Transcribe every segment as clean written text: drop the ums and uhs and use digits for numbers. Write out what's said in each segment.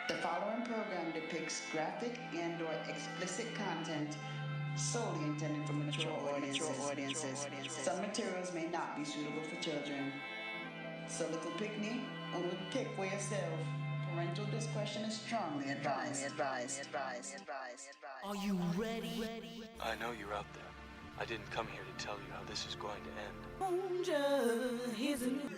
The following program depicts graphic and/or explicit content solely intended for mature audiences. Some materials may not be suitable for children. So little picnic, only pick for yourself. Parental discretion is strongly advised. Are you ready? I know you're out there. I didn't come here to tell you how this is going to end. Danger, here's a new.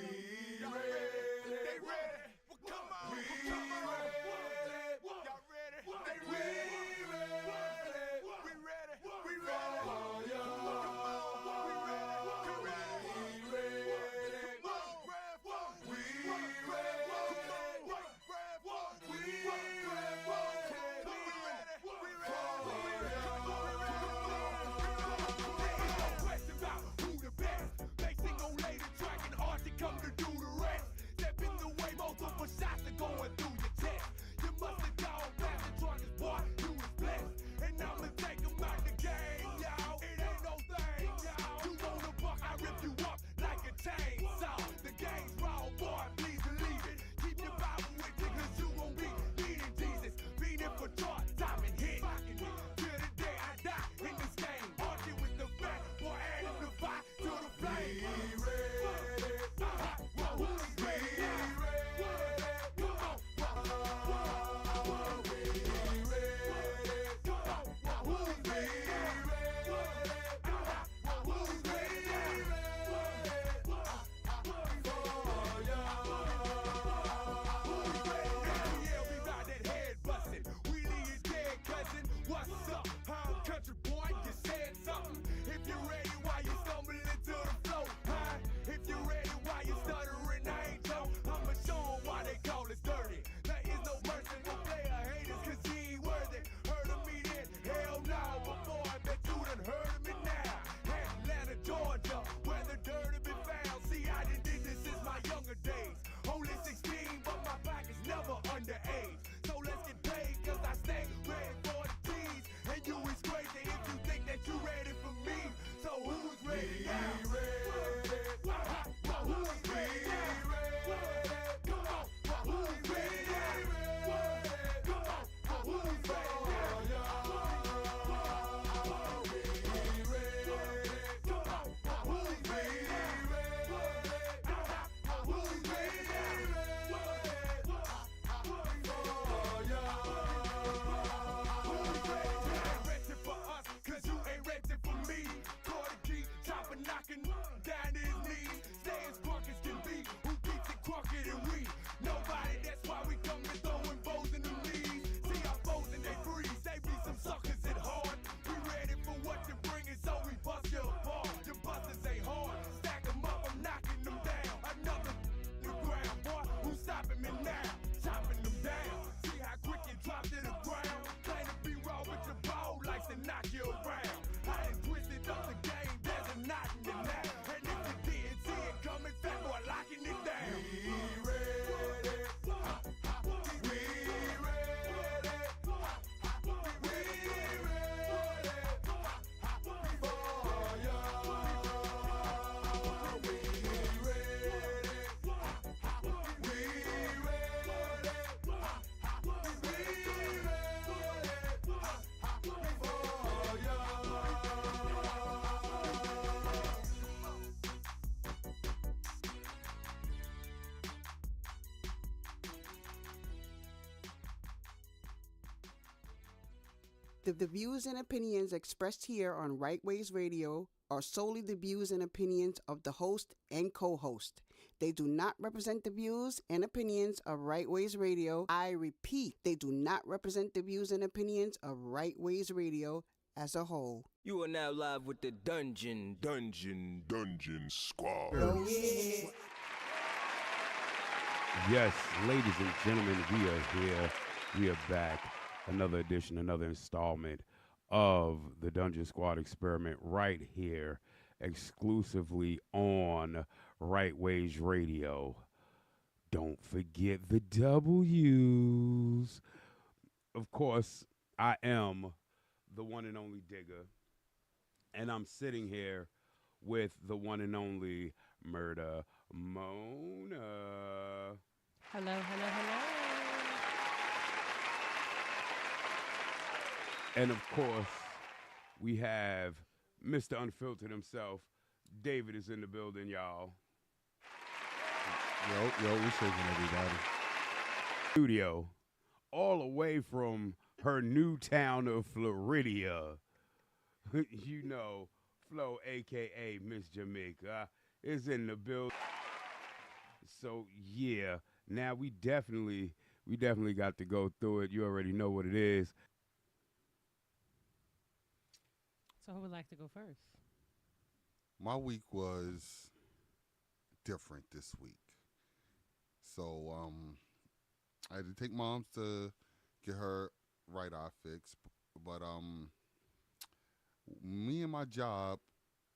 The views and opinions expressed here on Right Ways Radio are solely the views and opinions of the host and co-host. They do not represent the views and opinions of Right Ways Radio. I repeat, they do not represent the views and opinions of Right Ways Radio as a whole. You are now live with the Dungeon Squad. Oh, yeah. Yes, ladies and gentlemen, we are here. We are back. Another edition, another installment of the Dungeon Squad experiment right here, exclusively on Right Ways Radio. Don't forget the W's. Of course, I am the one and only Digger, and I'm sitting here with the one and only Murder Mona. Hello, hello, hello. And of course, we have Mr. Unfiltered himself. David is in the building, y'all. Yo, we shaking everybody. Studio, all the way from her new town of Floridia. You know, Flo, a.k.a. Miss Jamaica, is in the building. So, yeah, now we definitely got to go through it. You already know what it is. So who would like to go first? My week was different this week. So I had to take Moms to get her right eye fixed. But me and my job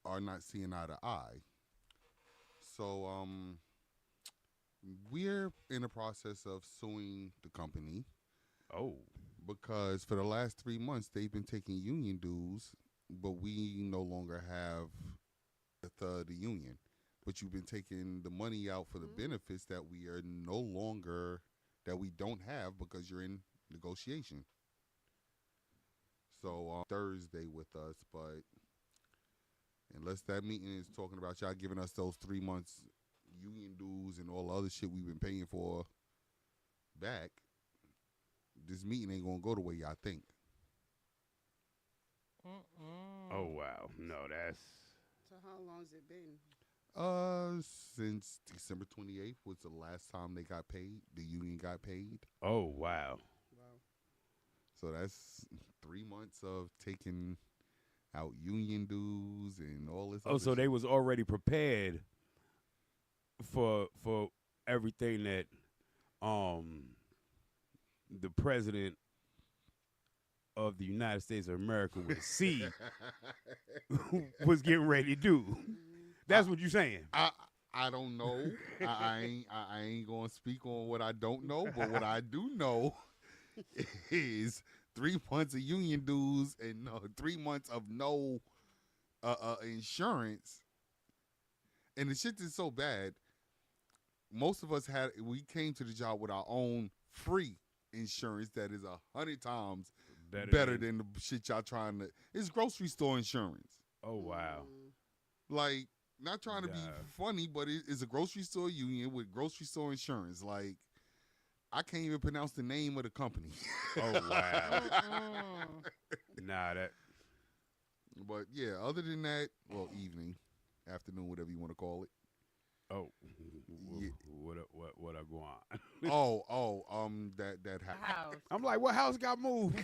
are not seeing eye to eye. So we're in the process of suing the company. Oh. Because for the last 3 months, they've been taking union dues, but we no longer have the union. But you've been taking the money out for the benefits that we are no longer, that we don't have because you're in negotiation. So Thursday with us, but unless that meeting is talking about y'all giving us those 3 months union dues and all the other shit we've been paying for back, this meeting ain't gonna go the way y'all think. Oh, wow. No, that's... So how long's it been? Since December 28th was the last time they got paid. The union got paid. Oh, wow. So that's 3 months of taking out union dues and all this. Oh, so they was already prepared for everything that the president of the United States of America would see was getting ready to do. That's what you're saying. I don't know. I ain't gonna speak on what I don't know, but what I do know is 3 months of union dues and 3 months of no insurance. And the shit is so bad. Most of us we came to the job with our own free insurance that is 100 times better than the shit y'all trying to. It's grocery store insurance. Oh, wow. Like, not trying to be funny, but it's a grocery store union with grocery store insurance. Like, I can't even pronounce the name of the company. Oh, wow. Nah, that. But yeah, other than that, well, evening, afternoon, whatever you want to call it. Oh, yeah. What I go on? that House. I'm like, what house got moved?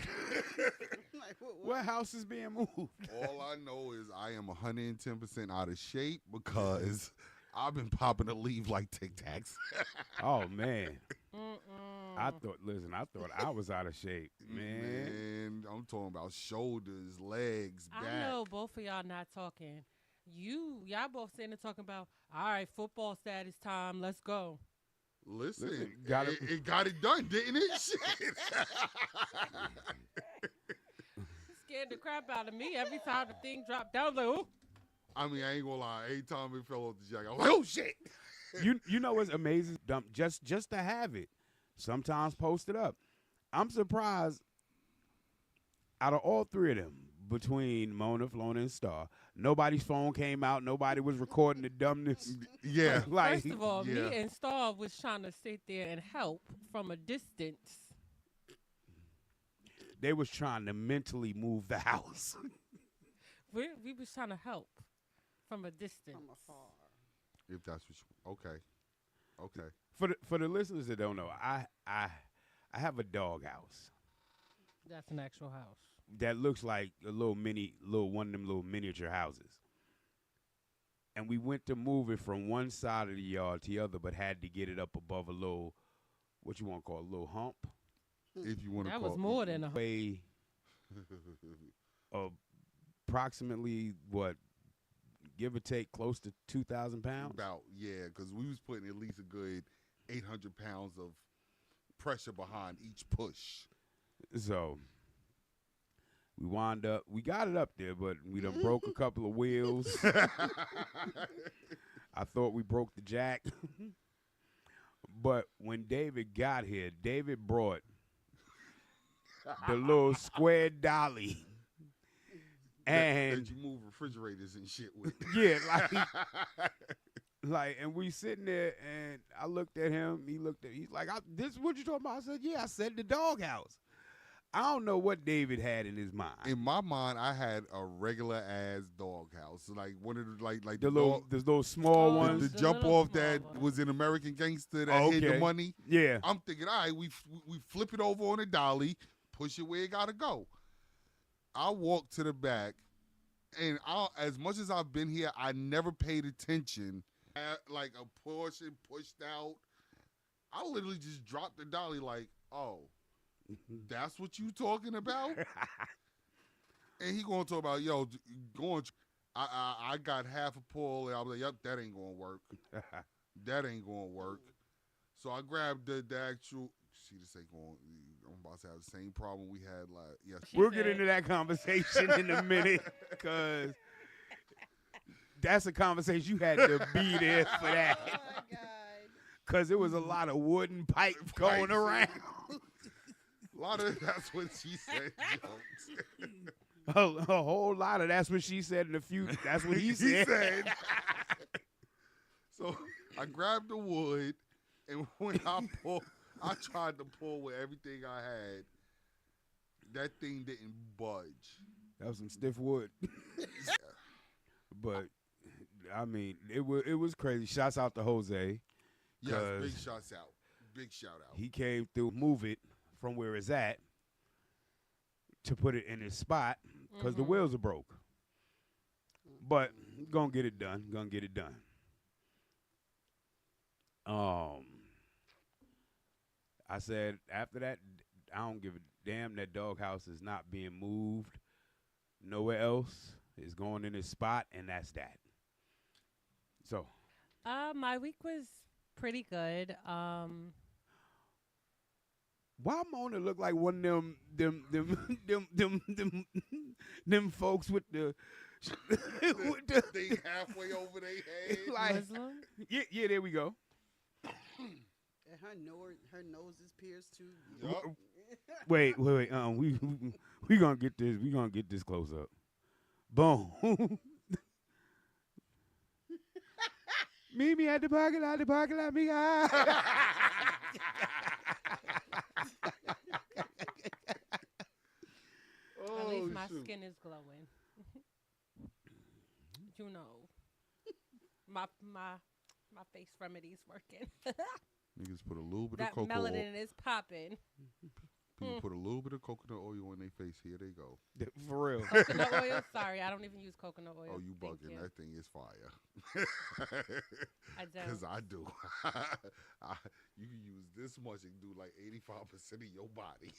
Like, what house is being moved? All I know is I am 110% out of shape because I've been popping a leave like Tic Tacs. Oh man. I thought I was out of shape, man. I'm talking about shoulders, legs, back. I know both of y'all not talking. Y'all both sitting there talking about, all right, football status time, let's go. Listen, it got it done, didn't it? Shit. Scared the crap out of me every time the thing dropped down. I was like, oh. I mean, I ain't gonna lie. Every time it fell off the jacket, I was like, oh shit. You know what's amazing? Just to have it. Sometimes post it up. I'm surprised out of all three of them, between Mona, Flona, and Star, nobody's phone came out. Nobody was recording the dumbness. Yeah. Like, first of all, me and Star was trying to sit there and help from a distance. They was trying to mentally move the house. We was trying to help from a distance. From afar. If that's what you, okay. For the listeners that don't know, I have a dog house. That's an actual house. That looks like a one of them little miniature houses. And we went to move it from one side of the yard to the other, but had to get it up above a little, what you want to call a little hump. If you want to that call was more than a hump. Weigh approximately, what, give or take close to 2,000 pounds? About, yeah, because we was putting at least a good 800 pounds of pressure behind each push. So we got it up there, but we done broke a couple of wheels. I thought we broke the jack. But when David got here, David brought the little square dolly. And that you move refrigerators and shit with. yeah, like, and we sitting there, and I looked at him. He's like, "This what you talking about?" I said, "Yeah, I said the doghouse." I don't know what David had in his mind. In my mind, I had a regular ass doghouse, like one of the like the little small ones. The jump off that was in American Gangster that hid the money. Yeah, I'm thinking, all right, we flip it over on a dolly, push it where it gotta go. I walked to the back, and as much as I've been here, I never paid attention. Like a portion pushed out, I literally just dropped the dolly like, oh, that's what you talking about? And he gonna talk about, yo, I got half a pull, and I was like, yep, that ain't gonna work. That ain't gonna work. So I grabbed the actual. See, this ain't going. I'm about to have the same problem we had yesterday. We'll get into that conversation in a minute, because that's a conversation you had to be there for that. Oh my God. Because there was a lot of wooden pipe going around. A lot of that's what she said jokes. A whole lot of that's what she said in a few. That's what he said. So I grabbed the wood, and when I tried to pull with everything I had. That thing didn't budge. That was some stiff wood. But I mean, it was crazy. Shouts out to Jose. Yes, big shots out. Big shout out. He came through, move it from where it's at to put it in its spot because the wheels are broke. But gonna get it done. I said after that, I don't give a damn. That doghouse is not being moved nowhere else. It's going in its spot, and that's that. So, my week was pretty good. Why Mona look like one of them folks with the thing halfway over their head? Like, Muslim? Yeah, there we go. And her nose is pierced too. Yep. Wait. We gonna get this. We gonna get this close up. Boom. Meet me at the parking lot. Me. At least my skin is glowing. You know, my face remedy's working. Niggas put a little bit that of coconut oil. melanin is popping. People put a little bit of coconut oil on their face. Here they go. For real. Coconut oil? Sorry, I don't even use coconut oil. Oh, you Thank bugging. you. That thing is fire. I don't. Because I do. You can use this much and do like 85% of your body.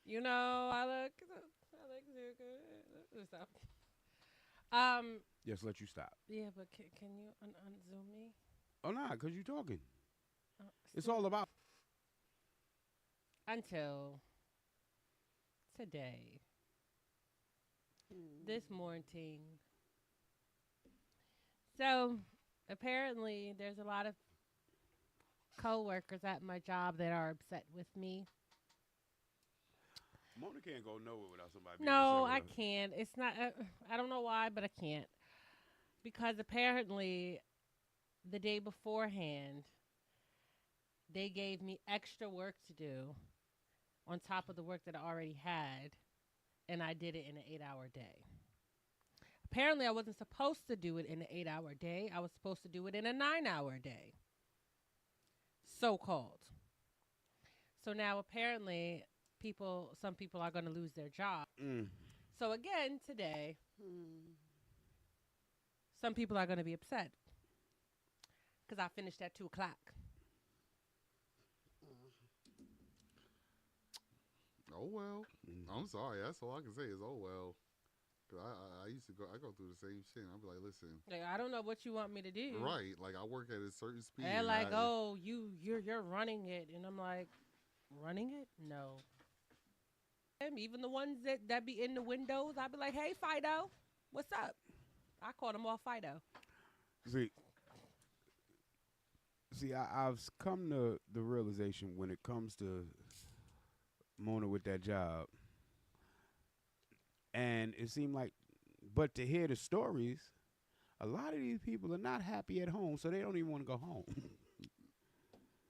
You know, I look so good. So, Just let you stop. yeah, but can you unzoom me? Oh, nah, because you talking. It's Still- all about. Until today, this morning. So, apparently, there's a lot of co-workers at my job that are upset with me. Mona can't go nowhere without somebody. being No, upset I with her. can't. It's not. I don't know why, but I can't. Because apparently, the day beforehand, they gave me extra work to do on top of the work that I already had, and I did it in an 8-hour day. Apparently, I wasn't supposed to do it in an 8-hour day. I was supposed to do it in a 9-hour day. So-called. So now, apparently, some people are going to lose their job. So again, today, some people are going to be upset because I finished at 2 o'clock. Oh, well. I'm sorry. That's all I can say is, oh, well. 'Cause I used to go through the same shit. I'd be like, listen. Like, I don't know what you want me to do. Right. Like, I work at a certain speed. They're like, oh, you're running it. And I'm like, running it? No. Even the ones that be in the windows, I'd be like, hey, Fido, what's up? I call them all Fido. See, See, I've come to the realization when it comes to Mona with that job, and it seemed like, but to hear the stories, a lot of these people are not happy at home, so they don't even want to go home.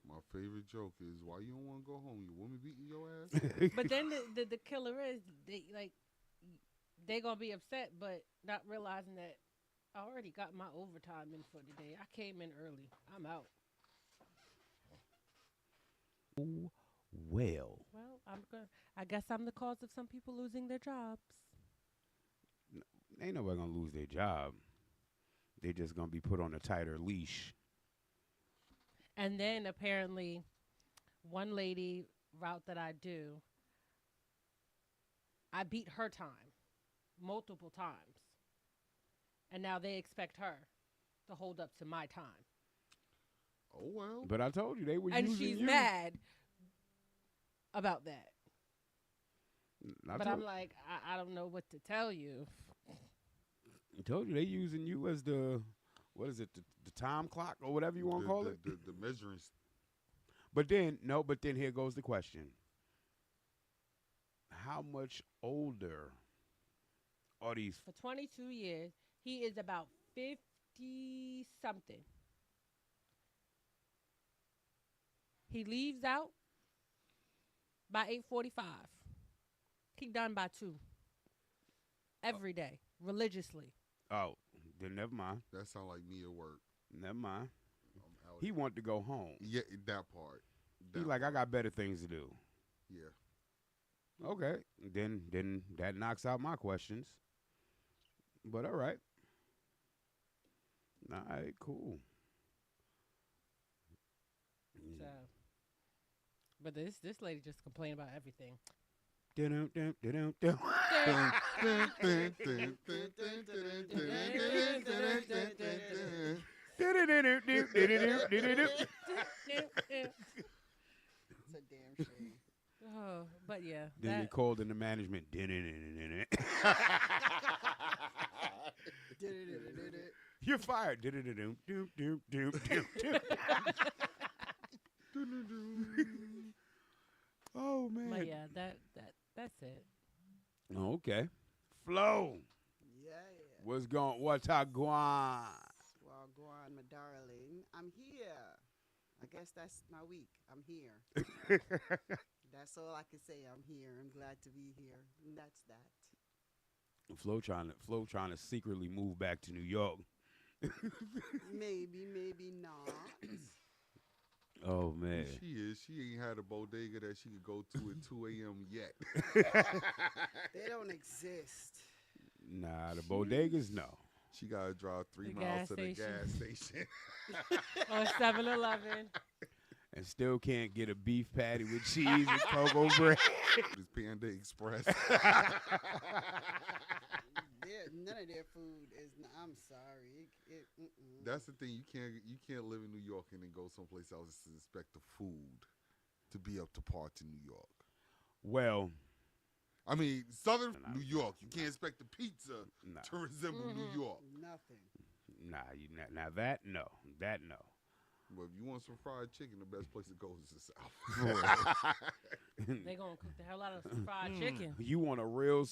My favorite joke is, why you don't want to go home? Your woman beating your ass? But then the killer is they gonna be upset, but not realizing that I already got my overtime in for the day. I came in early. I'm out. Well, I guess I'm the cause of some people losing their jobs. ain't nobody gonna lose their job. They just gonna be put on a tighter leash. And then apparently, one lady route that I do, I beat her time multiple times. And now they expect her to hold up to my time. Oh, well. But I told you they were And using she's you. mad about that. I But told, I'm like, I don't know what to tell you. I told you they using you as the, what is it, the time clock or whatever you want to call it. The measuring. But then here goes the question. How much older are these? For 22 years, he is about 50-something. He leaves out by 8:45. He done by 2. Every day, religiously. Oh, then never mind. That sound like me at work. Never mind. I'm out. He wanted to go home. Yeah, that part. He like, I got better things to do. Yeah. Okay, then that knocks out my questions. But all right. All right, cool. So, but this lady just complained about everything. Dun-dun-dun-dun-dun-dun. It's a damn shame. Oh, but yeah. Then they called in the management. You're fired. Oh man. But yeah, that's it. Okay. Flo. Yeah. What's going? What's going? Well, go on, my darling. I'm here. I guess that's my week. I'm here. That's all I can say. I'm here. I'm glad to be here. And that's that. Flo trying to secretly move back to New York. Maybe not. Oh man. She is. She ain't had a bodega that she could go to at 2 a.m. yet. They don't exist. Nah, the bodegas, no. She got to drive 3 The miles gas to the station. gas station. Or 7-Eleven. And still can't get a beef patty with cheese and cocoa bread. It's Panda Express. None of their food is. I'm sorry. That's the thing. You can't live in New York and then go someplace else to expect the food to be up to par to New York. Well, I mean, Southern New York, you can't expect the pizza to resemble New York. Nothing. Now that no. But if you want some fried chicken, the best place to go is the South. They gonna cook the hell out of some fried chicken. You want a real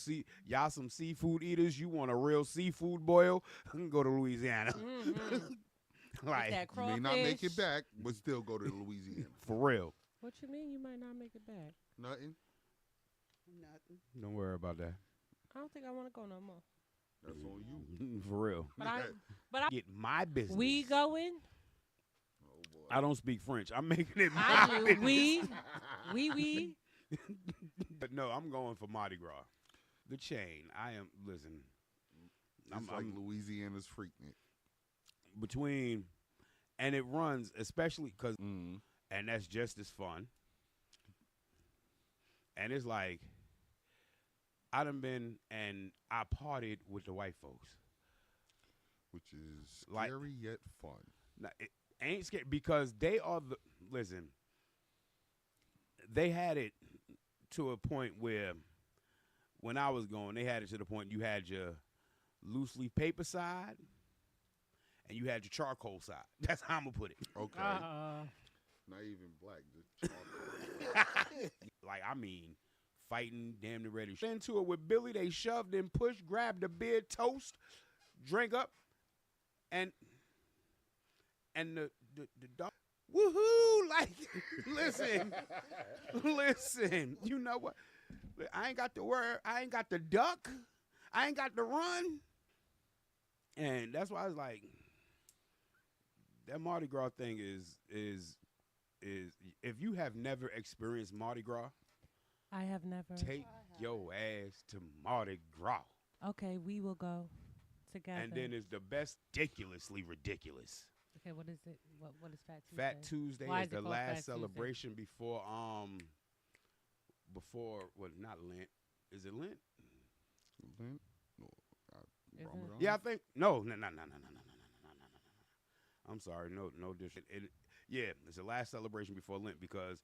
y'all some seafood eaters? You want a real seafood boil? Go to Louisiana. Like, that you may not crawfish. make it back, but still go to Louisiana. for real. What you mean you might not make it back? Nothing. Nothing. Don't worry about that. I don't think I want to go no more. That's on you. For real. But I Get my business. we going. Oh boy. I don't speak French. I'm making it my I do. business. We. But no, I'm going for Mardi Gras. The chain. Listen. It's like Louisiana's Freaknik. Between, and it runs, especially because, and that's just as fun. And it's like, I done been and I partied with the white folks. Which is Like- scary yet fun. Now, it ain't scary because they are listen, they had it to a point where when I was going, they had it to the point you had your loose leaf paper side and you had your charcoal side. That's how I'm gonna put it. Okay. Uh-uh. Not even black, just charcoal. Like, I mean, fighting, damn near ready. Into it with Billy, they shoved and pushed, grabbed the beer, toast, drank up, and the dog, woohoo! Like, listen. You know what? I ain't got the word. I ain't got the duck. I ain't got the run. And that's why I was like, that Mardi Gras thing is if you have never experienced Mardi Gras, I have never. take your ass to Mardi Gras. Okay, we will go together. And then it's the best, ridiculously ridiculous. Okay, what is it? What is Fat Tuesday? Fat Tuesday Why is is it the called Fat last Tuesday? celebration before what? Not Lent. Is it Lent? Lent? No, Is it? Ramadan? Yeah, I think no. I'm sorry, no dish. Yeah, it's the last celebration before Lent because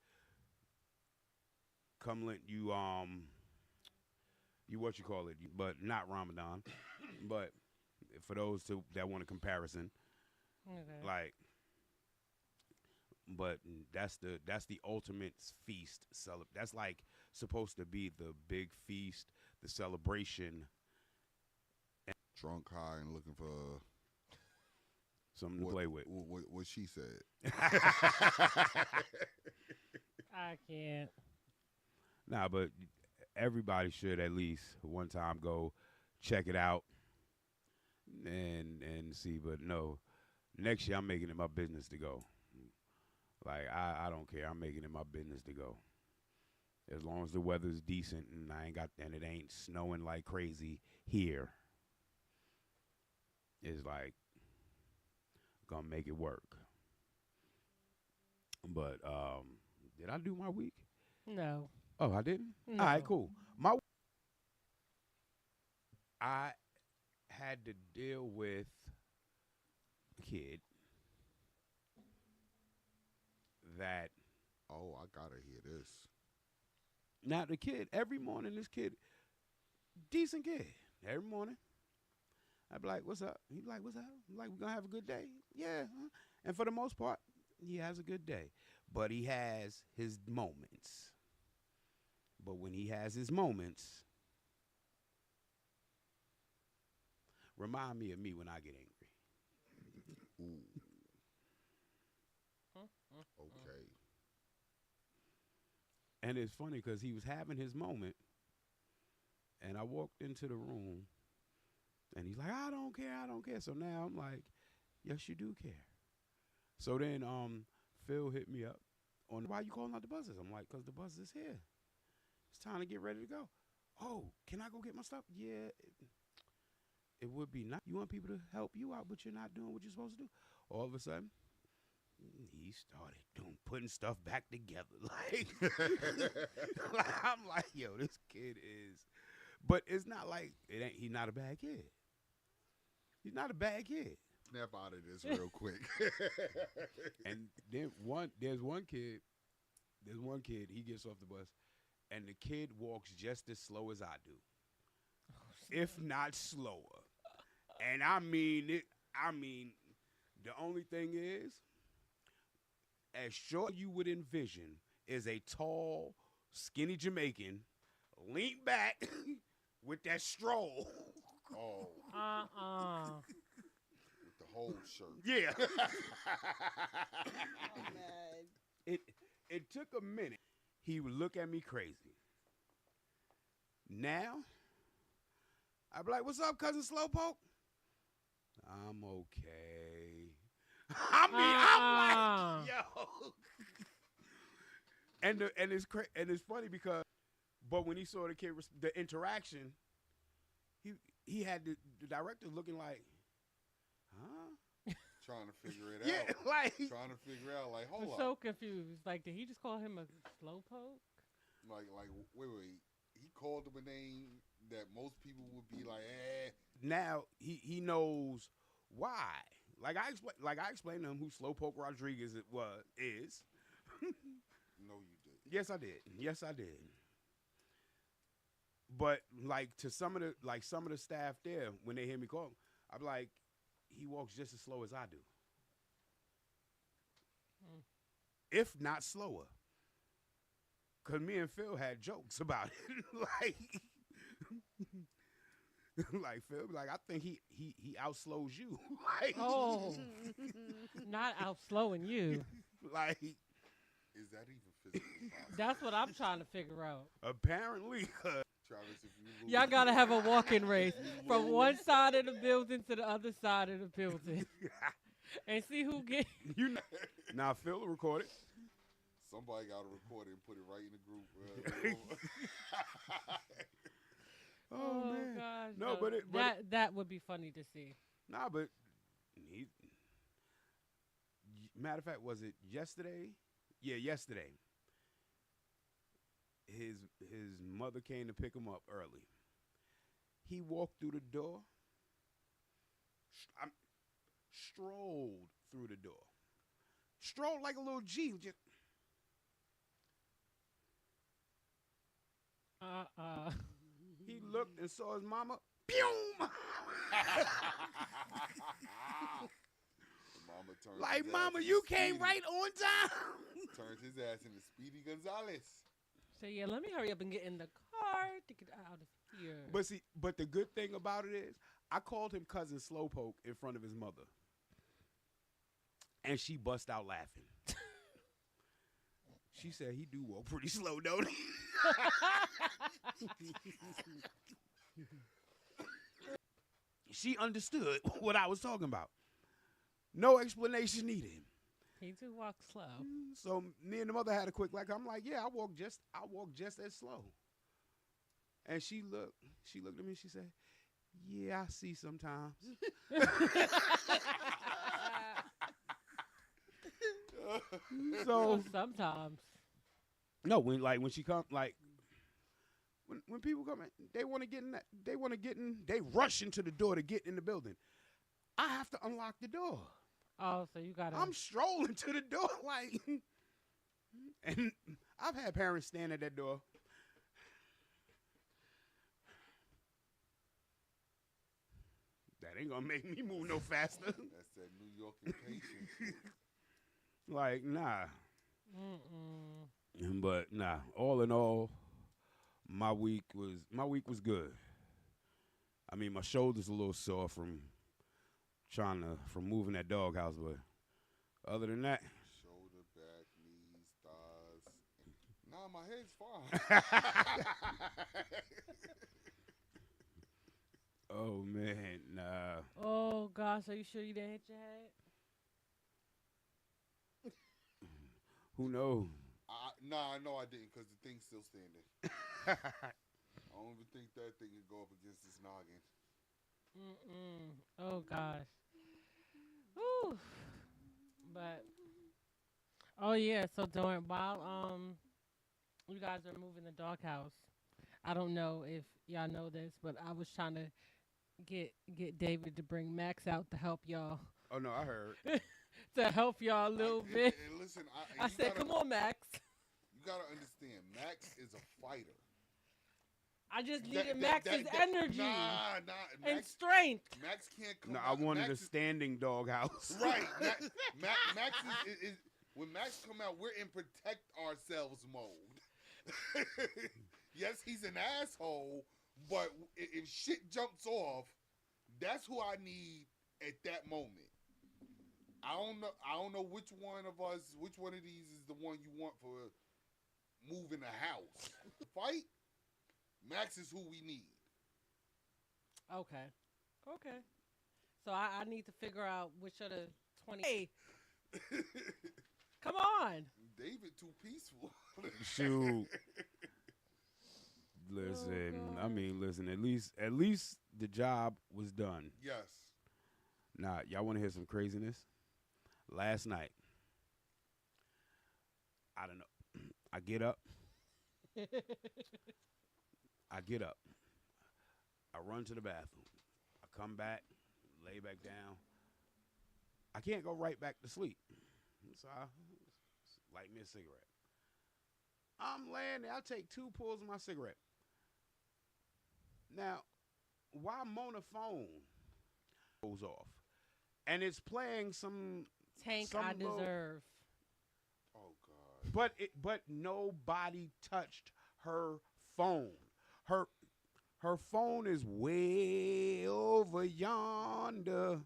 come Lent you what you call it, but not Ramadan. But for those that want a comparison, Okay. like, but that's the ultimate feast. That's like supposed to be the big feast, the celebration. Drunk, high, and looking for Something to play with. What she said. I can't. Nah, but everybody should at least one time go check it out and see. But no, next year I'm making it my business to go. Like I don't care. I'm making it my business to go. As long as the weather's decent and it ain't snowing like crazy here. It's like gonna make it work. But did I do my week? No. Oh, I didn't? No. All right, cool. I had to deal with a kid that, Oh, I gotta hear this. now the kid, every morning, this kid, decent kid, every morning, I'd be like, what's up? He'd be like, what's up? I'm like, we gonna have a good day? Yeah. Huh? And for the most part, he has a good day. But he has his moments. But when he has his moments, remind me of me when I get angry. Ooh. Okay. And it's funny because he was having his moment, and I walked into the room, and he's like, I don't care. So now I'm like, yes, you do care. So then Phil hit me up on, why you calling out the buses? I'm like, because the bus is here. It's time to get ready to go. Oh, can I go get my stuff? Yeah, it would be nice. You want people to help you out, but you're not doing what you're supposed to do. All of a sudden, he started putting stuff back together. Like, I'm like, yo, this kid is, but it's not like he's not a bad kid. He's not a bad kid. Snap out of this real quick. And then there's one kid, he gets off the bus, and the kid walks just as slow as I do, if not slower. And I mean, the only thing is, as short you would envision is a tall, skinny Jamaican, lean back with that stroll. Oh, with the whole shirt. Yeah. Oh, man. It took a minute. He would look at me crazy. Now, I'd be like, what's up, cousin Slowpoke? I'm okay. I'm like, yo. And it's funny because, but when he saw the kid, the interaction, he had the director looking like, huh? Trying to figure it Yeah, out. like, Trying to figure out, like, I'm hold so up. confused. Like, did he just call him a slowpoke? Like, wait. He called him a name that most people would be like, eh. now he knows why. Like I explained to him who Slowpoke Rodriguez is. No, you did. Yes, I did. But like to some of the staff there, when they hear me call, I'm like, he walks just as slow as I do, Mm. if not slower. Cause me and Phil had jokes about it, like Phil, like I think he outslows you, like, Oh, not outslowing you. like Is that even physically possible? That's what I'm trying to figure out. apparently. Travis, if you lose, Y'all gotta have a walking race from one side of the building to the other side of the building, and see who get. You know, now Phil will record it. somebody got to record it and put it right in the group. Oh, man. gosh, No, but that would be funny to see. Nah, but matter of fact, was it yesterday? Yeah, yesterday. His mother came to pick him up early. He walked through the door. Strolled through the door. Strolled like a little G. Just he looked and saw his mama. Boom! Mama turned Like, his mama, ass you into came Speedy. right on time. Turned his ass into Speedy Gonzalez. So yeah, let me hurry up and get in the car to get out of here. But the good thing about it is, I called him cousin Slowpoke in front of his mother, and she bust out laughing. She said he do walk pretty slow, don't he? She understood what I was talking about. No explanation needed. He do walk slow. So me and the mother had a quick I'm like, yeah, I walk just as slow. And she looked at me and she said, yeah, I see sometimes. So Sometimes. no, when she come, like when people come in, they want to get in they rush into the door to get in the building. I have to unlock the door. Oh, so you gotta. I'm strolling to the door like, and I've had parents stand at that door. That ain't gonna make me move no faster. That's that New York impatience. Like, nah. Mm-mm. But nah, all in all, my week was good. I mean, my shoulder's a little sore from moving that doghouse, but other than that, Shoulder, back, knees, thighs. Nah, my head's fine. oh man, nah. Oh gosh, are you sure you didn't hit your head? Who knows? Nah, I know I didn't because the thing's still standing. I don't even think that thing can go up against this noggin. Oh gosh. Whew. But oh yeah, so while you guys are moving the doghouse, I don't know if y'all know this, but I was trying to get David to bring Max out to help y'all. Oh no, I heard. To help y'all a little bit. Listen, I said, come on, Max. You gotta understand, Max is a fighter. I just needed Max's energy Nah, and Max, strength. Max can't come No, out. I wanted Max a standing doghouse. Right. Max is when Max come out, we're in protect ourselves mode. Yes, he's an asshole, but if shit jumps off, that's who I need at that moment. I don't know which one of these is the one you want for moving a house. Fight, Max is who we need. Okay. So I need to figure out which of the 20. Hey, come on. David too peaceful. Shoot. Listen, Oh, I mean, listen. At least the job was done. Yes. Now, y'all want to hear some craziness? Last night, I don't know. I get up. I run to the bathroom. I come back, lay back down. I can't go right back to sleep. So I light me a cigarette. I'm laying there. I take 2 pulls of my cigarette. Now, while I'm on the phone, goes off. and it's playing some Tank, some I little- deserve. Oh God. but nobody touched her phone. Her phone is way over yonder.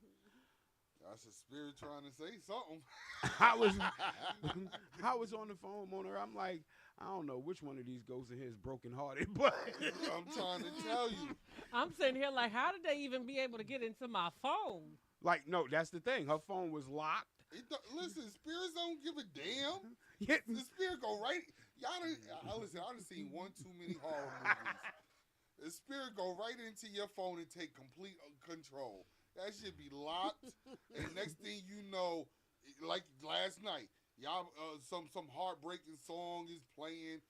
That's a spirit trying to say something. I was on the phone on her. I'm like, I don't know which one of these ghosts in here is brokenhearted, but I'm trying to tell you. I'm sitting here like, how did they even be able to get into my phone? like, no, that's the thing. Her phone was locked. Listen, spirits don't give a damn. Yeah, The spirit go right. Listen, I done seen one too many horror movies. The spirit go right into your phone and take complete control. That shit be locked, and next thing you know, like last night, y'all some heartbreaking song is playing.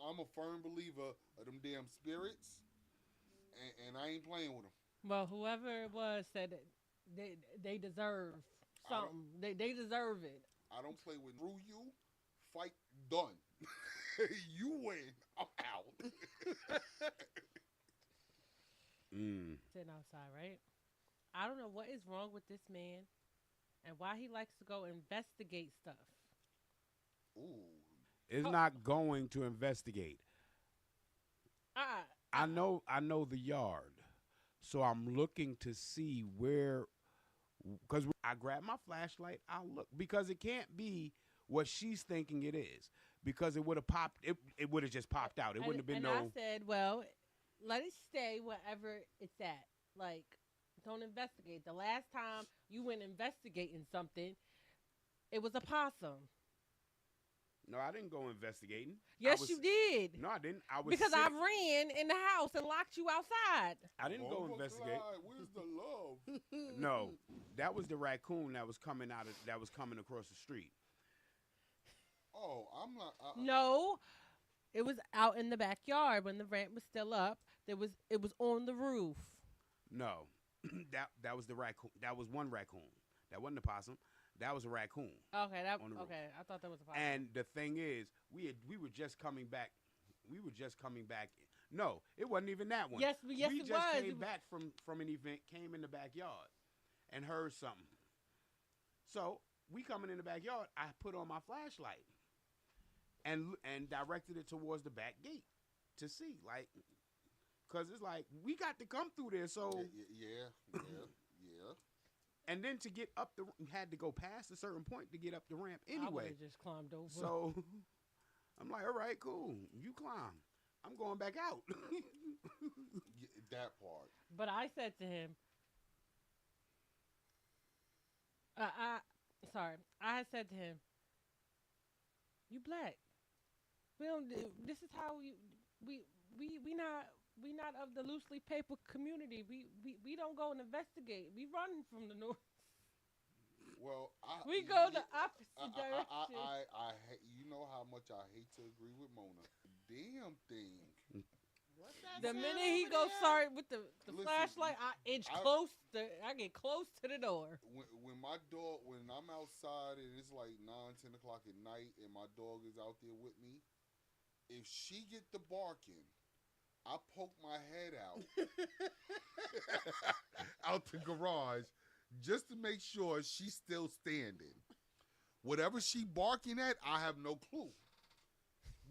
I'm a firm believer of them damn spirits, and I ain't playing with them. Well, whoever it was said that they deserve something. They deserve it. I don't play with through you. Fight done. You win. I'm out. Sitting outside, right? I don't know what is wrong with this man and why he likes to go investigate stuff. Ooh. It's not going to investigate. I know the yard, so I'm looking to see where. Because I grab my flashlight, I'll look because it can't be what she's thinking it is. Because it would have popped. It would have just popped out. It wouldn't have been and no. I said, well, let it stay wherever it's at. Like, don't investigate. The last time you went investigating something, it was a possum. No, I didn't go investigating. Yes, you did. No, I didn't. I was Because I sitting- ran in the house and locked you outside. I didn't go Bongo investigate. Clyde, where's the love? No, that was the raccoon that was coming across the street. Oh, I'm not. No, it was out in the backyard when the rent was still up. It was on the roof. No, that was the raccoon. That was one raccoon. That wasn't a possum. That was a raccoon. Okay, On the roof. okay. I thought that was a possum. And the thing is, we were just coming back. No, it wasn't even that one. Yes, we it just was. came back from an event, came in the backyard, and heard something. So we coming in the backyard. I put on my flashlight and directed it towards the back gate to see, like, cause it's like we got to come through there. So Yeah. and then to get up had to go past a certain point to get up the ramp I anyway. would've just climbed over. So I'm like, all right, cool. You climb. I'm going back out. That part. But I said to him, I said to him, you black. We don't. This is how we not of the loosely paper community. We don't go and investigate. We run from the noise. Well, We go the opposite direction. You know how much I hate to agree with Mona. Damn thing. The minute he goes start with the Listen, flashlight, I get close to the door. When I'm outside and it's like 9, 10 o'clock at night and my dog is out there with me, if she get the barking, I poke my head out the garage just to make sure she's still standing. Whatever she barking at, I have no clue.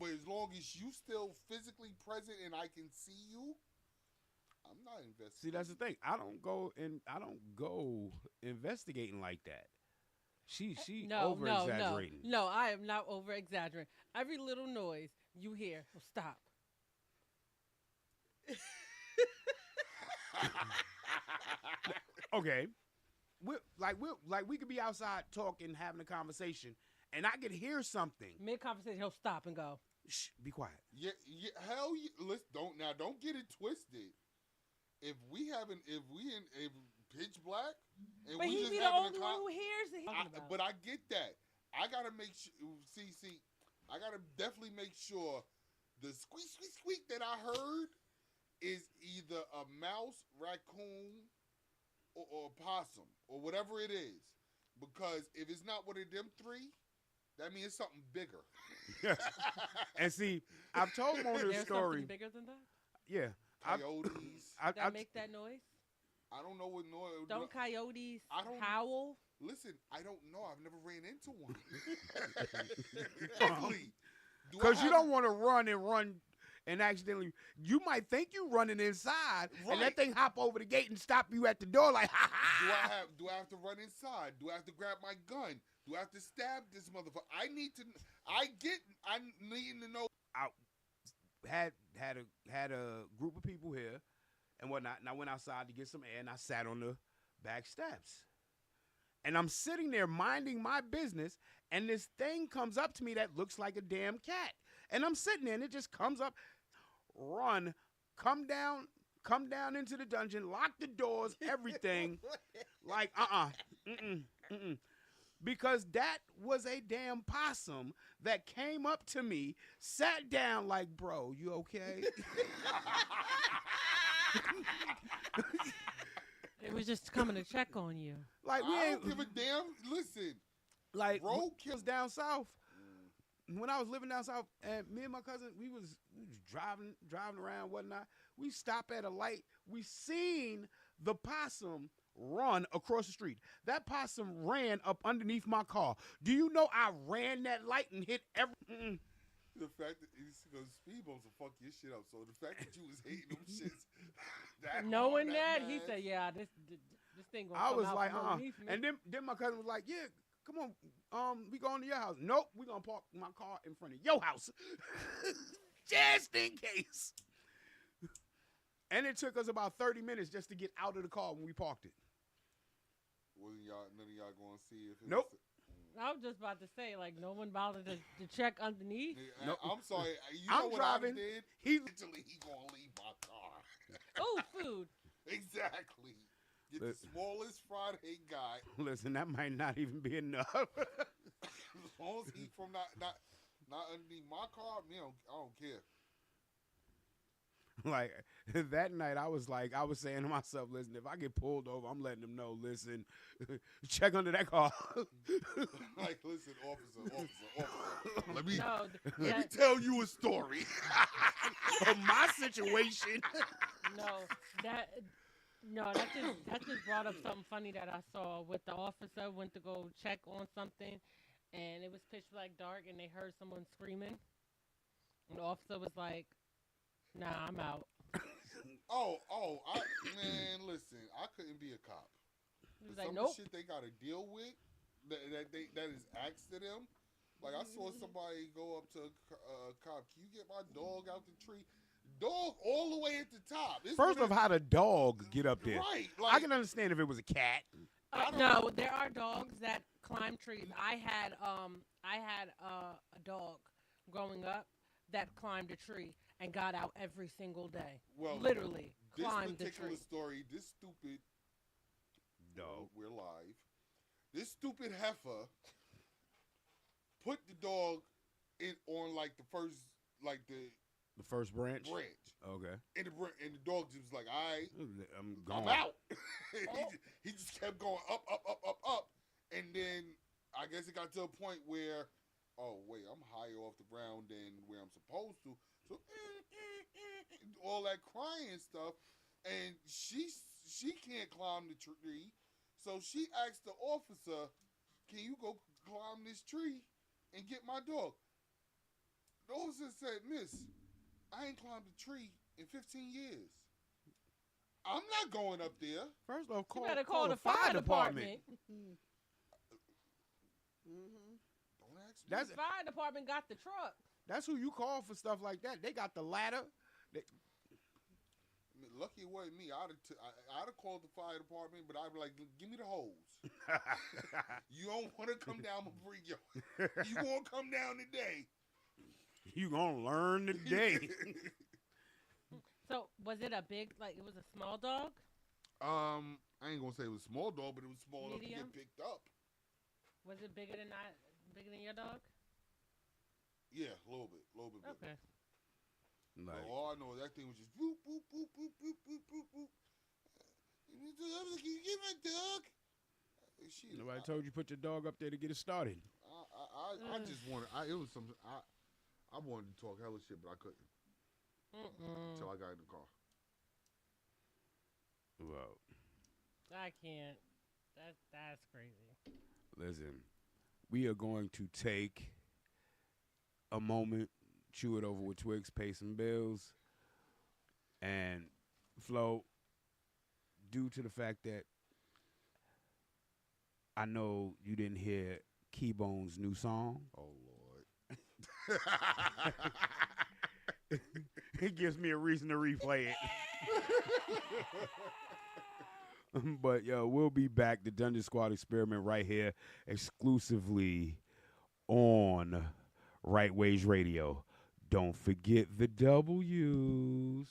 But as long as you still physically present and I can see you, I'm not investigating. See, that's the thing. I don't go investigating like that. She over exaggerating. No, I am not over exaggerating. Every little noise you hear, will stop. Okay. We could be outside talking, having a conversation, and I could hear something. Mid conversation, he'll stop and go. Shh, be quiet. Yeah, hell, let's don't get it twisted. If we in pitch black, and But we he just be the having only one who hears it. but I get that. I gotta make sure. See, I gotta definitely make sure the squeak that I heard is either a mouse, raccoon, or possum, or whatever it is. Because if it's not one of them three, that means it's something bigger. And see, I've told Mona the There's story. something bigger than that Yeah. Coyotes. that make that noise. I don't know what noise. Don't coyotes I don't- howl? Listen, I don't know. I've never ran into one. Exactly. Because you don't want to run and accidentally. You might think you running inside, and that Right. thing hop over the gate and stop you at the door like, ha ha. Do I have to run inside? Do I have to grab my gun? Do I have to stab this motherfucker? I need to know. Had a group of people here and whatnot, and I went outside to get some air, and I sat on the back steps. And I'm sitting there minding my business, and this thing comes up to me that looks like a damn cat. And I'm sitting there, and it just comes up, run, come down into the dungeon, lock the doors, everything. Like, because that was a damn possum that came up to me, sat down like, bro, you okay? It was just coming to check on you. Like, we I ain't don't give a damn. Listen, like roadkill. was down south. When I was living down south, and me and my cousin, we was driving around, whatnot. We stopped at a light. We seen the possum run across the street. That possum ran up underneath my car. Do you know I ran that light and hit every? The fact that because speed bumps will fuck your shit up. So the fact that you was hating them shits, that Knowing hard, that, bad, he said, "Yeah, this thing gonna I come was out like, from underneath me." And then my cousin was like, yeah, come on, we going to your house. Nope, we gonna park my car in front of your house, just in case. And it took us about 30 minutes just to get out of the car when we parked it. Wasn't y'all? None of y'all going to see if it Nope. was I was just about to say, like, no one bothered to check underneath. Nope. I'm sorry. You I'm know what driving. I did? He Literally, he gonna leave my car. Oh, food. Exactly. Get the smallest fried egg guy. listen, that might not even be enough. As long as he from not underneath my car, me, I don't care. Like that night, I was saying to myself, listen, if I get pulled over, I'm letting them know, listen, check under that car. Like, listen, officer. Let me No, let me tell you a story. For my situation. that just brought up something funny that I saw. With the officer went to go check on something, and it was pitch black dark, and they heard someone screaming. And the officer was like, "Nah, I'm out." Man, listen, I couldn't be a cop. He was Some like, of "Nope." the shit they gotta deal with that is asked to them. Like, I saw somebody go up to a cop. Can you get my dog out the tree? Dog all the way at the top. First off, how the dog get up there? Right. I can understand if it was a cat. No, there are dogs that climb trees. I had a dog growing up that climbed a tree and got out every single day. Well, literally this climbed the particular tree. story, this stupid dog. We're live. This stupid heifer put the dog on like the first The first branch. Okay. And the dog just was like, all right, I'm gone. I'm out. he just kept going up. And then I guess it got to a point where, oh, wait, I'm higher off the ground than where I'm supposed to. So, all that crying stuff. And she can't climb the tree. So she asked the officer, can you go climb this tree and get my dog? The officer said, miss, I ain't climbed a tree in 15 years. I'm not going up there. First off, You better call the fire department. Don't ask me. That's The fire department got the truck. That's who you call for stuff like that. They got the ladder. Lucky it wasn't me. I'd have called the fire department, but I'd be like, give me the hose. You don't want to come down and bring you. You won't come down today. You gonna learn today. So was it a big, like it was a small dog? I ain't gonna say it was a small dog, but it was small enough to Medium? get picked up. Was it bigger than your dog? Yeah, a little bit bigger. Okay. Like, All I know is that thing was just boop, boop, boop, boop, boop, boop, boop, boop. Can you get my dog? Shit, nobody told you put your dog up there to get it started. I just wanted. It was some. I wanted to talk hella shit, but I couldn't until I got in the car. Well, I can't. That's crazy. Listen, we are going to take a moment, chew it over with Twix, pay some bills, and Flo, due to the fact that I know you didn't hear Keybone's new song. Oh, Lord. It gives me a reason to replay it. But, yo, we'll be back. The Dungeon Squad Experiment right here exclusively on Right Ways Radio. Don't forget the W's.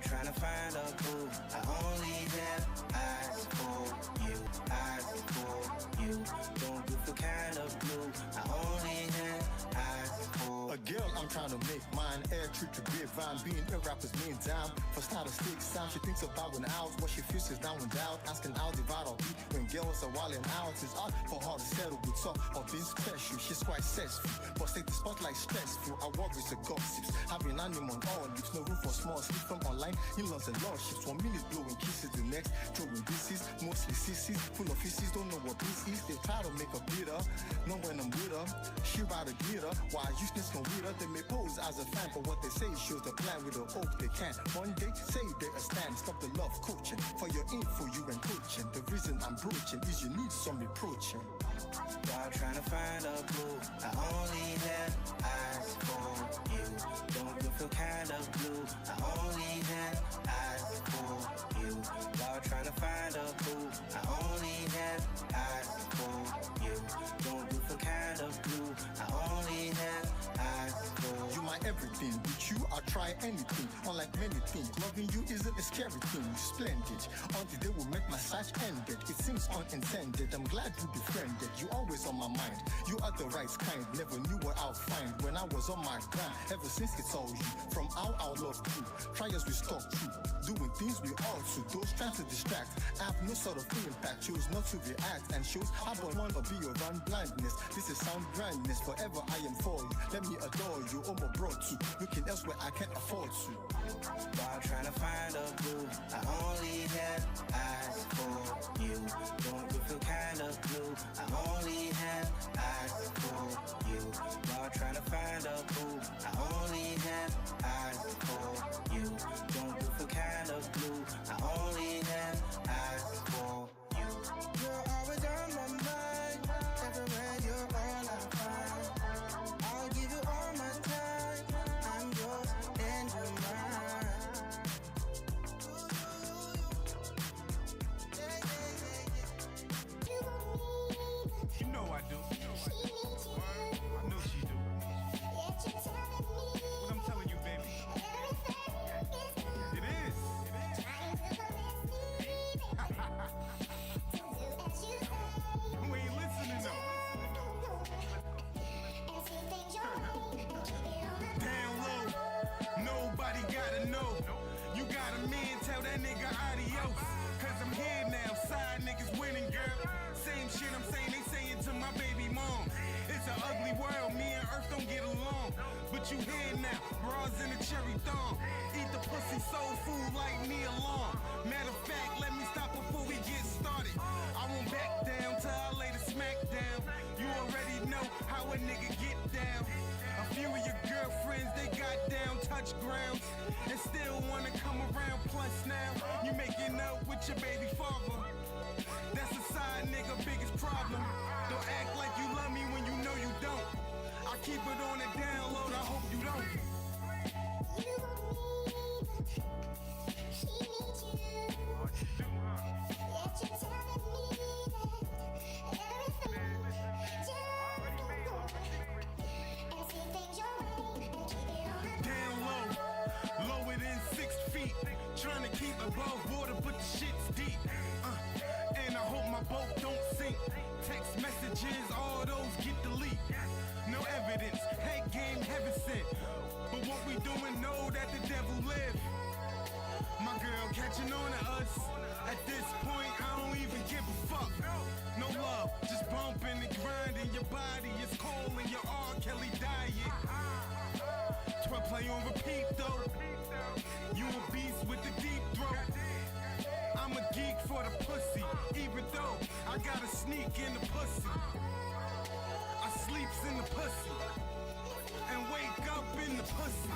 Trying to find a clue. I only have eyes for you, eyes for you. Don't you feel kind of blue? I only have eyes for a girl. I'm trying to make mine. Air trip to grapevine. Being a rapper's main dime. For statistics, sound she thinks about when out. What she feels is down and out. Asking how divide or beat when girls are wilding out. It's art for her to settle with talk or being special. She's quite successful, but take the spotlight stressful. I work with the gossips. Having anime on all lips. No room for small sleep from online. In-laws and lordships. 1 minute blowing kisses, the next throwing disses. Mostly sissies, full of fishes. Don't know what this is. They try to make her bitter. Know when I'm with her. She ride a glitter. While useless can read her. They may pose as a fan, but what they say shows the plan with a hope they can. One day, say they a stand. Stop the love coaching. For your info, you and coaching. The reason I'm broaching is you need some reproaching. While trying to find a clue, I only have eyes for you. Don't you feel kind of blue? I only have eyes for you. While trying to find a clue, I only have eyes for you. Don't you feel kind of blue? I only have eyes for you. My everything. With you, I'll try anything. Unlike many things, loving you isn't a scary thing. You're splendid. On the day we met, my search ended. It seems unintended. I'm glad you befriended. You always on my mind. You are the right kind. Never knew what I'll find when I was on my grind. Ever since it's all you. From our love to try as we stop to doing things we ought to. Those trying to distract. I have no sort of impact. Choose not to react and shows I don't want to be around blindness. This is sound blindness. Forever I am for you. Let me adore you. Oh my bro too. Looking elsewhere I can't afford to. While trying to find a blue, I only have eyes for you. Don't you feel kind of blue? I only have eyes for you. While trying to find a blue, I only have eyes for you. Don't you feel kind of blue? I only have eyes for you. You're always on my mind. Everywhere you're all I find. I'll give you all my time. I'm yours and you're mine. You know I do. I know she do. What I'm telling you, baby. It is. Who ain't listening though? Down low, nobody gotta know. You got a man, tell that nigga adios. Cause I'm here now, side niggas winning, girl. Same shit I'm saying, they saying to my baby mom. It's an ugly world, me and Earth don't get along. But you here now, bras in a cherry thong. Eat the pussy soul food like me along. Matter of fact, let me stop before we get started. I won't back down till I lay the smack down. You already know how a nigga get down. A few of your girlfriends, they got down touch grounds and still wanna come around. Plus now, you making up with your baby father. That's a side nigga biggest problem. Don't act like you love me when you know you don't. I keep it on the download, I hope you don't. Down low, lower than 6 feet. Trying to keep above water, but the shit's deep. And I hope my boat don't sink. Text messages, all those get deleted. No evidence, hate game, heaven sent. But what we doing, know that the devil live. My girl catching on to us. At this point, I don't even give a fuck. No love, just bumping and grinding. body is calling your R. Kelly diet. Try play on repeat though. You a beast with the deep throat. I'm a geek for the pussy, even though I gotta sneak in the pussy. I sleeps in the pussy and wake up in the pussy.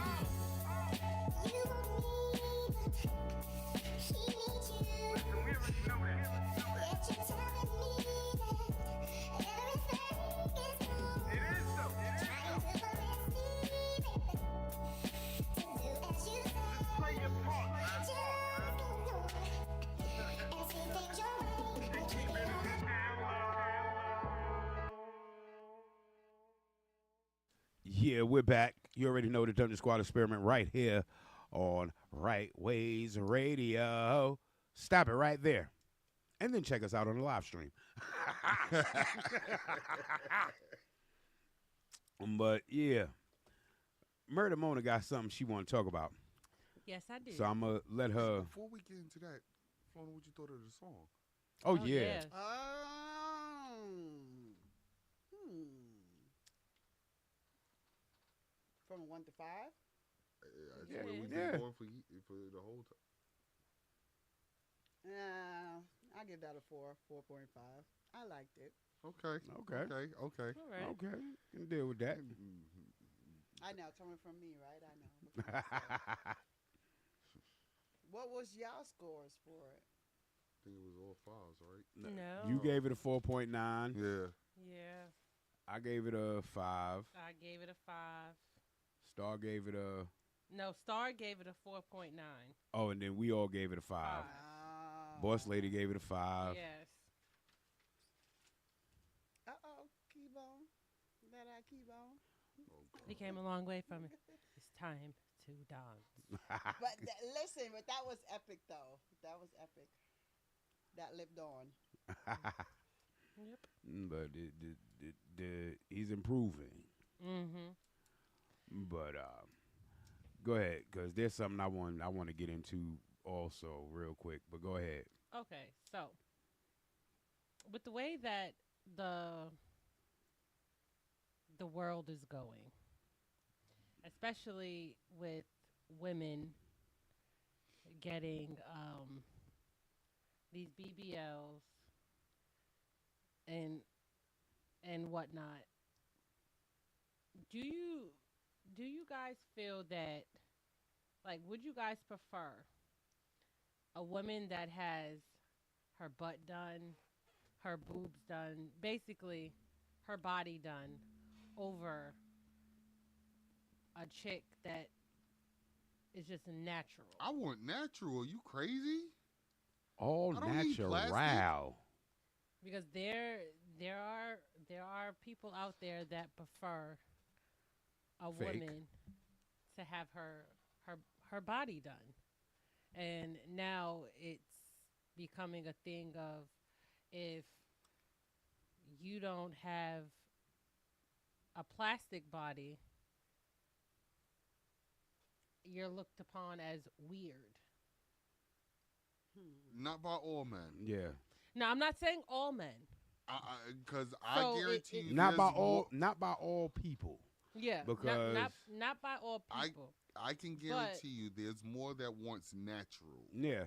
Yeah, we're back. You already know the Dungeon Squad experiment right here on Right Ways Radio. Stop it right there. And then check us out on the live stream. But yeah, Murder Mona got something she want to talk about. Yes, I do. So I'm going to let her. Before we get into that, Flona, what you thought of the song? Oh, yeah. From 1 to 5? That's what we've been going for the whole time. I give that a 4.5. I liked it. Okay. Okay. All right. Okay. Can deal with that. I know, coming from me, right? I know. What was y'all scores for it? I think it was all 5s, right? No. You gave it a 4.9. Yeah. Yeah. I gave it a 5. I gave it a 5. Star gave it a. No, Star gave it a 4.9. Oh, and then we all gave it a 5. Boss Lady gave it a 5. Yes. Keybone. That Keybone. He came a long way from it. It's time to dance. But listen, but that was epic, though. That was epic. That lived on. Yep. But he's improving. Mm-hmm. But go ahead, because there's something I want to get into also real quick. But go ahead. Okay, so with the way that the world is going, especially with women getting these BBLs and whatnot, do you guys feel that, like, would you guys prefer a woman that has her butt done, her boobs done, basically her body done, over a chick that is just natural? I want natural. Are you crazy? All I don't need natural. plastic. Because there are people out there that prefer a Fake. woman to have her body done. And now it's becoming a thing of, if you don't have a plastic body, you're looked upon as weird. Not by all men. Yeah. Now, I'm not saying all men. Because So I guarantee you, Not by there's all. more- Not by all people. Yeah, Because not by all people. I can guarantee you, there's more that wants natural. Yeah.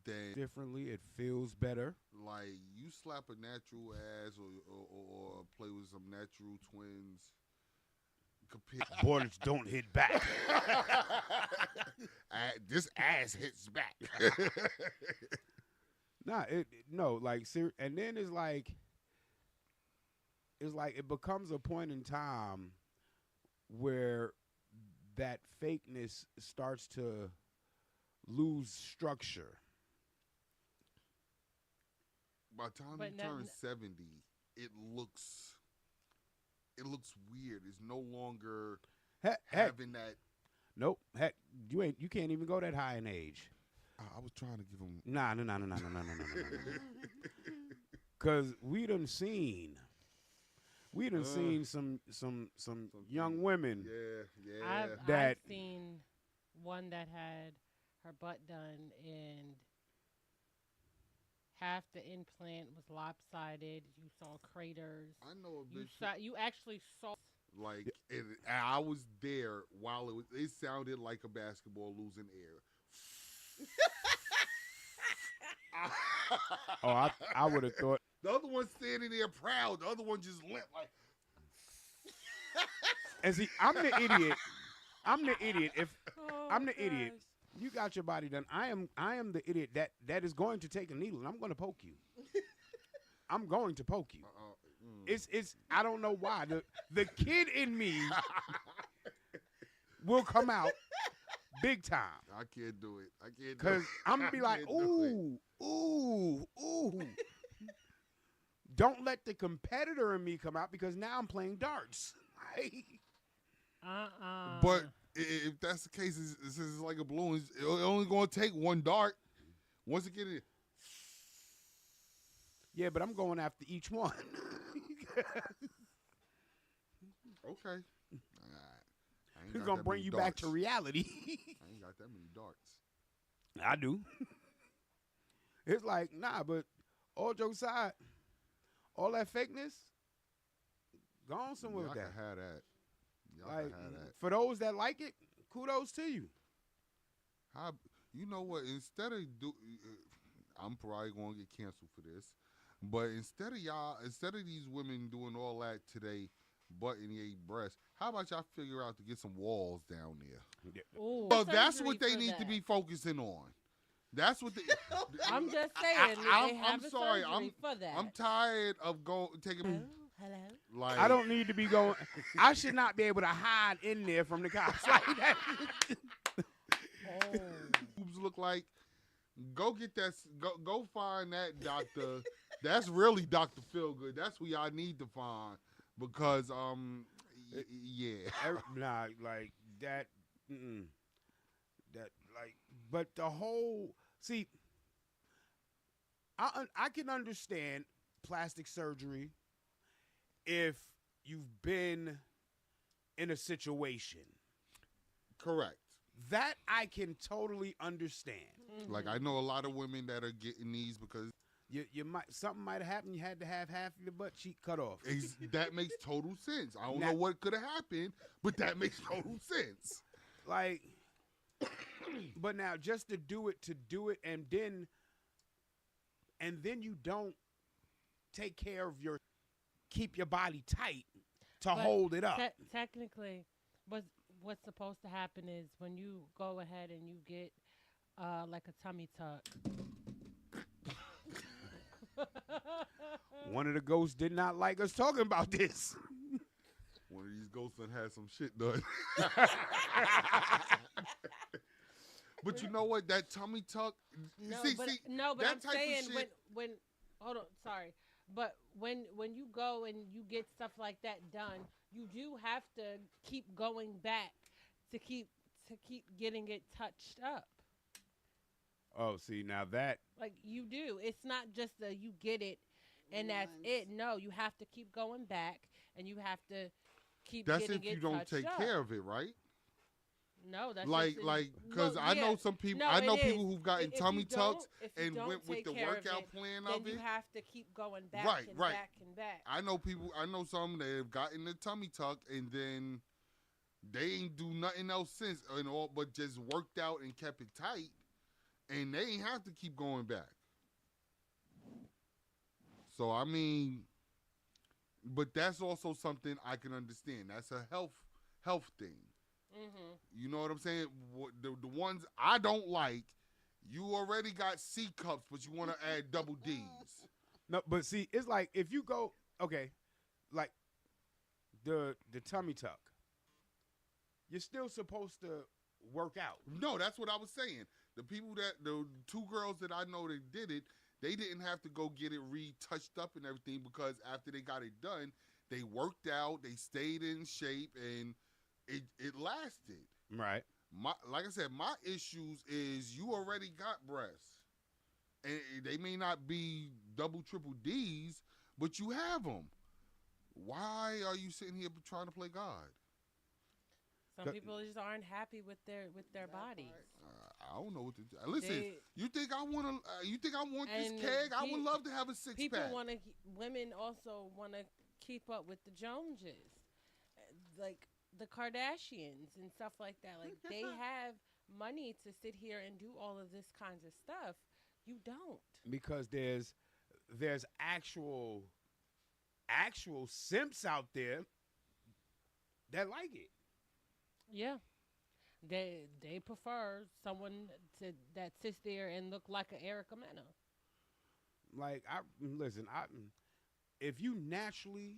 Than Differently, it feels better. like you slap a natural ass or play with some natural twins. Borders don't hit back. This ass hits back. And then it's like it becomes a point in time where that fakeness starts to lose structure. By the time you turn 70, it looks weird. It's no longer having that. Nope. Heck, you can't even go that high in age. I was trying to give him. No. Because we done seen some young women. Yeah. I've seen one that had her butt done and half the implant was lopsided. You saw craters. I know a You bitch. saw. You actually saw. Like, and I was there while it sounded like a basketball losing air. Oh, I would have thought. The other one standing there proud. The other one just limp like. And see, I'm the idiot. I'm the idiot. If Oh, I'm the idiot, gosh. you got your body done. I am the idiot that is going to take a needle and I'm going to poke you. I'm going to poke you. It's I don't know why the kid in me will come out big time. I can't do it. I can't do Cause it. I'm gonna be like, I can't do it. ooh. Don't let the competitor in me come out because now I'm playing darts. But if that's the case, it's like a balloon. It's only going to take one dart. Once it get in. Yeah, but I'm going after each one. Okay. He's gonna bring you back to reality. I ain't got that many darts. I do. It's like, nah, but all jokes aside, all that fakeness, go on somewhere Y'all with can that. have that. Y'all Like, can have that. for those that like it, kudos to you. How, you know what? Instead of I'm probably going to get canceled for this, but instead of these women doing all that today, butting their breasts, how about y'all figure out to get some walls down there? Ooh, So that's surgery what they for need that. to be focusing on. That's what they. I'm just saying. I'm they have a sorry. surgery for that. I'm tired of taking. Hello. Like, I don't need to be going. I should not be able to hide in there from the cops like that. boobs look like. Go get that. Go find that doctor. That's really Dr. Feelgood. That's who y'all need to find because yeah. Nah, like that. That like, but the whole I can understand plastic surgery if you've been in a situation. Correct. That I can totally understand. Like I know a lot of women that are getting these because you might something might have happened. You had to have half of your butt cheek cut off. That makes total sense. I don't know what could have happened, but that makes total sense. Like, but now just to do it, and then you don't take care of keep your body tight to hold it up. Technically, what's supposed to happen is when you go ahead and you get like a tummy tuck. One of the ghosts did not like us talking about this. One of these ghosts done had some shit done. But you know what? That tummy tuck. No, see, but that I'm type saying of shit, when hold on, sorry, but when you go and you get stuff like that done, you do have to keep going back to keep getting it touched up. Oh, see, now that Like you do. It's not just you get it and that's it. No, you have to keep going back and you have to keep that's getting if you it don't touched take up. care of it, right? No, that's like because I know some people. No, I know it people is. who've gotten If tummy you don't- tucks if you and don't went with take the care of workout it, plan then of you it. have to keep going back Right, and right. back and back. I know people. I know some that have gotten the tummy tuck and then they ain't do nothing else since and all, but just worked out and kept it tight, and they ain't have to keep going back. So I mean, but that's also something I can understand. That's a health thing. Mm-hmm. You know what I'm saying? The ones I don't like, you already got C cups, but you want to add double D's. no, but see, it's like if you go like the tummy tuck, you're still supposed to work out. No, that's what I was saying. The two girls that I know that did it, they didn't have to go get it retouched up and everything because after they got it done, they worked out, they stayed in shape, and it lasted. Right. Like I said, my issues is you already got breasts, and they may not be double, triple D's, but you have them. Why are you sitting here trying to play God? Some people just aren't happy with their bodies. I don't know what to do. Listen, They- you think I want to? You think I want this And keg? I would pe- love to have a six People pack. want to. Women also want to keep up with the Joneses, like the Kardashians and stuff like that. Like they have money to sit here and do all of this kinds of stuff. You don't. Because there's actual simps out there that like it. Yeah. They prefer someone that sits there and look like an Erica Mena. Like if you naturally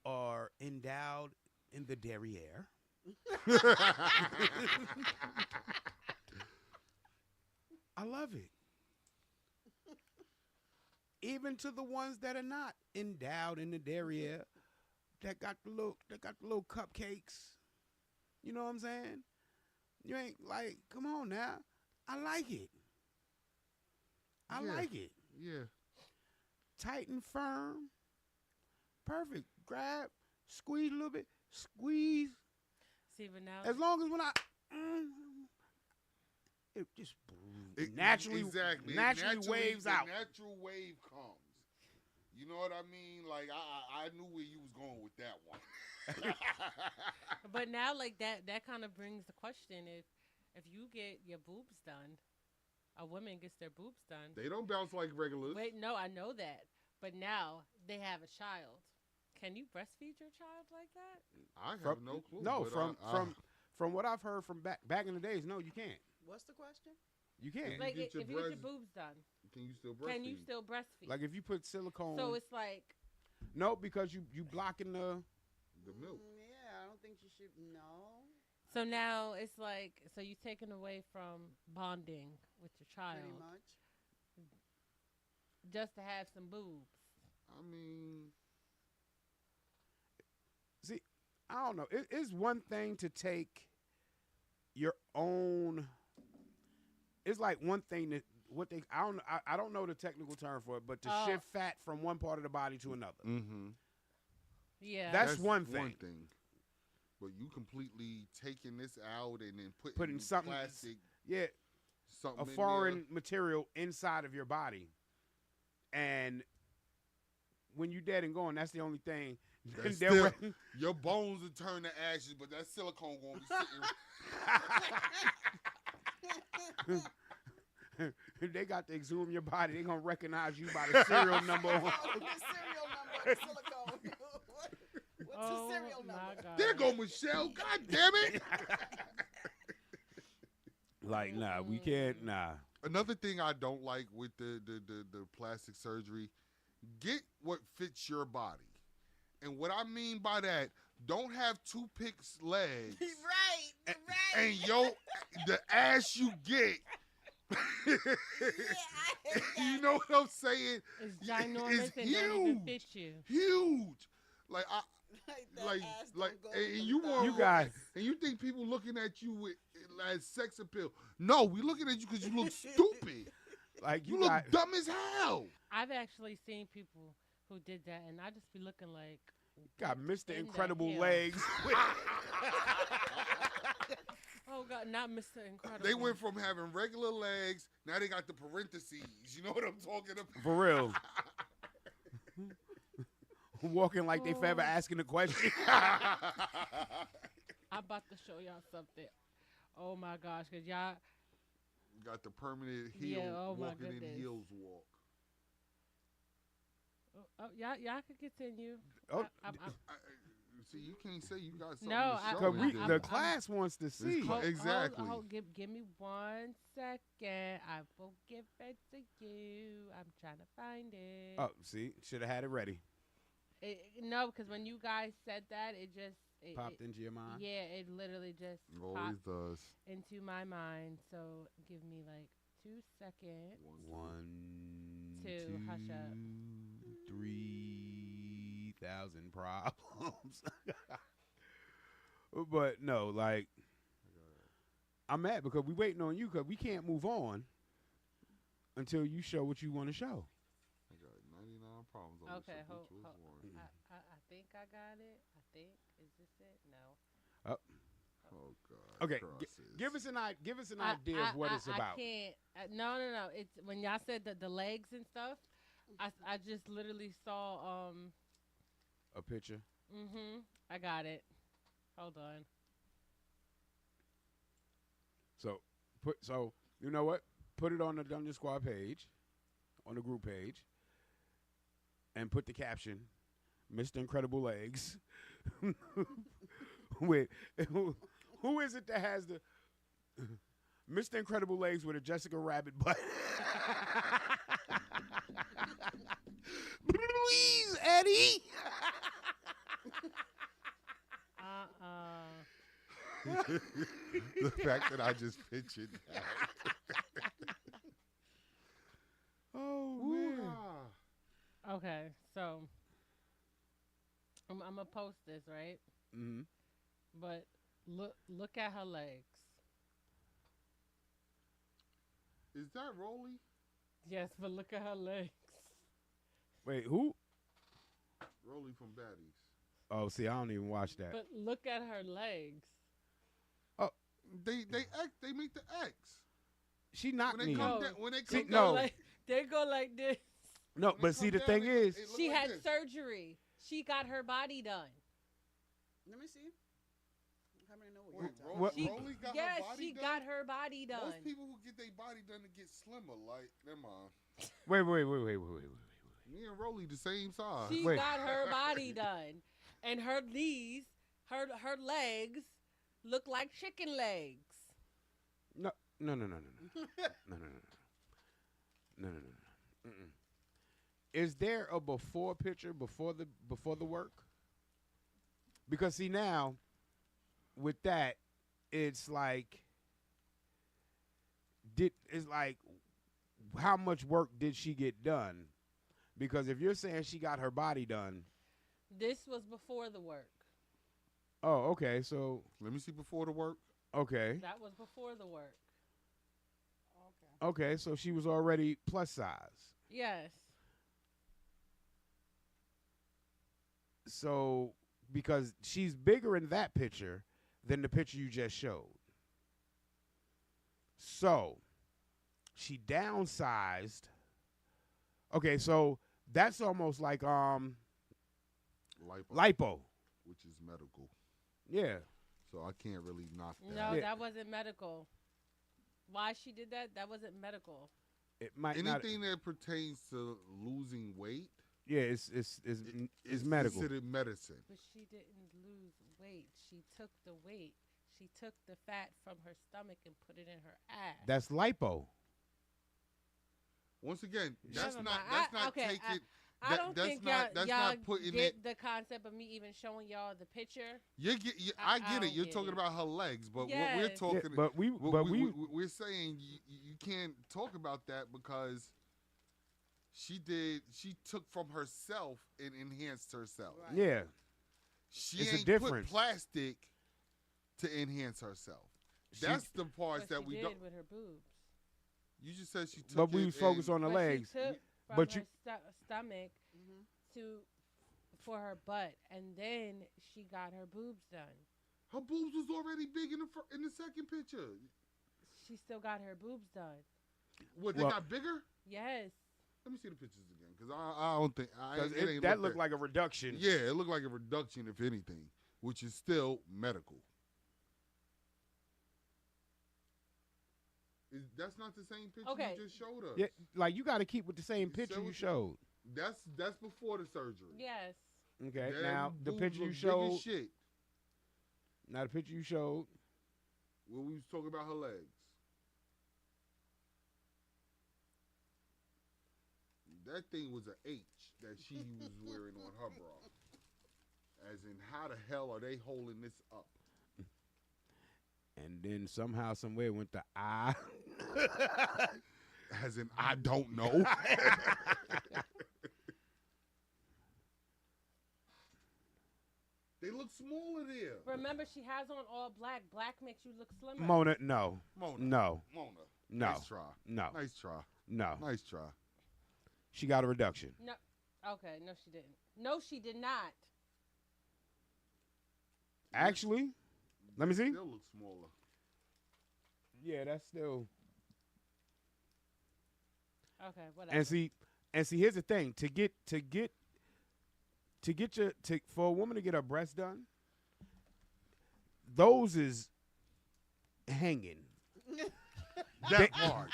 are endowed in the derriere, I love it. Even to the ones that are not endowed in the derriere, that got the little cupcakes. You know what I'm saying? You ain't like, come on now. I like it. I like it. Yeah. Tight and firm. Perfect. Grab, squeeze a little bit, squeeze. See, but now As long as when I, it just naturally waves out. Natural wave comes. You know what I mean? Like I knew where you was going with that one. But now, like that kind of brings the question: if you get your boobs done, a woman gets their boobs done. They don't bounce like regulars. Wait, no, I know that. But now they have a child. Can you breastfeed your child like that? I have no clue. No, but from what I've heard from back in the days, no, you can't. What's the question? You can't. Like get if your you get your breast- boobs done, Can you still breastfeed? can you still breastfeed? Like if you put silicone. So it's like no, because you blocking the milk. Yeah, I don't think you should. No. so now it's like so you taken away from bonding with your child Pretty much. just to have some boobs. I mean, See, I don't know. It's one thing to take your own. It's like one thing that I don't know the technical term for it, but to shift fat from one part of the body to another. mm-hmm. Yeah, That's one thing. But you completely taking this out and then Putting something, plastic, yeah, something a in foreign material inside of your body, and when you're dead and gone, that's the only thing. That's they're still, re- your bones will turn to ashes, but that silicone gonna be sitting. They got to exhume your body. They're gonna recognize you by the serial number. The serial number of silicone. What's the serial my number? God. There go Michelle. God damn it! Like, nah, we can't. Nah. Another thing I don't like with the plastic surgery, get what fits your body. And what I mean by that, don't have toothpicks legs. Right. And the ass you get. You know what I'm saying? It's ginormous It's and don't even fit huge. you. Huge. Like and you want You guys. and you think people looking at you with as sex appeal? No, we looking at you because you look stupid. Like You look dumb as hell. I've actually seen people who did that, and I just be looking like got Mr. in the Incredible hell? legs. Oh God, not Mr. Incredible. They went from having regular legs, now they got the parentheses. You know what I'm talking about? For real. Walking like they forever asking the question. I'm about to show y'all something. Oh my gosh, cause y'all got the permanent heel, oh my walking in goodness. heels walk. y'all can continue. Oh, See, you can't say you got something No, to show. Cause me then. the class wants to see. Exactly. Give me 1 second. I will give it to you. I'm trying to find it. Oh, see, should have had it ready. No, because when you guys said that, it just Popped into your mind? Yeah, it literally just Always popped does. into my mind. So give me like 2 seconds. 1, Two, hush up. 3,000 problems. But no, like, I'm mad because we waiting on you because we can't move on until you show what you want to show. I got 99 problems on Okay, this. hold. Which was one. I think I got it. I think. Is this it? No. Oh. Oh Okay, crosses. give us an idea of what it's about. I can't. No. It's when y'all said the legs and stuff. I just literally saw A picture. I got it. Hold on. So you know what? Put it on the Dungeon Squad page, on the group page, and put the caption, "Mr. Incredible Legs." With who is it that has the Mr. Incredible Legs with a Jessica Rabbit butt? Please, Eddie. The fact that I just pictured that. Oh man. Okay, so I'm gonna post this, right? Mm-hmm. But look at her legs. Is that Rolly? Yes, but look at her legs. Wait, who? Rolly from Baddies. Oh, see, I don't even watch that. But look at her legs. Oh, they make the X. She knocked when me. When they See, come no. down, They go like this. No, but see, the thing is, She like had this. surgery. She got her body done. Let me see. How many know Wait, what What- Rolly got Yes, her body she done? got her body done. Most people who get their body done to get slimmer. Like, never mind. wait. Me and Rolly the same size. She Wait. got her body done, and her knees, her legs look like chicken legs. No. Mm-mm. Is there a before picture before the work? Because see now, with that, it's like, how much work did she get done? Because if you're saying she got her body done, This was before the work. oh, okay, so Let me see before the work. okay, That was before the work. okay, so she was already plus size. Yes. So because she's bigger in that picture than the picture you just showed. So she downsized. Okay, so that's almost like Lipo, lipo. which is medical. Yeah. So I can't really knock that. No, Yeah. that wasn't medical. Why she did that? That wasn't medical. It might not. Anything that pertains to losing weight Yeah, it's medical. considered medicine. But she didn't lose weight. She took the weight. She took the fat from her stomach and put it in her ass. That's lipo. Once again, that's Never not mind. that's not okay, taking. I don't that's think not that's y'all not putting get it. the concept of me even showing y'all the picture. I I get it. don't You're get talking it. about her legs, but what we're Yes. Yeah, talking. but we're saying you can't talk about that because she took from herself and enhanced herself. Right. yeah. She It's a ain't put difference. plastic to enhance herself. That's the parts What that she we did don't. with her boobs. You just said she took. But we it was focused and- on the But legs. She took from but her you stomach for her butt, and then she got her boobs done. Her boobs was already big in the second picture. She still got her boobs done. What they Well- got bigger? Yes. Let me see the pictures again, because I don't think because it ain't that looked looked like a reduction. Yeah, it looked like a reduction, if anything, which is still medical. That's not the same picture Okay. you just showed us. Yeah, like you got to keep with the same picture show you it- showed. That's before the surgery. Yes. Okay, Them now the boobs picture you look big as showed. shit. Now the picture you showed. When we was talking about her legs. That thing was an H that she was wearing on her bra. As in, how the hell are they holding this up? And then somehow, somewhere it went to I. As in, I don't know. They look smaller there. Remember, she has on all black. Black makes you look slimmer. Mona, no. Mona. No. Mona. No. Nice try. No. Nice try. No. Nice try. She got a reduction. No. Okay. No, she didn't. No, she did not. Actually, Let me see. Still looks smaller. Yeah, that's still. Okay, whatever. And see, here's the thing: for a woman to get her breasts done, those is hanging. That part.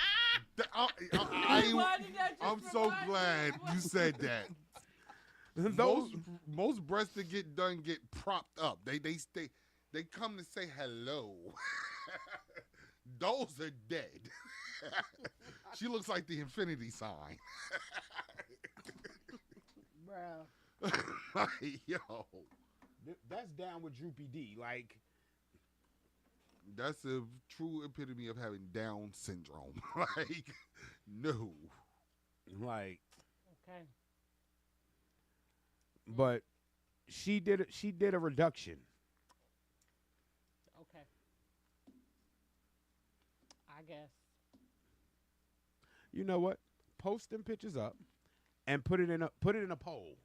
I'm so glad you said that. Most breasts that get done get propped up. They come to say hello. Those are dead. She looks like the infinity sign. Bro. Like, yo. That's down with Droopy D. Like, that's a true epitome of having Down syndrome. Like, no. Like. Okay. But she did a reduction. Okay. I guess. You know what? Post them pictures up and put it in a poll.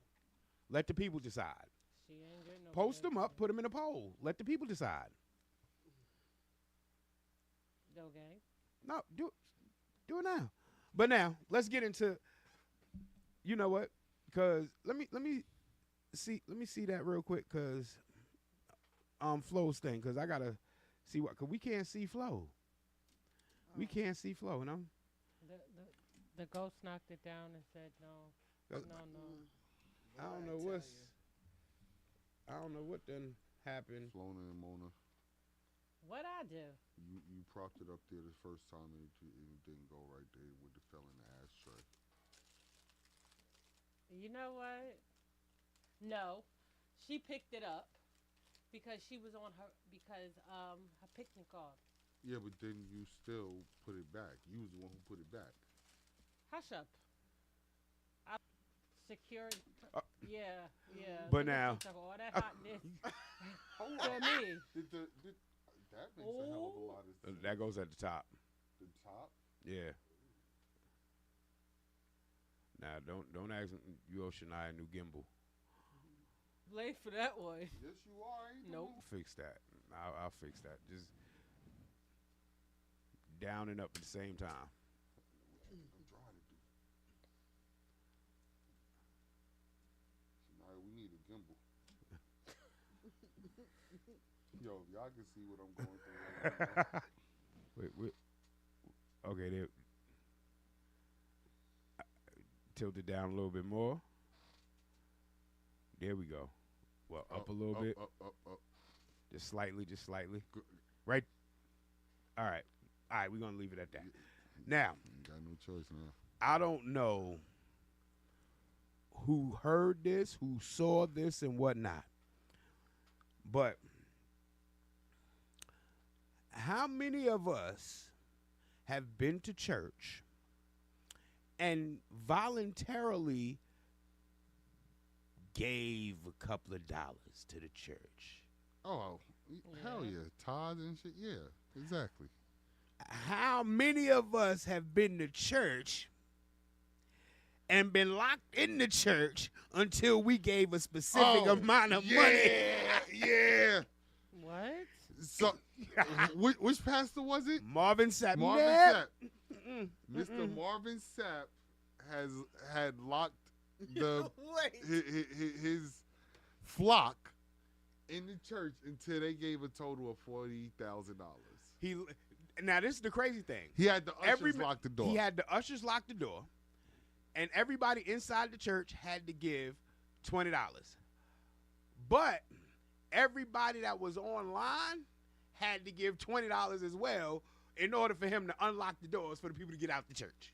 Let the people decide. She ain't getting no Post them up, put them in a poll. Let the people decide. Okay. No, do it now. But now let's get into. You know what? Because let me see that real quick. Because Flo's thing. Because I gotta see what. Because we can't see Flo. We can't see Flo, and I'm. The ghost knocked it down and said no. I don't know what then happened. Flona and Mona. What I do? You propped it up there the first time and it didn't go right there with the fell in the ashtray. You know what? No, she picked it up because she was on her picnic card. Yeah, but then you still put it back. You was the one who put it back. Hush up. I secured. Yeah. But now. All that hotness. Hold to on. me. That makes a hell of a lot of sense. That goes at the top. The top? Yeah. Now don't ask you owe Shania a new gimbal. Late for that one. Yes, you are. Nope. Fix that. I'll fix that. Just down and up at the same time. I'm trying to do. Shania, we need a gimbal. Yo, if y'all can see what I'm going through right now. Wait. Okay, there. Tilt it down a little bit more. There we go. Well, up a little bit. Up. Just slightly. Right. All right, we're going to leave it at that. Now. You got no choice now. I don't know who heard this, who saw this, and whatnot. But how many of us have been to church and voluntarily gave a couple of dollars to the church? Oh, hell yeah. Todd and shit. Yeah, exactly. How many of us have been to church and been locked in the church until we gave a specific amount of money? Yeah. What? So, which pastor was it? Marvin Sapp. Mr. Marvin Sapp had locked his flock in the church until they gave a total of $40,000. Now this is the crazy thing. He had the ushers lock the door. He had the ushers lock the door, and everybody inside the church had to give $20. But everybody that was online had to give $20 as well in order for him to unlock the doors for the people to get out the church.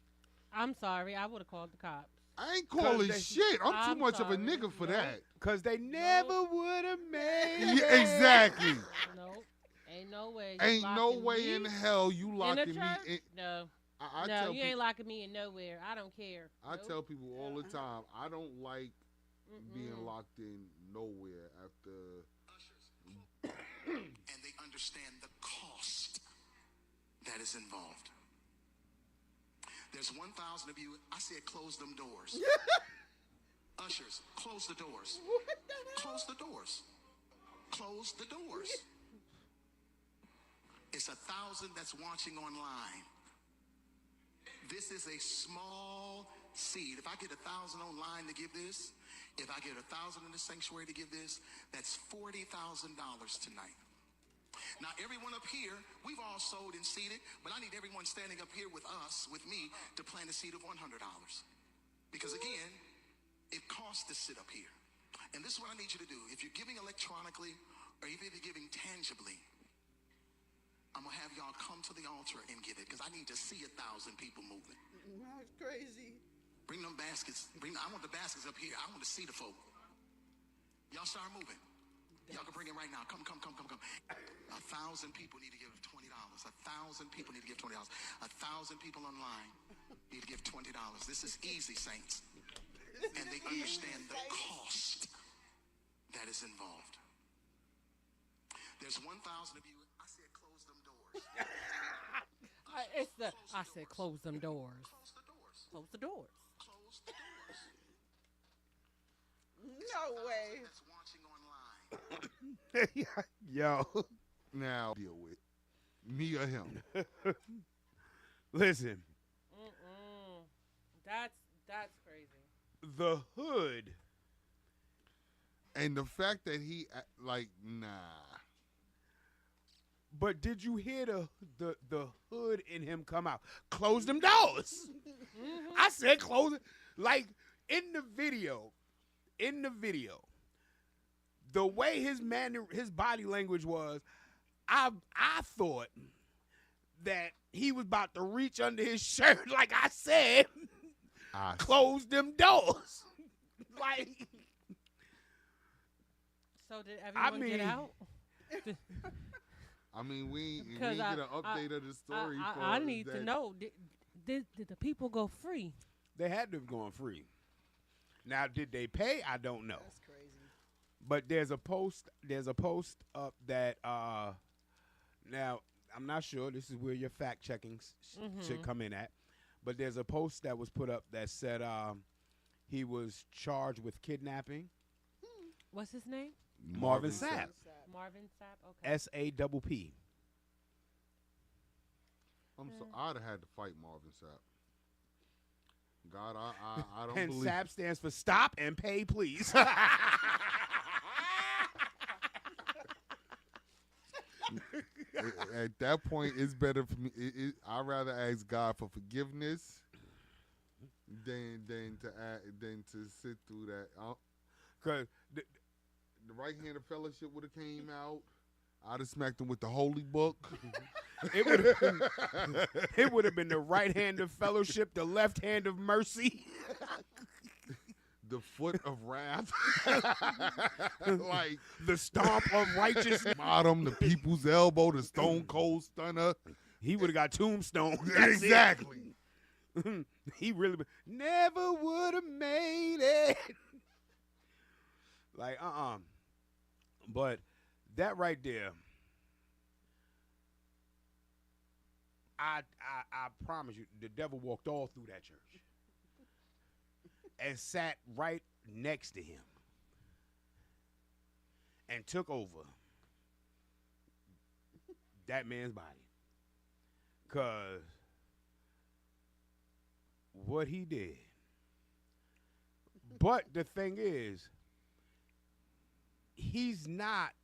I'm sorry. I would have called the cops. I ain't calling shit. I'm too much of a nigga for that. Because they never would have made it. Yeah, exactly. Nope. Ain't no way. Ain't no way in hell you locking me in. No. No, you ain't locking me in nowhere. I don't care. I tell people all the time, I don't like being locked in nowhere after. And they understand the cost that is involved. There's 1,000 of you. I said close them doors. Ushers, close the doors. Close the doors. Close the doors. It's 1,000 that's watching online. This is a small seed. If I get 1,000 online to give this, if I get 1,000 in the sanctuary to give this, that's $40,000 tonight. Now, everyone up here, we've all sowed and seeded, but I need everyone standing up here with us, with me, to plant a seed of $100. Because again, it costs to sit up here. And this is what I need you to do. If you're giving electronically, or even if you're giving tangibly, I'm going to have y'all come to the altar and give it, because I need to see 1,000 people moving. That's crazy. Bring them baskets. I want the baskets up here. I want to see the folk. Y'all start moving. Y'all can bring it right now. Come. 1,000 people need to give $20. 1,000 people need to give $20. 1,000 people online need to give $20. This is easy, saints. And they understand the cost that is involved. There's 1,000 of you. I said close them doors. I said close them doors. Close the doors. Close the doors. Close the doors. No way. That's watching online. Yo. Now deal with me or him. Listen, That's crazy. the hood. And the fact that he nah. But did you hear the hood in him come out? Close them doors. I said close it. Like in the video, the way his body language was, I thought that he was about to reach under his shirt. Like I said, close them doors. Like. So did everyone get out? I mean, we get an update of the story. I need to know, did the people go free? They had to have gone free. Now, did they pay? I don't know. That's crazy. But there's a post up that now I'm not sure. This is where your fact checking should come in at. But there's a post that was put up that said he was charged with kidnapping. What's his name? Marvin Sapp. Marvin Sapp. Okay. SAPP. I'd have had to fight Marvin Sapp. God, I don't And believe. SAP stands for stop and pay, please. At that point, it's better for me. I'd rather ask God for forgiveness than to sit through that. Because the right hand of fellowship would have came out. I'd have smacked him with the holy book. it would have been the right hand of fellowship, the left hand of mercy. The foot of wrath. Like the stomp of righteousness. Bottom, the people's elbow, the stone cold stunner. He would have got tombstone. Exactly. He really never would have made it. Like, But that right there, I promise you, the devil walked all through that church and sat right next to him and took over that man's body. Because what he did. But the thing is, he's not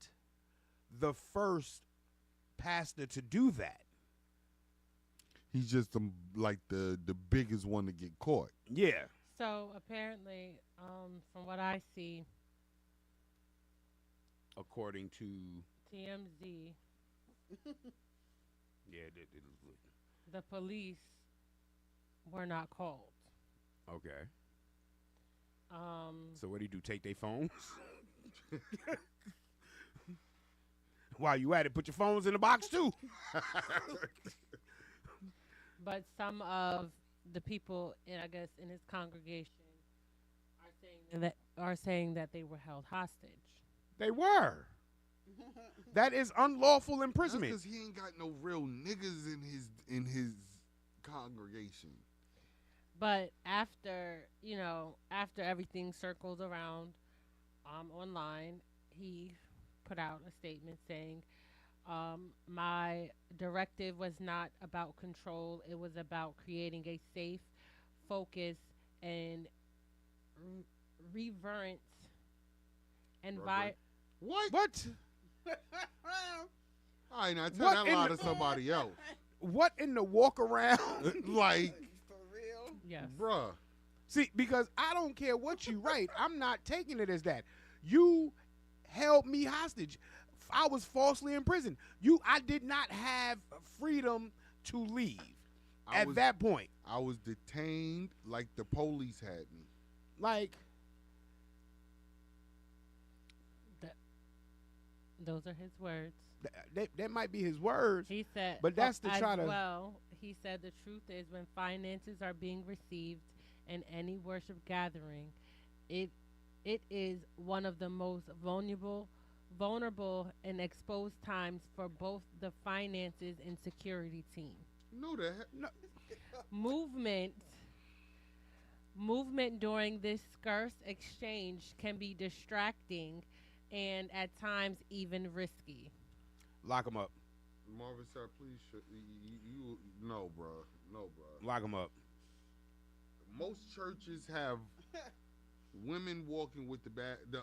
the first pastor to do that. He's just the biggest one to get caught. Yeah. So apparently, from what I see, according to TMZ, yeah, the police were not called. Okay. So what do you do? Take their phones? While you at it, put your phones in the box too. But some of the people, in his congregation, are saying that they were held hostage. They were. That is unlawful imprisonment. That's because he ain't got no real niggas in his congregation. But after everything circled around online, he put out a statement saying, My directive was not about control. It was about creating a safe, focused, and reverent environment. What? All right, now tell that lie to somebody else. What in the walk around? Like, For real? Yes. bruh. See, because I don't care what you write, I'm not taking it as that. You held me hostage. I was falsely imprisoned. I did not have freedom to leave at that point. I was detained like the police had me. Like, Those are his words. that might be his words. He said, but that's to as try to. well, he said the truth is when finances are being received in any worship gathering, it is one of the most vulnerable and exposed times for both the finances and security team. No, that no. Movement during this scarce exchange can be distracting and at times even risky. Lock him up. Marvin, sir, please. You no, bro. No, bro. Lock him up. Most churches have women walking with the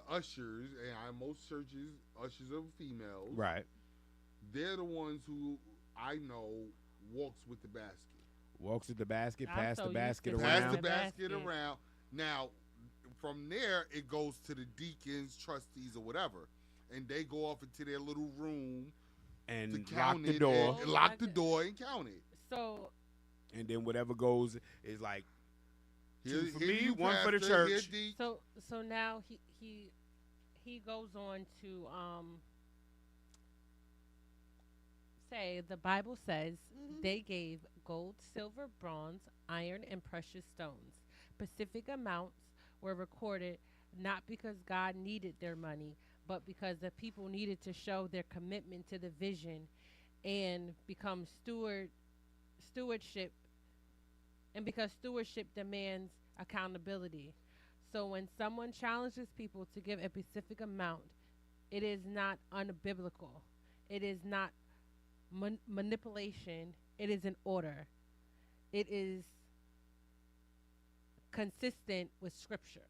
ushers, and most churches, ushers are females. Right. They're the ones who I know walks with the basket. Walks with the basket, I'm pass so the used basket to around. Pass the basket around. Now, from there, it goes to the deacons, trustees, or whatever, and they go off into their little room and to lock count the it door. and lock the door and count it. So, and then whatever goes is like two for Here me, you, one for the pastor, church. here, so now he goes on to say the Bible says they gave gold, silver, bronze, iron, and precious stones. Specific amounts were recorded not because God needed their money, but because the people needed to show their commitment to the vision and become stewardship, and because stewardship demands accountability. So when someone challenges people to give a specific amount, it is not unbiblical. It is not manipulation. It is an order. It is consistent with Scripture.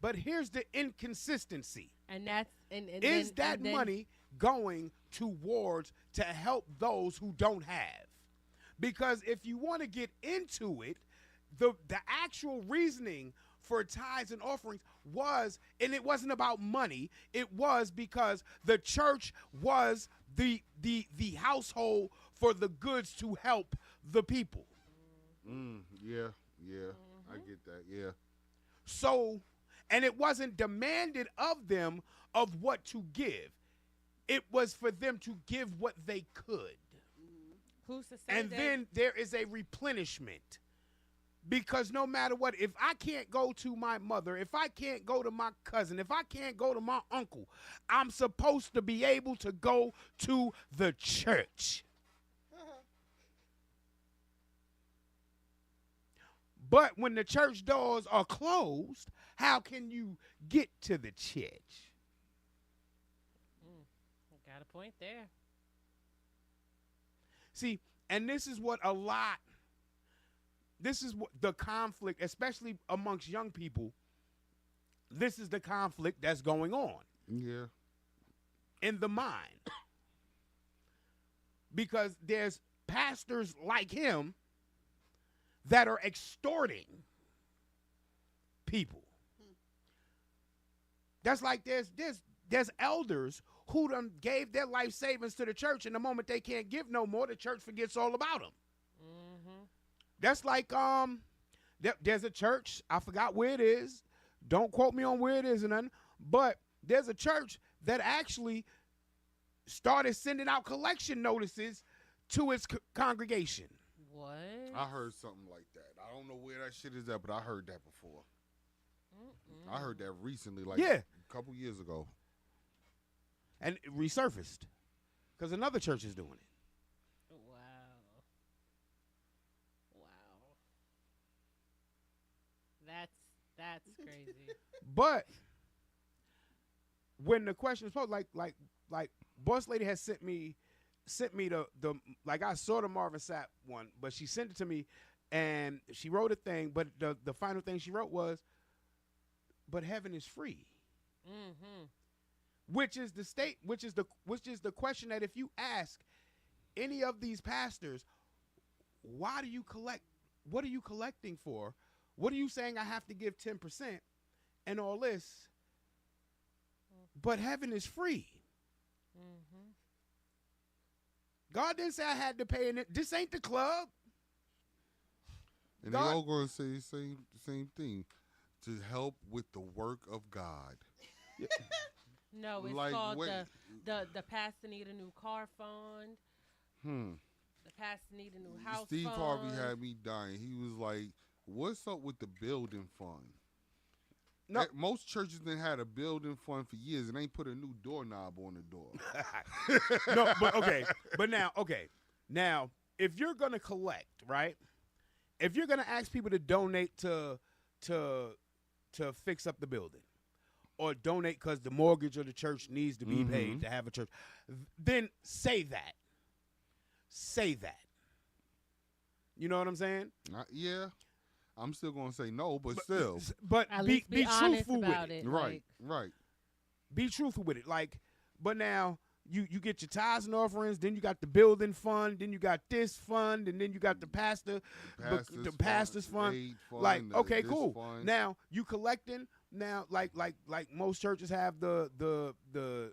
But here's the inconsistency. And that's and is then, that and then, money going towards to help those who don't have? Because if you want to get into it, the actual reasoning for tithes and offerings was, and it wasn't about money, it was because the church was the household for the goods to help the people. Yeah, I get that, yeah. So, and it wasn't demanded of them of what to give. It was for them to give what they could. Who's to say and that? then there is a replenishment. Because no matter what, if I can't go to my mother, if I can't go to my cousin, if I can't go to my uncle, I'm supposed to be able to go to the church. But when the church doors are closed, how can you get to the church? Got a point there. See, and this is what this is what the conflict, especially amongst young people, this is the conflict that's going on. Yeah. In the mind. Because there's pastors like him that are extorting people. That's like there's elders who done gave their life savings to the church, and the moment they can't give no more, the church forgets all about them. That's like there's a church, I forgot where it is. Don't quote me on where it is or nothing, but there's a church that actually started sending out collection notices to its congregation. What? I heard something like that. I don't know where that shit is at, but I heard that before. I heard that recently, like a couple years ago. And it resurfaced because another church is doing it. That's crazy. But when the question is posed, like like boss lady has sent me the like I saw the Marvin Sapp one, but she sent it to me, and she wrote a thing. But the final thing she wrote was, "But heaven is free." Mm-hmm. Which is the question that if you ask any of these pastors, why do you collect? What are you collecting for? What are you saying I have to give 10% and all this? But heaven is free. Mm-hmm. God didn't say I had to pay in it. This ain't the club. And God, they all going to say the same thing, to help with the work of God. No, it's Like, called wait. the pastor need a new car fund. The pastor need a new house Steve fund. Harvey had me dying. He was like, "What's up with the building fund?" No. Most churches done had a building fund for years and ain't put a new doorknob on the door. No, but okay. But now, if you're gonna collect, right? If you're gonna ask people to donate to fix up the building, or donate because the mortgage of the church needs to be paid to have a church, then say that. Say that. You know what I'm saying? Yeah. I'm still going to say no, but still. But At be least be honest truthful about with it. it. Right, like- right. Be truthful with it. Like, but now you get your tithes and offerings, then you got the building fund, then you got this fund, and then you got the pastor's fund. aid fund, Like, okay, this cool. fund. Now you collecting. Now, like most churches have the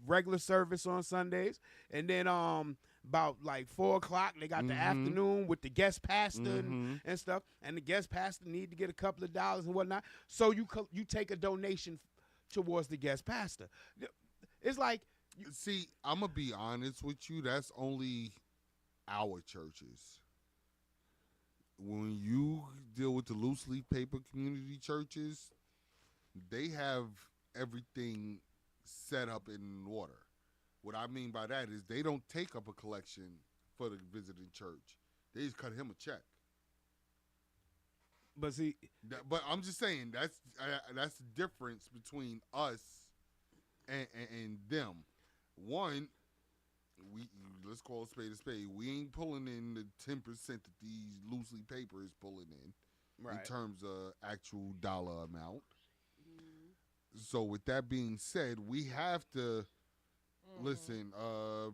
regular service on Sundays, and then about like 4:00 they got the afternoon with the guest pastor and stuff, and the guest pastor need to get a couple of dollars and whatnot. So you take a donation towards the guest pastor. It's like, see, I'm gonna be honest with you. That's only our churches. When you deal with the loose leaf paper community churches, they have everything set up in order. What I mean by that is they don't take up a collection for the visiting church. They just cut him a check. but see, But I'm just saying that's the difference between us and them. One, let's call a spade a spade. We ain't pulling in the 10% that these loosely paper is pulling in terms of actual dollar amount. So with that being said, we have to listen,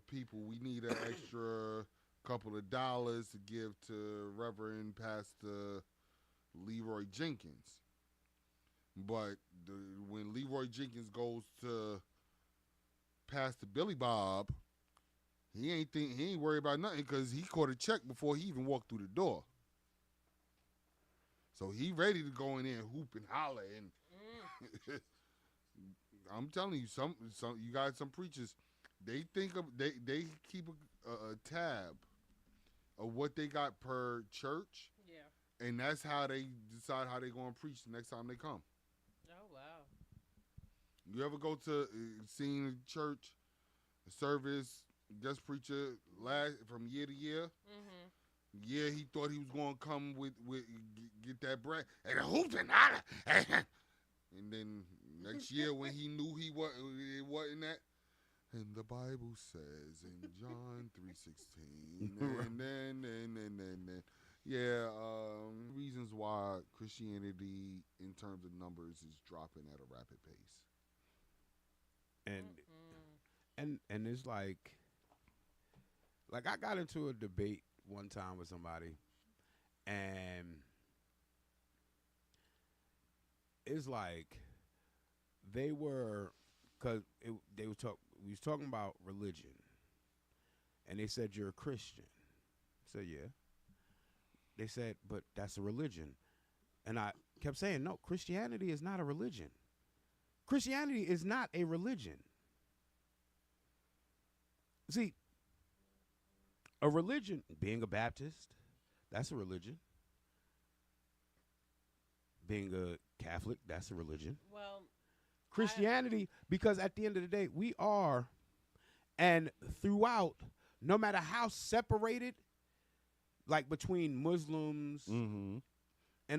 people, we need an extra couple of dollars to give to Reverend Pastor Leroy Jenkins. But when Leroy Jenkins goes to Pastor Billy Bob, he ain't worried about nothing because he caught a check before he even walked through the door. So he ready to go in there and hoop and holler and I'm telling you, some you got some preachers. They think of they keep a tab of what they got per church, and that's how they decide how they going to preach the next time they come. Oh wow! You ever go to seeing a church a service guest preacher from year to year? Yeah, he thought he was going to come with get that bread and a hoop and holler, and then. Next year when he knew it wasn't that, and the Bible says in John 3:16, and then reasons why Christianity in terms of numbers is dropping at a rapid pace. And it's like I got into a debate one time with somebody, and it's like. They were, cause we was talking about religion, and they said you're a Christian. I said yeah. They said, but that's a religion, and I kept saying no. Christianity is not a religion. Christianity is not a religion. See, a religion, being a Baptist, that's a religion. Being a Catholic, that's a religion. Well. Christianity, because at the end of the day, we are, and throughout, no matter how separated, like between Muslims and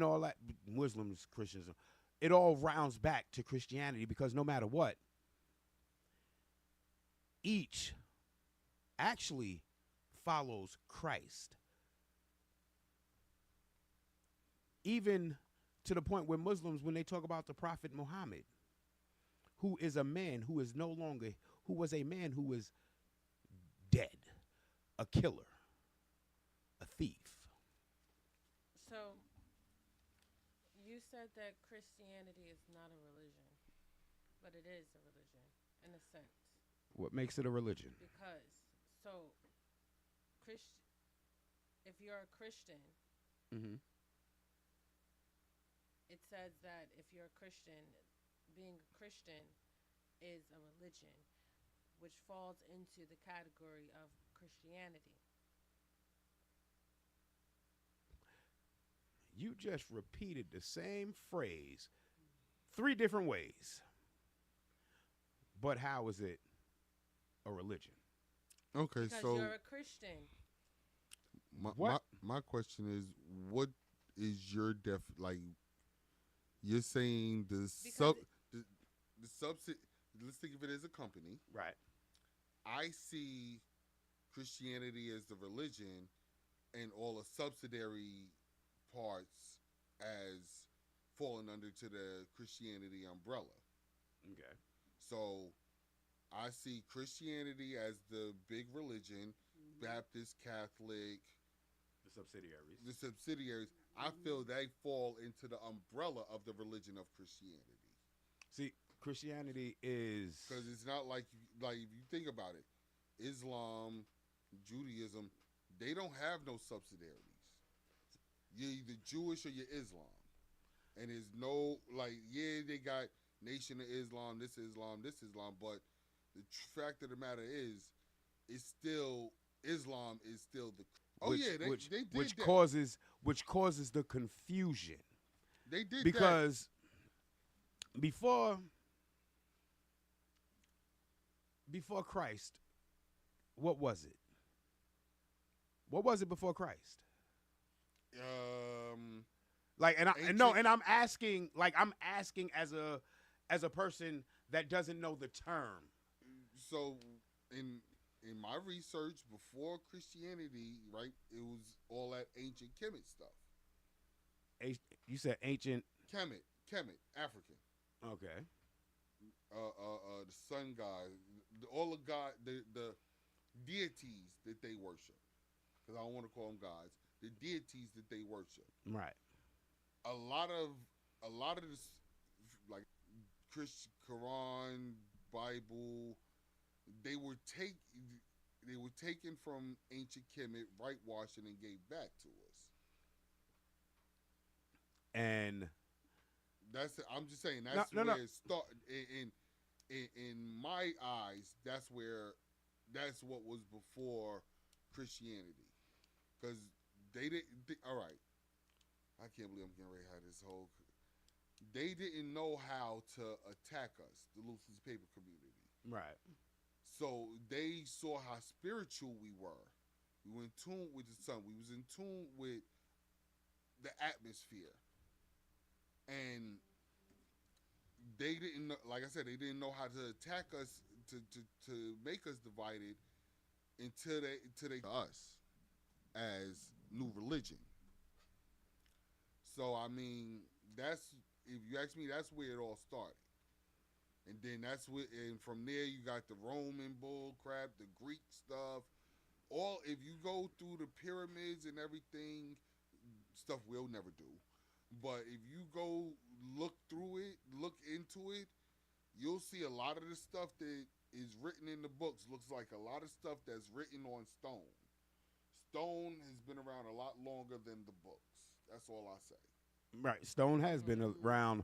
all that, Muslims, Christians, it all rounds back to Christianity because no matter what, each actually follows Christ. Even to the point where Muslims, when they talk about the Prophet Muhammad, who is a man who is no longer, who was a man who was dead, a killer, a thief. So, you said that Christianity is not a religion, but it is a religion in a sense. What makes it a religion? Because, so, if you're a Christian, Mm-hmm. it says that if you're a Christian, being a Christian is a religion, which falls into the category of Christianity. You just repeated the same phrase 3 different ways. But how is it a religion? Okay, Because so you're a Christian. my question is, what is your like? You're saying the subsidy. Let's think of it as a company, right? I see Christianity as the religion, and all the subsidiary parts as falling under to the Christianity umbrella. Okay. So I see Christianity as the big religion, Baptist, Catholic, the subsidiaries. The subsidiaries, I feel they fall into the umbrella of the religion of Christianity. See, Christianity is, because it's not like if you think about it, Islam, Judaism, they don't have no subsidiaries. You're either Jewish or you're Islam, and there's no they got Nation of Islam, this Islam, but the fact of the matter is, it's still Islam is still the. Oh which, yeah, they did which that. causes the confusion. They did because before Christ, what was it? What was it before Christ? I'm asking as a person that doesn't know the term. So in my research before Christianity, right, it was all that ancient Kemet stuff. You said ancient Kemet, African. Okay. The sun god, all the god, the deities that they worship, because I don't want to call them gods. The deities that they worship. Right. A lot of this, like Christian Quran, Bible, they were taken from ancient Kemet, whitewashed, and gave back to us. And I'm just saying that's where it started. In my eyes, that's what was before Christianity, because they didn't. All right, I can't believe I'm getting ready to have this whole. They didn't know how to attack us, the Lucy's Paper community. Right. So they saw how spiritual we were. We were in tune with the sun. We was in tune with the atmosphere. And they didn't know, like I said, they didn't know how to attack us to make us divided until they us as new religion. So I mean, if you ask me, that's where it all started. And then and from there you got the Roman bull crap, the Greek stuff. If you go through the pyramids and everything, stuff we'll never do. But if you go look through it, look into it, you'll see a lot of the stuff that is written in the books looks like a lot of stuff that's written on stone. Stone has been around a lot longer than the books. That's all I say. Right. Stone has been around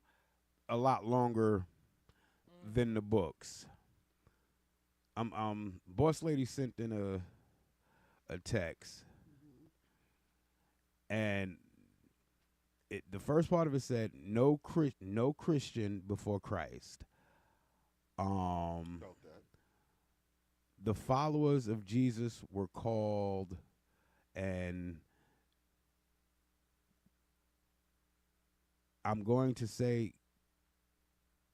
a lot longer than the books. Boss Lady sent in a text, and the first part of it said no Christian before Christ. Felt that. The followers of Jesus were called, and I'm going to say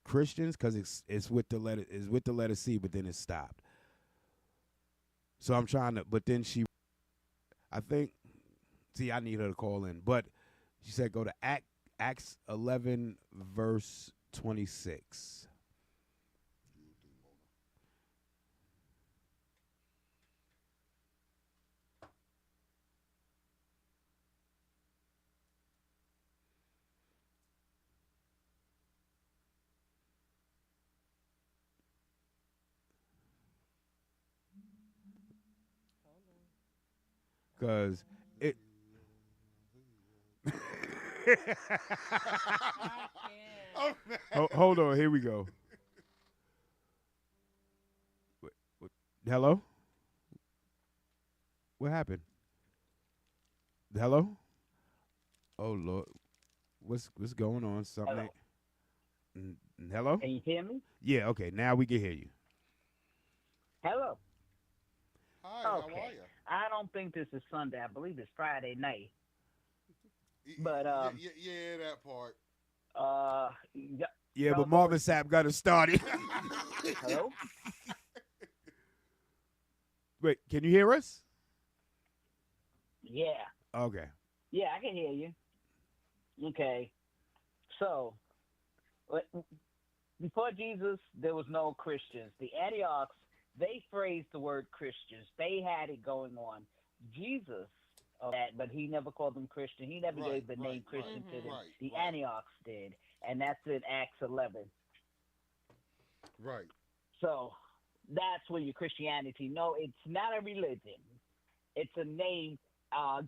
Christians because it's with the letter C, but then it stopped. So I'm trying to, but then I think, see, I need her to call in. But she said go to Acts 11, verse 26. Because it. Hold on, here we go. What? Hello? What happened? Hello? Oh Lord, what's going on? Something? Hello? Can you hear me? Yeah. Okay. Now we can hear you. Hello. Hi. Okay. How are you? I don't think this is Sunday. I believe it's Friday night. But yeah, that part. Yeah, but Marvin Sapp got it started. Hello? Wait, can you hear us? Yeah. Okay. Yeah, I can hear you. Okay. So, before Jesus, there was no Christians. The Antiochs, they phrased the word Christians. They had it going on. Jesus, but he never called them Christian. He never gave the name Christian to them. The Antiochs did, and that's in Acts 11. Right. So that's where your Christianity. No, it's not a religion. It's a name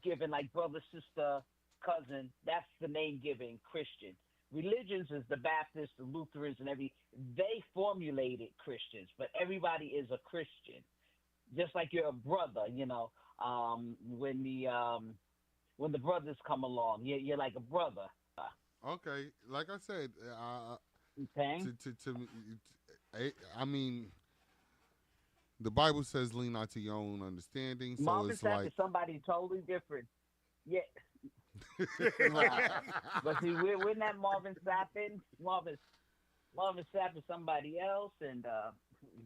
given, like brother, sister, cousin. That's the name given, Christian. Religions is the Baptists, the Lutherans, and they formulated Christians, but everybody is a Christian. Just like you're a brother, you know. When the brothers come along, you're like a brother. Okay, like I said, okay. I mean, the Bible says, "Lean not to your own understanding." So Marvin it's Sapp like is somebody totally different. Yeah. Right. But see, we're not Marvin Sapp. Marvin Sapp is somebody else, and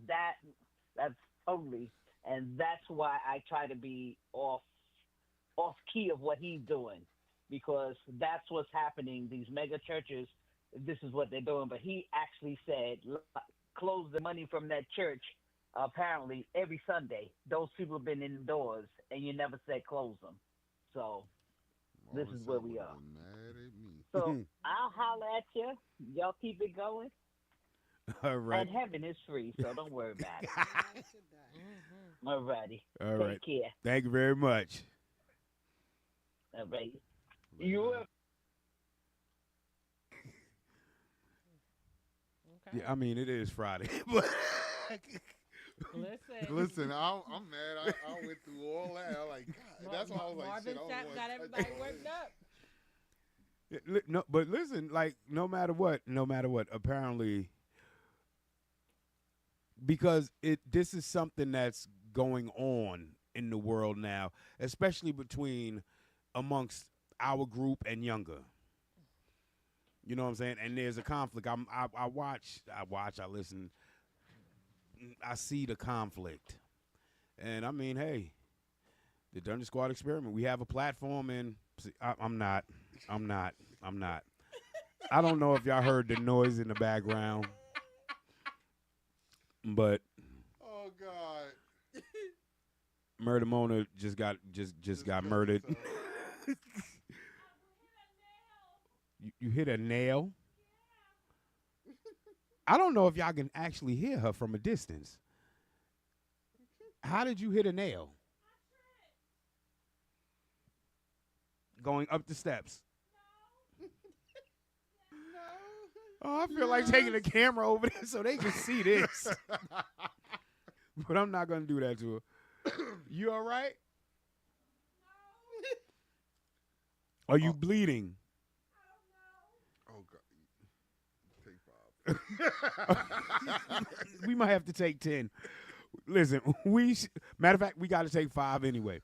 that's totally. And that's why I try to be off key of what he's doing, because that's what's happening. These mega churches, this is what they're doing. But he actually said, close the money from that church. Apparently, every Sunday, those people have been indoors, and you never said close them. So this is where we are. Mad at me. So I'll holler at you. Y'all keep it going. All right. And heaven is free, so don't worry about it. All righty. All right. Take care. Thank you very much. All right. You will. Yeah, I mean, it is Friday. But Listen, I'm mad. I went through all that. I'm like, God, that's why I was like, Marvin shit, I Sapp don't got want everybody worked up. no, but listen, like no matter what, apparently, because this is something that's going on in the world now, especially amongst our group and younger. You know what I'm saying? And there's a conflict. I watch, I listen, I see the conflict. And I mean, hey, the Dungeon Squad Experiment, we have a platform, and I'm not. I don't know if y'all heard the noise in the background, but oh God, Murder Mona just got murdered. You hit a nail? I don't know if y'all can actually hear her from a distance. How did you hit a nail? Going up the steps. Oh, I feel like taking the camera over there so they can see this. But I'm not going to do that to her. You all right? Are you bleeding? Oh God, take 5. We might have to take 10. Listen, matter of fact, we got to take 5 anyway.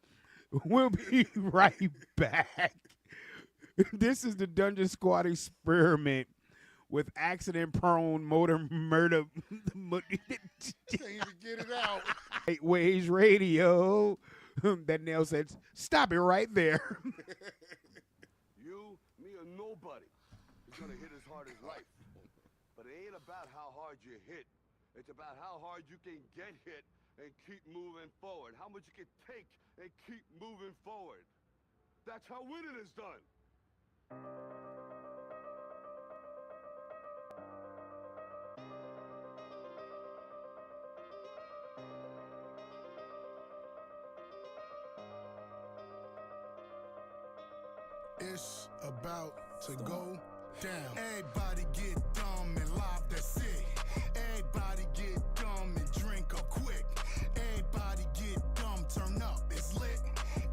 We'll be right back. This is the Dungeon Squad Experiment with accident-prone motor murder. Can't even get it out. Ways Radio. That nail said, stop it right there. You, me, or nobody is gonna hit as hard as life. But it ain't about how hard you hit. It's about how hard you can get hit and keep moving forward. How much you can take and keep moving forward. That's how winning is done. It's about to go down. Everybody get dumb and live, that's it. Everybody get dumb and drink up quick. Everybody get dumb, turn up, it's lit.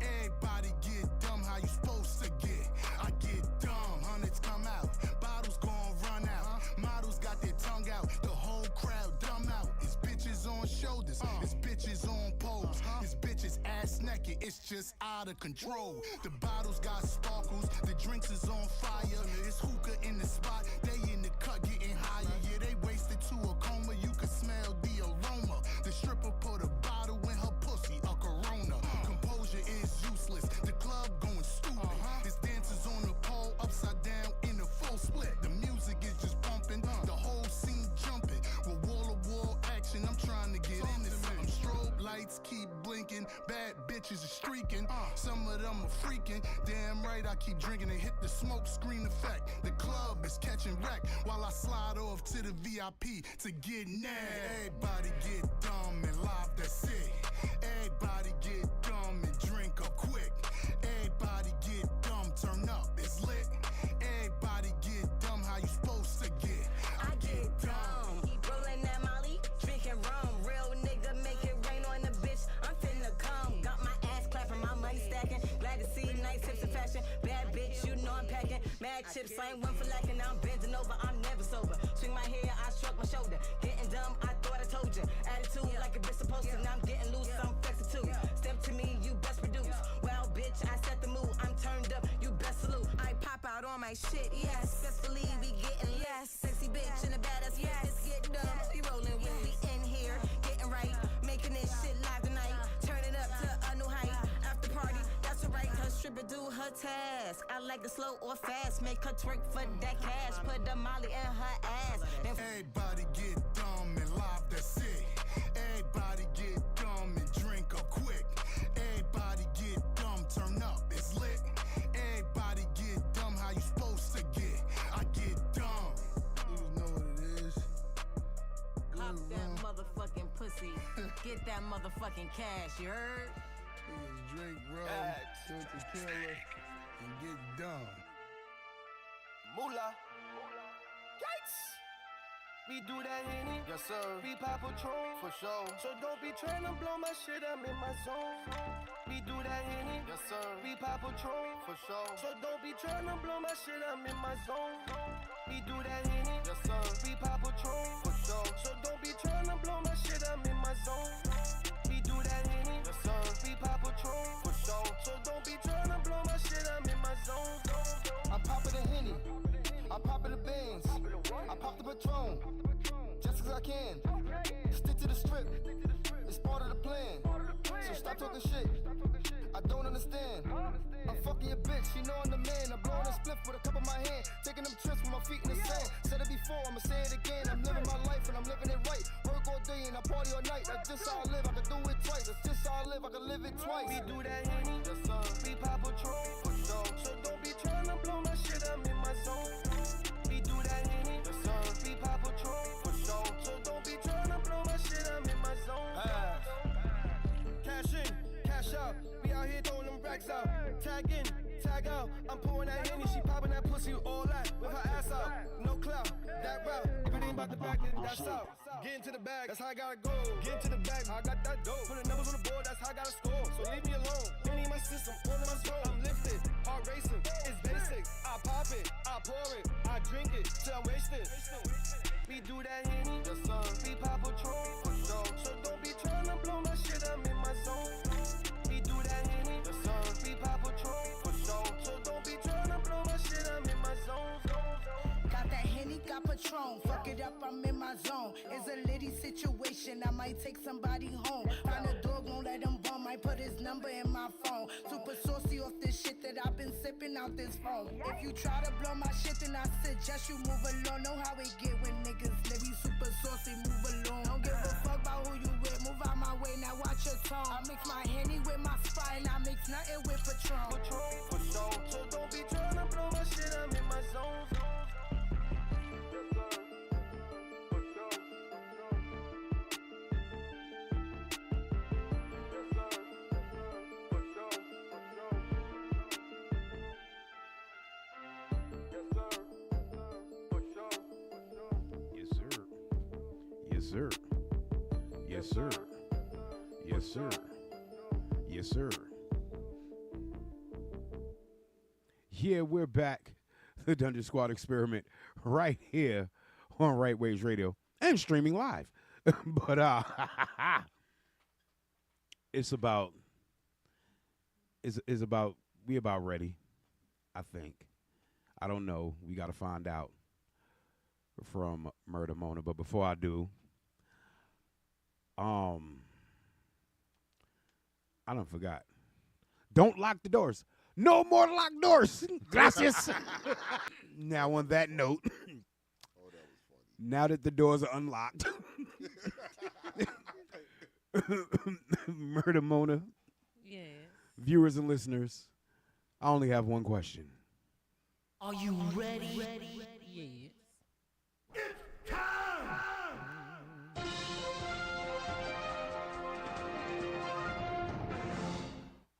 Everybody get dumb, how you supposed to get? I get dumb, hundreds come out, bottles gon' run out. Models got their tongue out, the whole crowd dumb out. It's bitches on shoulders, it's bitches on poles, it's bitches ass naked, it's just out of control. The bottles got sparkles, the drinks is on fire. It's hookah in the spot, they in the cut getting higher. Yeah, they wasted to a coma, you can smell the aroma. The stripper put a bottle in her pussy, a Corona. Composure is useless, the club going stupid. This dancers on the pole, upside down in a full split. The music is just pumping, the whole scene jumping. With wall-to-wall action, I'm trying to get into something. Strobe lights keep blinking, bad bitches are streaking. Some of them are freaking, damn right I keep drinking and hit the smoke screen effect. The club is catching wreck while I slide off to the VIP to get next. Everybody get dumb and live, that's it. Everybody get dumb and drink up quick. Everybody get dumb, turn up, it's lit. Everybody get dumb, how you supposed to get? I get dumb. Keep rolling that Molly, drinking rum. Real nigga make it rain on the bitch. I'm finna come. Got my ass clapping, my money stacking. Glad to see nice hips and fashion. Bad bitch, you know I'm packing. Mad chips, I ain't one for lacking. Now I'm bending over, I'm never sober. Swing my hair, I shrug my shoulder. Getting dumb, I thought I told you. Attitude like a bitch supposed to. Now I'm getting loose, I'm flexing too. Step to me, you best produce. Well, bitch, I set the mood. I'm turned up, you best salute. I pop out on my shit, yes. Best believe we getting less. Sexy bitch in a badass, yes. Let's get dumb. We rolling with we in here, getting right, making this shit live tonight. Turn it up to a new height. After party, that's alright. Her stripper do her task. I like it slow or fast. Make her twerk for that cash. Put the molly in her ass. Then everybody get dumb and live, that's it. Everybody get dumb and drink up quick. Everybody get dumb, turn up, it's lit. Everybody get dumb, how you supposed to get? I get dumb. You know what it is. pop that motherfucking pussy. Get that motherfucking cash, you heard? Niggas drink rum, drink tequila, and get dumb. Moolah. Yikes! We do that Henny, yes sir. We pop Patron, for sure. So don't be trying to blow my shit, I'm in my zone. We do that Henny, yes sir. We pop Patron, for sure. So don't be trying to blow my shit, I'm in my zone. We do that Henny, yes sir. We pop Patron, for sure. So don't be trying to blow my shit, I'm in my zone. We do that Henny, yes sir. We pop Patron, for sure. So don't be trying to blow my shit, I'm in my zone. I'm popping the Henny, I'm popping the beans, I pop the Patron, just cause I can. Stick to the strip, it's part of the plan. So stop talking shit, I don't understand. I'm fucking your bitch, you know I'm the man. I'm blowing a spliff with a cup in my hand, taking them trips with my feet in the sand. Said it before, I'ma say it again. I'm living my life and I'm living it right. Work all day and I party all night. That's just how I live, I can do it twice. That's just how I live, I can live it twice. We do that Henny, yes sir. We pop Patron, for sure. So don't be trying to blow my shit, I'm in my zone. We do that Henny, yes sir. We pop Patron, for sure. So don't be trying to blow my shit, I'm in my zone. Cash in, cash out. We out here throwing them racks out. Tag in, tag out. I'm pouring that Henny, she popping that pussy all that with her ass out. No clout, that route. If it ain't about the back, then that's out. Get into the bag, that's how I gotta go. Get into the bag, I got that dope. Put the numbers on the board, that's how I gotta score. So leave me alone. Henny in my system, all in my soul. I'm lifted, heart racing. It's basic. I pop it, I pour it, I drink it till I'm wasted. We do that Henny, yes sir. We pop Patron, for sure. So don't be trying to blow my shit, I'm in my zone. We do that Henny, yes sir. We pop Patron, for sure. So don't be trying to blow my shit, I'm in my zone. Got that Henny, got Patron. Fuck it up, I'm in my zone. It's a litty situation, I might take somebody home. Find a put his number in my phone. Super saucy off this shit that I've been sipping out this phone. If you try to blow my shit, then I suggest you move along. Know how it get when niggas live. You super saucy, move along. Don't give a fuck about who you with. Move out my way, now watch your tone. I mix my Henny with my Sprite, and I mix nothing with Patron. For sure. So don't be trying to blow my shit, I'm in my zone. Yes, sir. Yes, sir. Yes, sir. Yes, sir. Yeah, we're back. The Dungeon Squad Experiment right here on Right Ways Radio and streaming live. But it's about we about ready, I think. I don't know. We got to find out from Murder Mona. But before I do, I done forgot. Don't lock the doors. No more locked doors. Gracias. Now on that note, now that the doors are unlocked, Murder Mona, yeah. Viewers and listeners, I only have one question. Are you ready? Yes.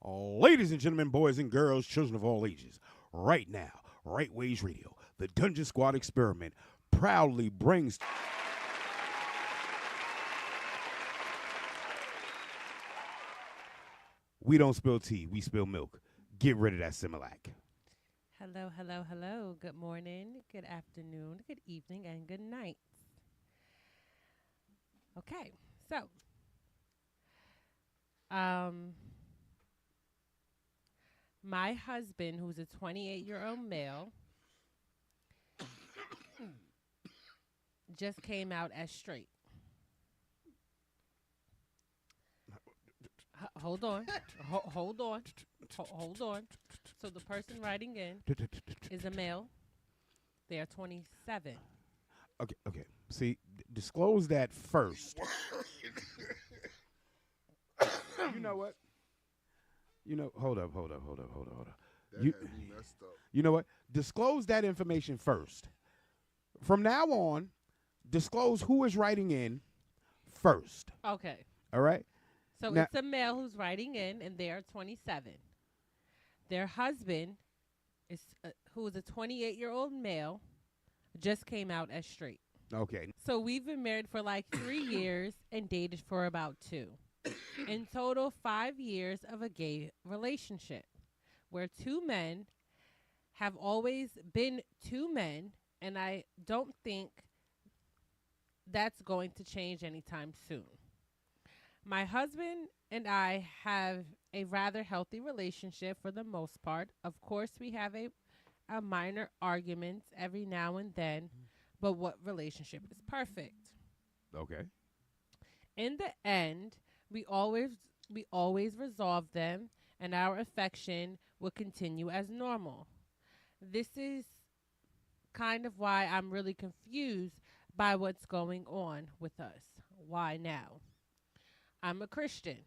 Ladies and gentlemen, boys and girls, children of all ages, right now, Right Ways Radio, the Dungeon Squad Experiment proudly brings... We don't spill tea, we spill milk. Get rid of that Similac. Hello, hello, hello. Good morning, good afternoon, good evening, and good night. Okay, so my husband, who's a 28-year-old male, just came out as straight. Hold on. Hold on. Hold on. So the person writing in is a male. They are 27. Okay. See, disclose that first. You know what? Hold up. That had me messed up. You know what? Disclose that information first. From now on, disclose who is writing in first. Okay. All right? So now, it's a male who's writing in, and they are 27. Their husband, who is a 28-year-old male, just came out as straight. Okay. So we've been married for like 3 years and dated for about 2. In total, 5 years of a gay relationship where 2 men have always been 2 men, and I don't think that's going to change anytime soon. My husband and I have a rather healthy relationship for the most part. Of course, we have a minor arguments every now and then, but what relationship is perfect? Okay. In the end, we always resolve them, and our affection will continue as normal. This is kind of why I'm really confused by what's going on with us. Why now? I'm a Christian.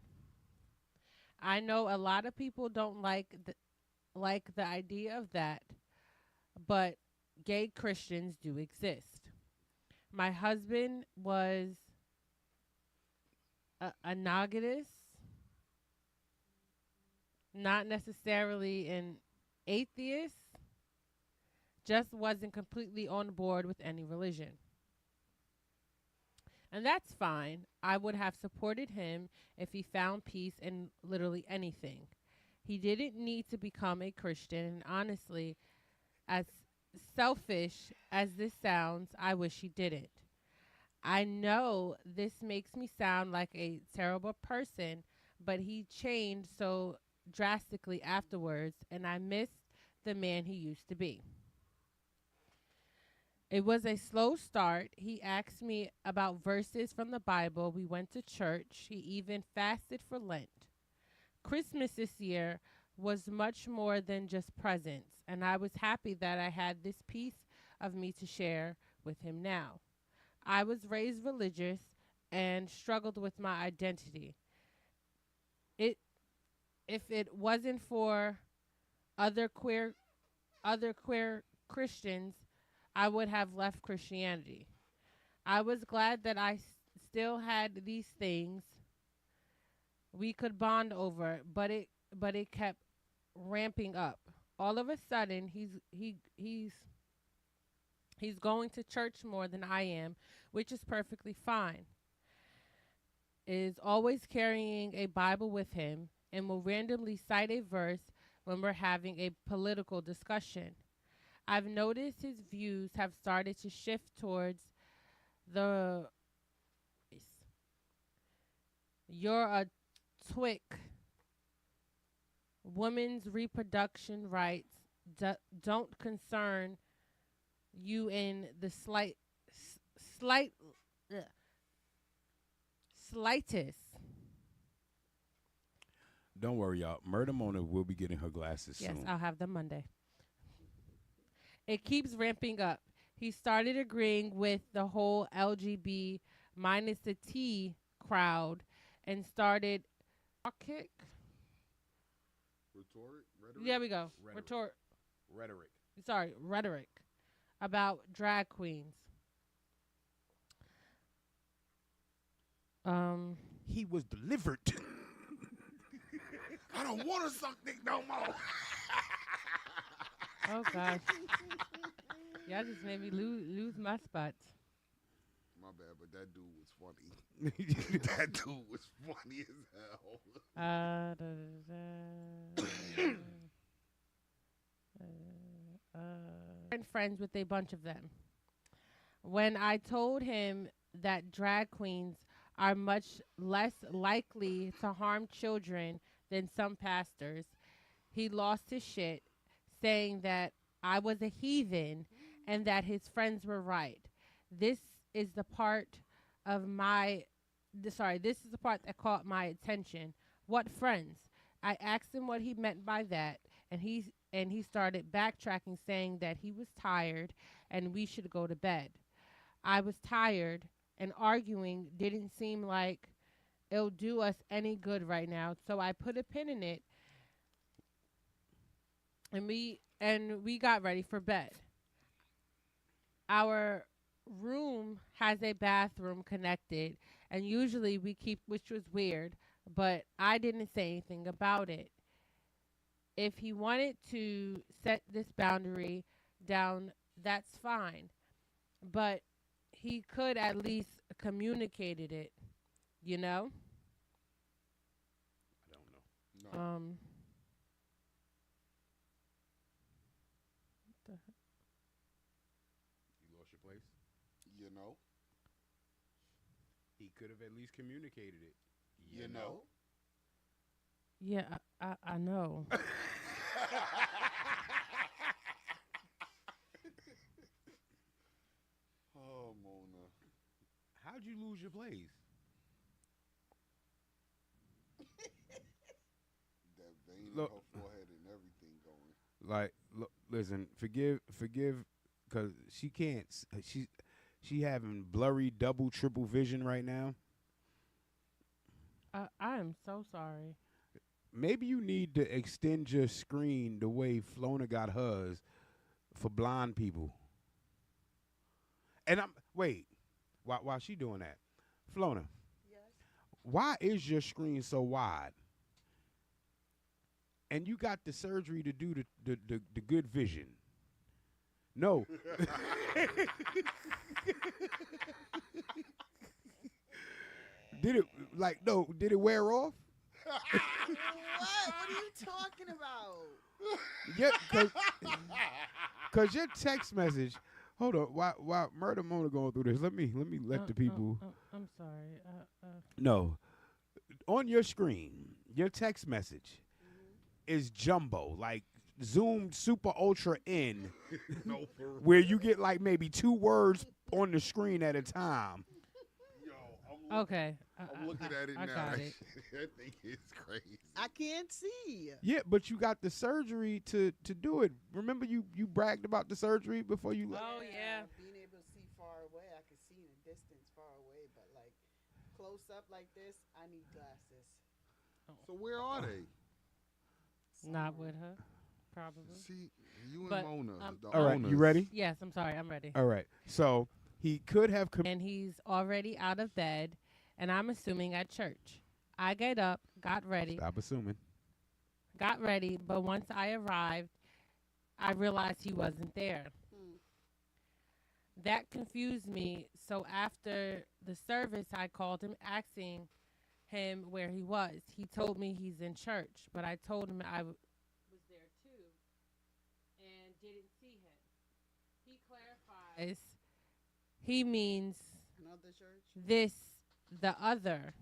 I know a lot of people don't like the idea of that, but gay Christians do exist. My husband was anogamous, not necessarily an atheist, just wasn't completely on board with any religion. And that's fine. I would have supported him if he found peace in literally anything. He didn't need to become a Christian, and honestly, as selfish as this sounds, I wish he didn't. I know this makes me sound like a terrible person, but he changed so drastically afterwards, and I miss the man he used to be. It was a slow start. He asked me about verses from the Bible. We went to church. He even fasted for Lent. Christmas this year was much more than just presents, and I was happy that I had this piece of me to share with him now. I was raised religious and struggled with my identity. If it wasn't for other queer Christians, I would have left Christianity. I was glad that I still had these things we could bond over, but it kept ramping up. All of a sudden, he's going to church more than I am, which is perfectly fine. Is always carrying a Bible with him and will randomly cite a verse when we're having a political discussion. I've noticed his views have started to shift towards you're a twick. Women's reproduction rights don't concern you in the slightest. Don't worry, y'all. Murder Mona will be getting her glasses Yes, soon. I'll have them Monday. It keeps ramping up. He started agreeing with the whole LGB minus the T crowd and started kick. Rhetoric? There we go. Rhetoric. Rhetoric about drag queens. He was delivered. I don't want to suck dick no more. Oh gosh. Y'all just made me lose my spots. My bad, but that dude was funny. That dude was funny as hell. And friends with a bunch of them. When I told him that drag queens are much less likely to harm children than some pastors, he lost his shit, saying that I was a heathen and that his friends were right. This is the part that caught my attention. What friends? I asked him what he meant by that, and he started backtracking, saying that he was tired and we should go to bed. I was tired, and arguing didn't seem like it'll do us any good right now, so I put a pin in it, and we got ready for bed. Our room has a bathroom connected, and usually we keep, which was weird, but I didn't say anything about it. If he wanted to set this boundary down, that's fine, but he could at least communicated it, you know? I don't know. No. What the heck? You lost your place? You know? He could have at least communicated it. You know? Yeah, I know. Oh, Mona. How'd you lose your place? That vein Look. in her forehead and everything going. Like, look, listen, forgive, because she can't. She having blurry double, triple vision right now. I am so sorry. Maybe you need to extend your screen the way Flona got hers for blind people. And while she doing that, Flona. Yes. Why is your screen so wide? And you got the surgery to do the good vision. No. Did it wear off? What? What are you talking about? Yeah, cause your text message. Hold on, while Murder Mona going through this, let me let the people. I'm sorry. No, on your screen, your text message is jumbo, like zoomed super ultra in, No, for real. where you get like maybe 2 words on the screen at a time. Yo, I'm Okay. I'm looking at it I now. got it. I think it's crazy. I can't see. Yeah, but you got the surgery to do it. Remember you bragged about the surgery before you left? Oh, yeah. Being able to see far away, I can see in a distance far away, but like close up like this, I need glasses. So where are they? Not with her, probably. See, you and But, Mona. the All right, owners. you ready? Yes, I'm sorry. I'm ready. All right. So he could have And he's already out of bed, and I'm assuming at church. I get up, got ready, Stop assuming. but once I arrived, I realized he wasn't there. That confused me. So after the service, I called him asking him where he was. He told me he's in church, but I told him I was there too and didn't see him. He clarifies he means Another church? this, the other.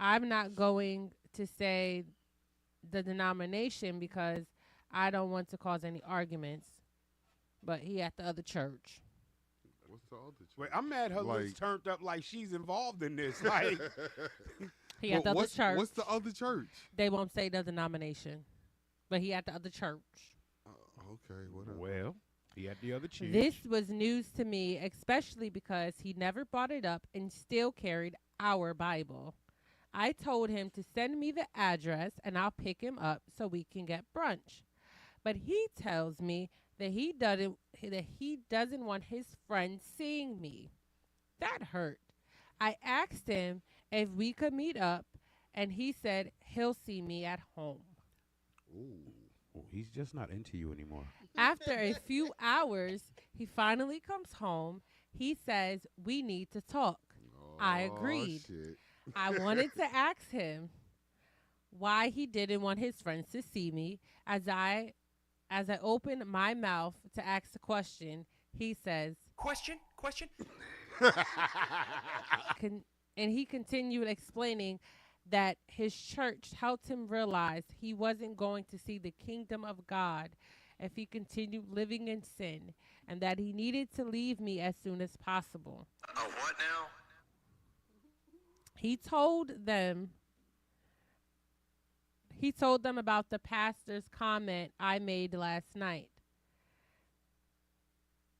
I'm not going to say the denomination because I don't want to cause any arguments, but he at the other church. What's the other church? Wait, I'm mad her lips turned up like she's involved in this. Like He at the other church. What's the other church? They won't say the denomination, but he at the other church. Okay, whatever. Well, he at the other church. This was news to me, especially because he never brought it up and still carried our Bible. I told him to send me the address and I'll pick him up so we can get brunch. But he tells me that he doesn't want his friends seeing me. That hurt. I asked him if we could meet up, and he said he'll see me at home. Ooh, he's just not into you anymore. After a few hours, he finally comes home. He says we need to talk. I agreed. Shit. I wanted to ask him why he didn't want his friends to see me. As I opened my mouth to ask the question, he says, Question? and he continued explaining that his church helped him realize he wasn't going to see the kingdom of God if he continued living in sin, and that he needed to leave me as soon as possible. What now? He told them about the pastor's comment I made last night.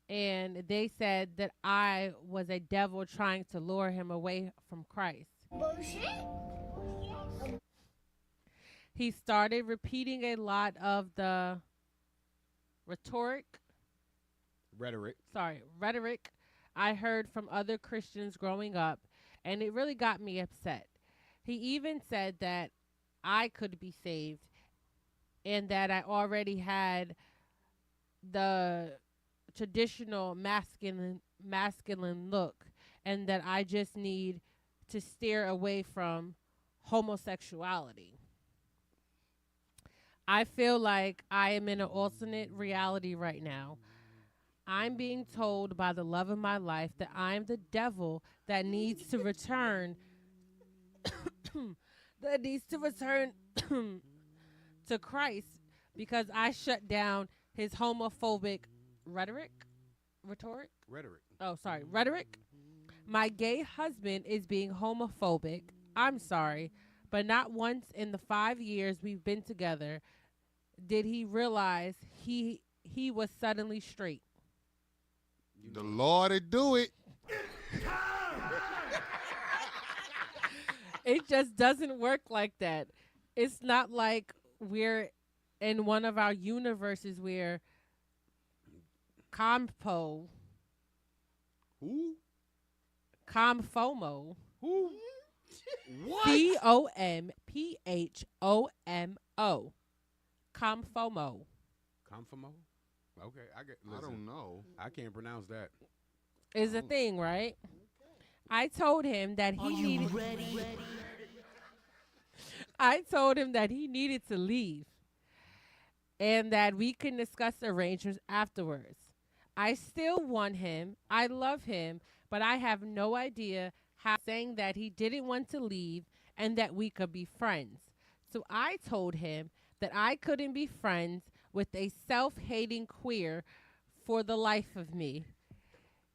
And they said that I was a devil trying to lure him away from Christ. He started repeating a lot of the rhetoric I heard from other Christians growing up, and it really got me upset. He even said that I could be saved and that I already had the traditional masculine look and that I just need to steer away from homosexuality. I feel like I am in an alternate reality right now. I'm being told by the love of my life that I'm the devil that needs to return to Christ because I shut down his homophobic rhetoric. My gay husband is being homophobic. I'm sorry, but not once in the 5 years we've been together did he realize he was suddenly straight. The Lord would do it. It just doesn't work like that. It's not like we're in one of our universes where Comfomo. Who? Comfomo. Who? What? COMPHOMO. Comfomo. Comfomo? Okay, I don't know. I can't pronounce that. Is a thing, right? I told him that Are he you needed. ready? I told him that he needed to leave, and that we can discuss arrangements afterwards. I still want him. I love him, but I have no idea how. Saying that he didn't want to leave and that we could be friends. So I told him that I couldn't be friends with a self-hating queer for the life of me.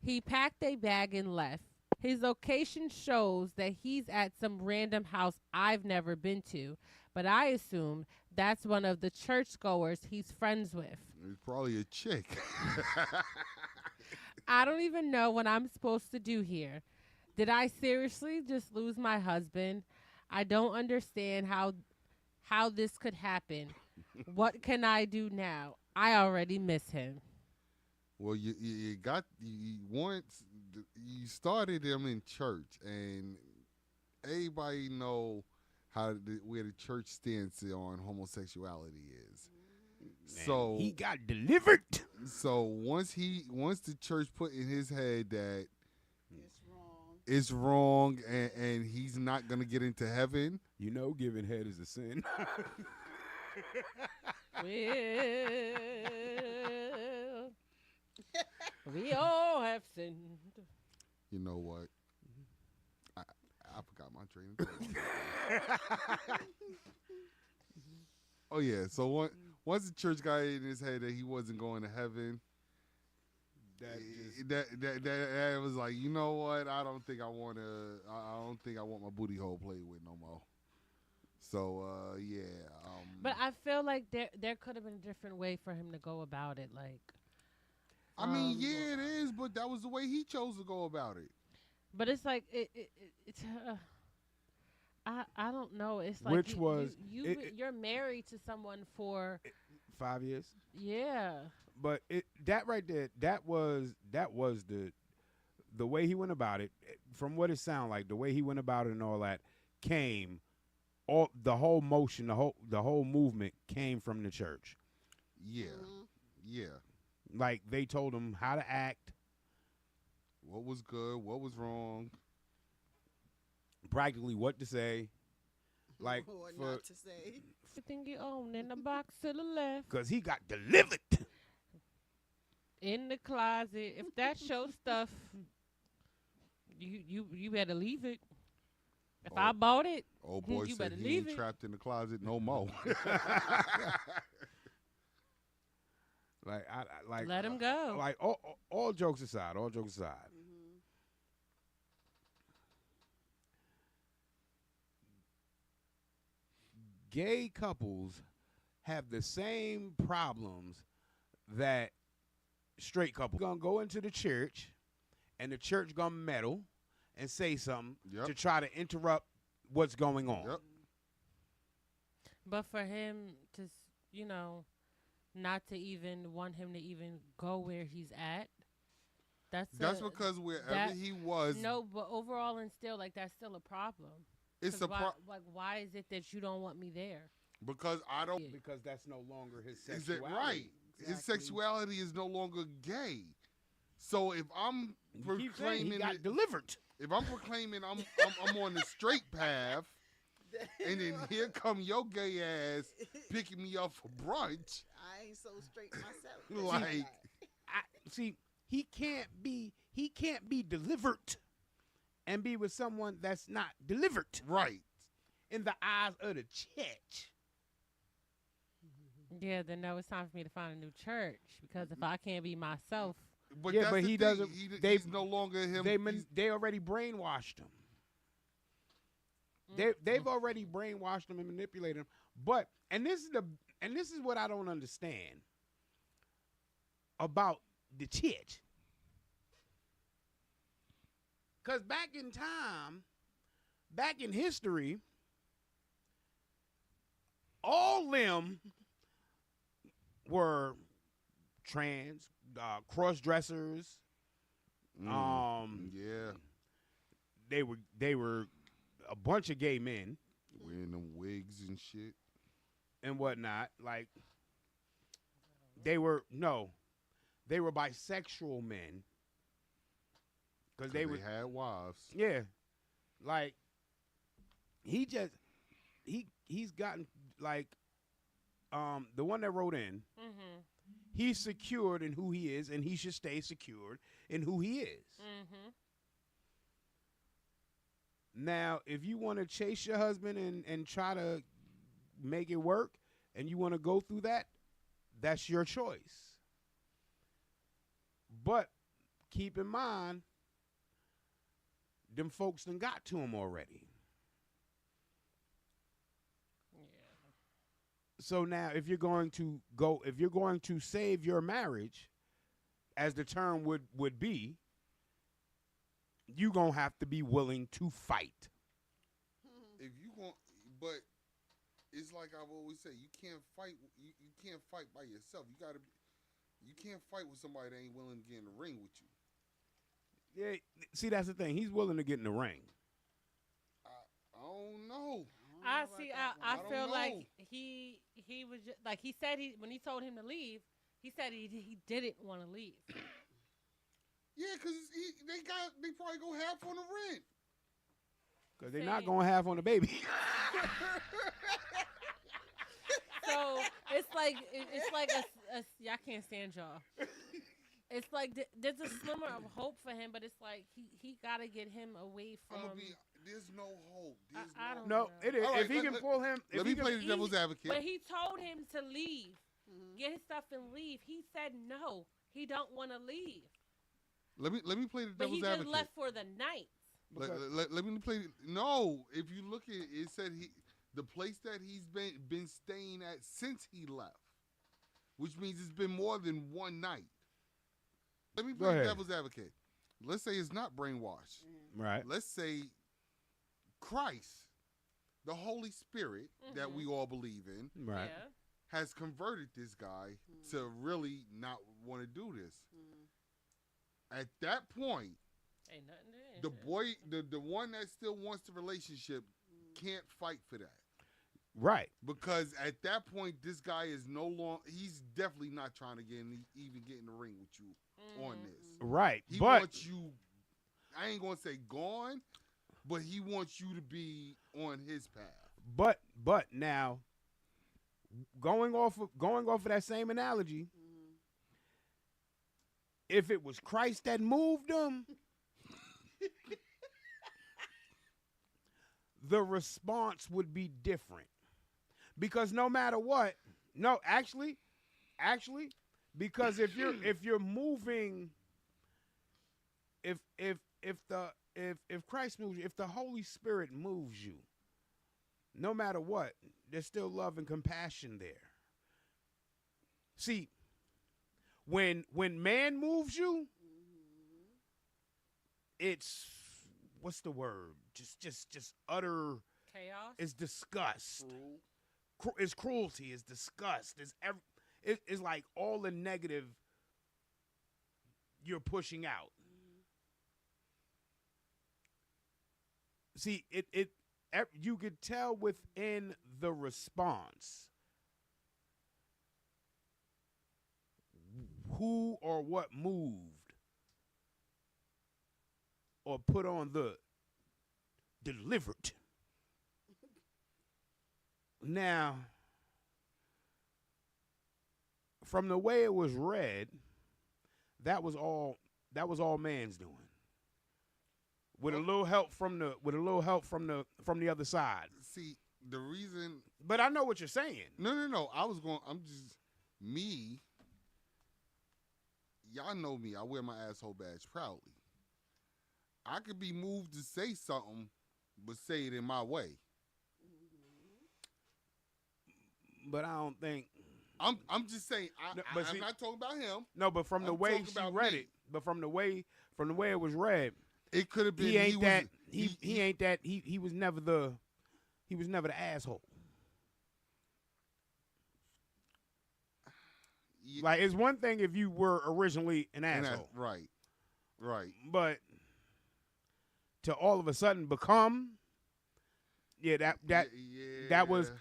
He packed a bag and left. His location shows that he's at some random house I've never been to, but I assume that's one of the churchgoers he's friends with. It's probably a chick. I don't even know what I'm supposed to do here. Did I seriously just lose my husband? I don't understand how this could happen. What can I do now? I already miss him. Well, you started him in church, and everybody know where the church stance on homosexuality is. Man, so he got delivered. So once the church put in his head that it's wrong and he's not gonna get into heaven, you know, giving head is a sin. Well, we all have sinned. You know what? I forgot my train of thought. Oh yeah, so once the church got in his head that he wasn't going to heaven, that was like, you know what? I don't think I want my booty hole played with no more. So yeah. But I feel like there could have been a different way for him to go about it. Like, I mean, yeah, it is, but that was the way he chose to go about it. But it's like it's. I don't know. It's like you're married to someone for 5 years. Yeah. But that right there, that was the way he went about it. From what it sounded like, the way he went about it and all that came, all the whole motion, the whole movement came from the church. Yeah, yeah. Like they told him how to act, what was good, what was wrong, practically what to say, like what not to say. Everything you own in the box to the left. Cause he got delivered in the closet. If that's your stuff, you better leave it. If I bought it, old boy you said better he leave ain't it. trapped in the closet no more. Like I like let him go. Like all jokes aside, gay couples have the same problems that straight couples. Gonna go into the church, and the church gonna meddle and say something to try to interrupt what's going on. Yep. But for him to, not to even want him to even go where he's at, that's because wherever he was. No, but overall and still, like, that's still a problem. It's a problem. Like, why is it that you don't want me there? Because I don't. Because that's no longer his Is sexuality. it right? Exactly. His sexuality is no longer gay. So if I'm proclaiming he got delivered, if I'm proclaiming I'm on the straight path, and then here come your gay ass picking me up for brunch. I ain't so straight myself. Like, see, he can't be delivered and be with someone that's not delivered. Right. In the eyes of the church. Yeah, then no, it's time for me to find a new church, because if I can't be myself. But yeah, but he doesn't. He's no longer him. They already brainwashed him. They've already brainwashed him and manipulated him. But this is what I don't understand about the church. Because back in time, back in history, all them were trans, cross-dressers. Yeah. They were a bunch of gay men wearing them wigs and shit and whatnot. Like they were bisexual men because they had wives. Yeah, like he's gotten like the one that wrote in. Mm-hmm. He's secured in who he is, and he should stay secured in who he is. Mm-hmm. Now, if you want to chase your husband and try to make it work, and you want to go through that, that's your choice. But keep in mind, them folks done got to him already. So now, if you're going to save your marriage, as the term would be, you gonna have to be willing to fight. If you want, but it's like I've always said, you can't fight. You can't fight by yourself. You can't fight with somebody that ain't willing to get in the ring with you. Yeah, see, that's the thing. He's willing to get in the ring. I don't know. I see. I don't feel know. like he was just, like he said when he told him to leave, he said he didn't want to leave. Yeah, because they probably go half on the rent. Because they're not going half on the baby. So it's like I can't stand y'all. It's like there's a slimmer of hope for him, but it's like he gotta get him away from. There's no hope. I don't No, know. it is. All right, if he can pull him, let me play the devil's advocate. But he told him to leave, get his stuff and leave. He said no, he don't want to leave. Let me play the But devil's he just advocate. left for the night. Let me play. No, if you look at it, said the place that he's been staying at since he left, which means it's been more than one night. Let me play devil's advocate. Let's say it's not brainwashed. Right. Let's say Christ, the Holy Spirit that we all believe in, right, has converted this guy to really not want to do this. At that point, ain't nothing the boy, the one that still wants the relationship, can't fight for that. Right. Because at that point, this guy is no longer. He's definitely not trying to even get in the ring with you on this. Right. He but wants you. I ain't gonna say gone, but he wants you to be on his path. But now, going off of that same analogy, if it was Christ that moved him, the response would be different. Because no matter what, no, actually, because if you're moving, if Christ moves you, if the Holy Spirit moves you, no matter what, there's still love and compassion there. See, when man moves you, it's, what's the word? Just utter chaos. It's disgust. It's cruelty. It's disgust. It's like all the negative you're pushing out. See, you could tell within the response who or what moved or put on the delivered. Now, from the way it was read, that was all man's doing. With a little help from the other side. See, the reason. But I know what you're saying. No. I'm just me. Y'all know me. I wear my asshole badge proudly. I could be moved to say something, but say it in my way. But I don't think. I'm just saying. I'm not talking about him. No, but from the way she read it, but from the way it was read, it could have been. He ain't that. He was never the asshole. Yeah. Like, it's one thing if you were originally an asshole, right. But to all of a sudden become, that was,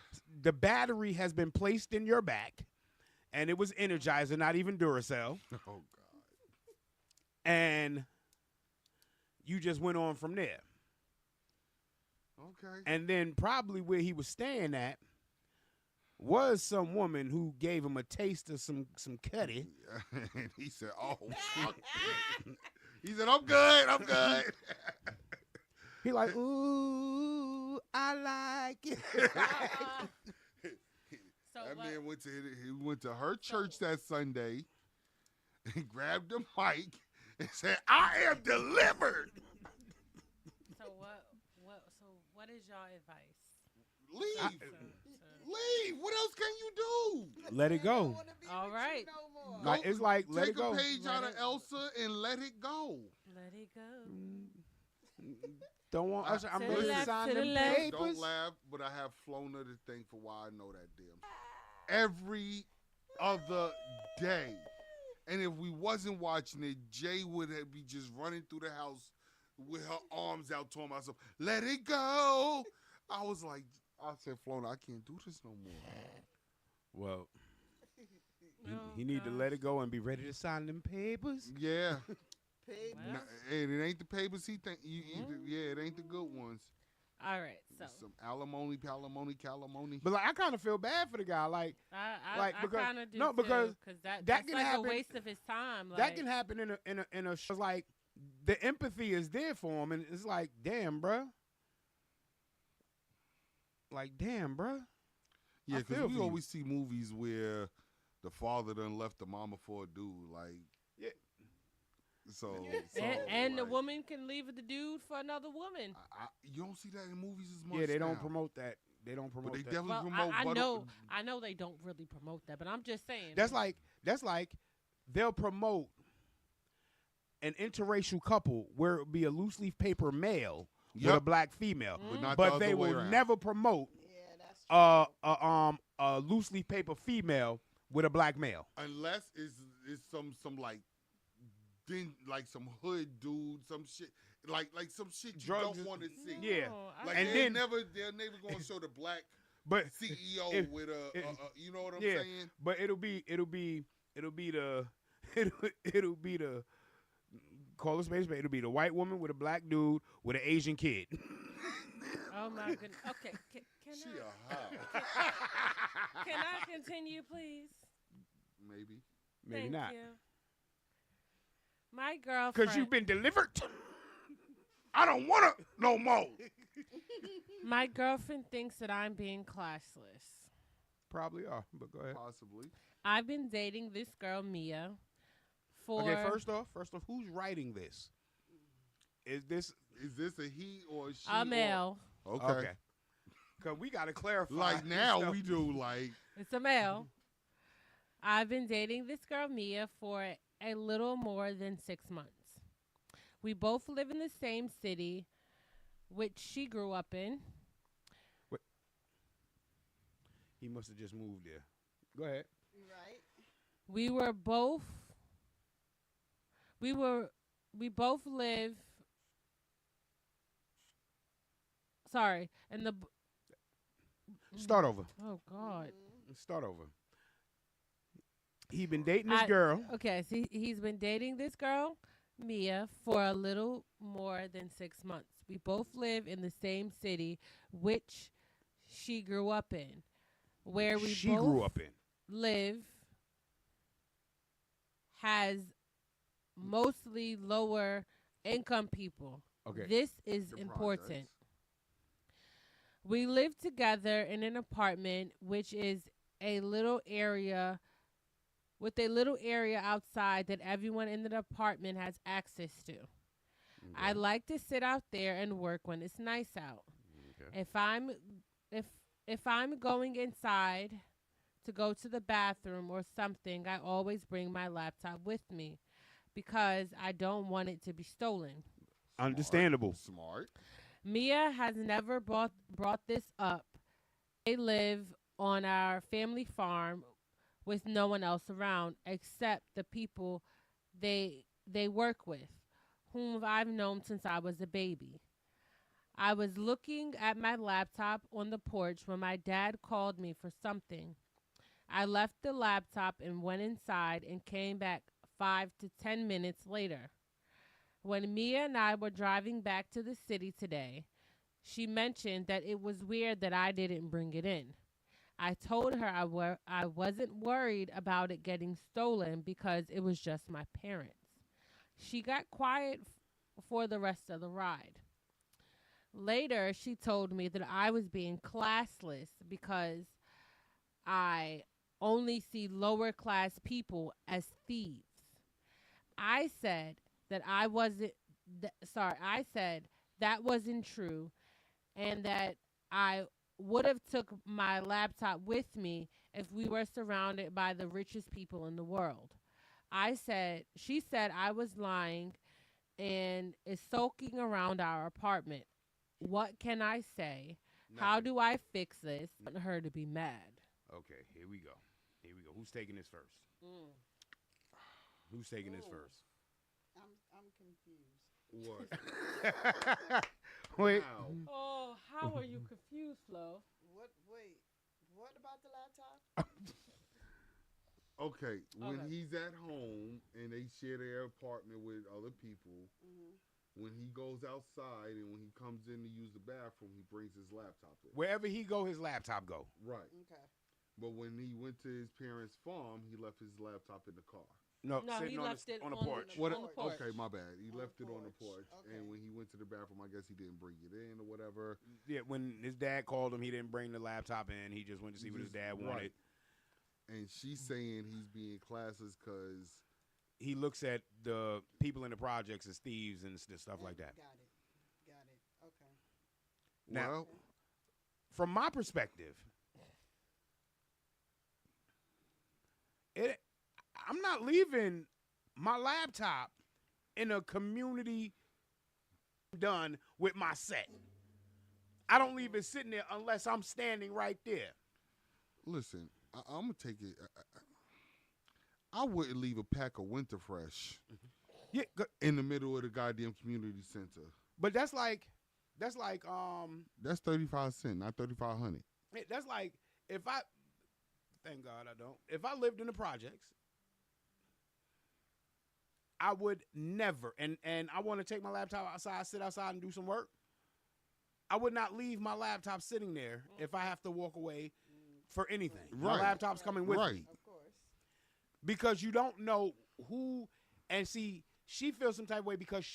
the battery has been placed in your back, and it was Energizer, not even Duracell. Oh God! And you just went on from there. Okay. And then probably where he was staying at was some woman who gave him a taste of some cutty. And he said, "Oh, fuck." He said, "I'm good." He like, ooh, I like it. That man went to her church that Sunday and grabbed the mic and said, "I am delivered." What is your advice? Leave. Leave. What else can you do? Let it go. All right. Like, it's like, let Take it go. a page out of Elsa and let it go. Let it go. Don't want us. I'm To the going to left, sign to the them left. papers. Don't laugh, but I have flown to the thing for why I know that damn. Every other day. And if we wasn't watching it, Jay would be just running through the house with her arms out to myself. Let it go. I was like, I said, Flona, I can't do this no more. Well, he need to let it go and be ready to sign them papers. Yeah. Papers. And it ain't the papers he think. Yeah, it ain't the good ones. All right, so Some alimony, calimony. But like, I kind of feel bad for the guy. Like, I because kind of do no, because that's can like happen. a waste of his time. Like, That can happen in a show. Like, the empathy is there for him, and it's like, damn, bruh. Like, damn, bruh. Yeah, I feel because we for you. always see movies where the father done left the mama for a dude. Like, yeah. So and the like, woman can leave the dude for another woman. you don't see that in movies as much. Yeah, they don't now. promote that. They don't promote But they that. definitely Well, promote. I know they don't really promote that, but I'm just saying. That's like they'll promote an interracial couple where it would be a loose leaf paper male with a Yep. black female, But not the but other they way will around. never promote a loose leaf paper female with a black male. Unless it's some like then like some hood dude, some shit like some shit you Drugs don't want to see. Yeah. Like And they're then- never gonna show the black But CEO if- with you know what I'm yeah, saying? but it'll be the call a space, but it'll be the white woman with a black dude with an Asian kid. Oh my goodness. Okay, can I continue, please? Maybe. Maybe Thank not. you. My girlfriend. Because you've been delivered. I don't want to no more. My girlfriend thinks that I'm being classless. Probably are, but go ahead. Possibly. I've been dating this girl Mia for. Okay, first off, who's writing this? Is this a he or a she? A male. Okay. Because we got to clarify. Like now we do like. It's a male. I've been dating this girl Mia for a little more than 6 months. We both live in the same city, which she grew up in. He must have just moved there. Go ahead. Right. We both live. Sorry, and the. Start over. Oh God. Start over. He been dating this girl. Okay, so he's been dating this girl, Mia, for a little more than 6 months. We both live in the same city, which she grew up in. Where we She both grew up in. live has mostly lower income people. Okay. This is The important. projects. We live together in an apartment, which is a little area with a little area outside that everyone in the apartment has access to. I like to sit out there and work when it's nice out. Okay. If I'm going inside to go to the bathroom or something, I always bring my laptop with me because I don't want it to be stolen. Understandable. Smart. Mia has never brought this up. They live on our family farm with no one else around except the people they work with, whom I've known since I was a baby. I was looking at my laptop on the porch when my dad called me for something. I left the laptop and went inside and came back 5 to 10 minutes later. When Mia and I were driving back to the city today, she mentioned that it was weird that I didn't bring it in. I told her I wasn't worried about it getting stolen because it was just my parents. She got quiet for the rest of the ride. Later, she told me that I was being classless because I only see lower class people as thieves. I said that I said that wasn't true and that I would have took my laptop with me if we were surrounded by the richest people in the world. She said I was lying and is sulking around our apartment. What can I say? How do I fix this? I want her to be mad. Okay, here we go. Who's taking this first? Who's taking this first? I'm confused. What? Wait. Oh, how are you confused, Flo? What about the laptop? Okay, when Okay. he's at home and they share their apartment with other people, when he goes outside and when he comes in to use the bathroom, he brings his laptop in. Wherever he go, his laptop go. Right. Okay. But when he went to his parents' farm, he left his laptop in the car. No, No, sitting he on left the, it on the on the- porch. What? On the porch. Okay, my bad. He left the it on the porch. porch, Okay. and when he went to the bathroom, I guess he didn't bring it in or whatever. Yeah, when his dad called him, he didn't bring the laptop in. He just went to see what his dad wanted. Right. And she's saying he's being classless because He looks at the people in the projects as thieves and stuff like that. Got it. Okay. Now, well, from my perspective, I'm not leaving my laptop in a community done with my set. I don't leave it sitting there unless I'm standing right there. listen, I'm gonna take it. I wouldn't leave a pack of Winter Fresh in the middle of the goddamn community center. But that's like That's 35 cents, not 3,500. that's like if I thank God I don't. If I lived in the projects, I would never and I want to take my laptop outside, sit outside and do some work. I would not leave my laptop sitting there if I have to walk away for anything. My laptop's coming with me. Of course. Because you don't know who, and see, she feels some type of way because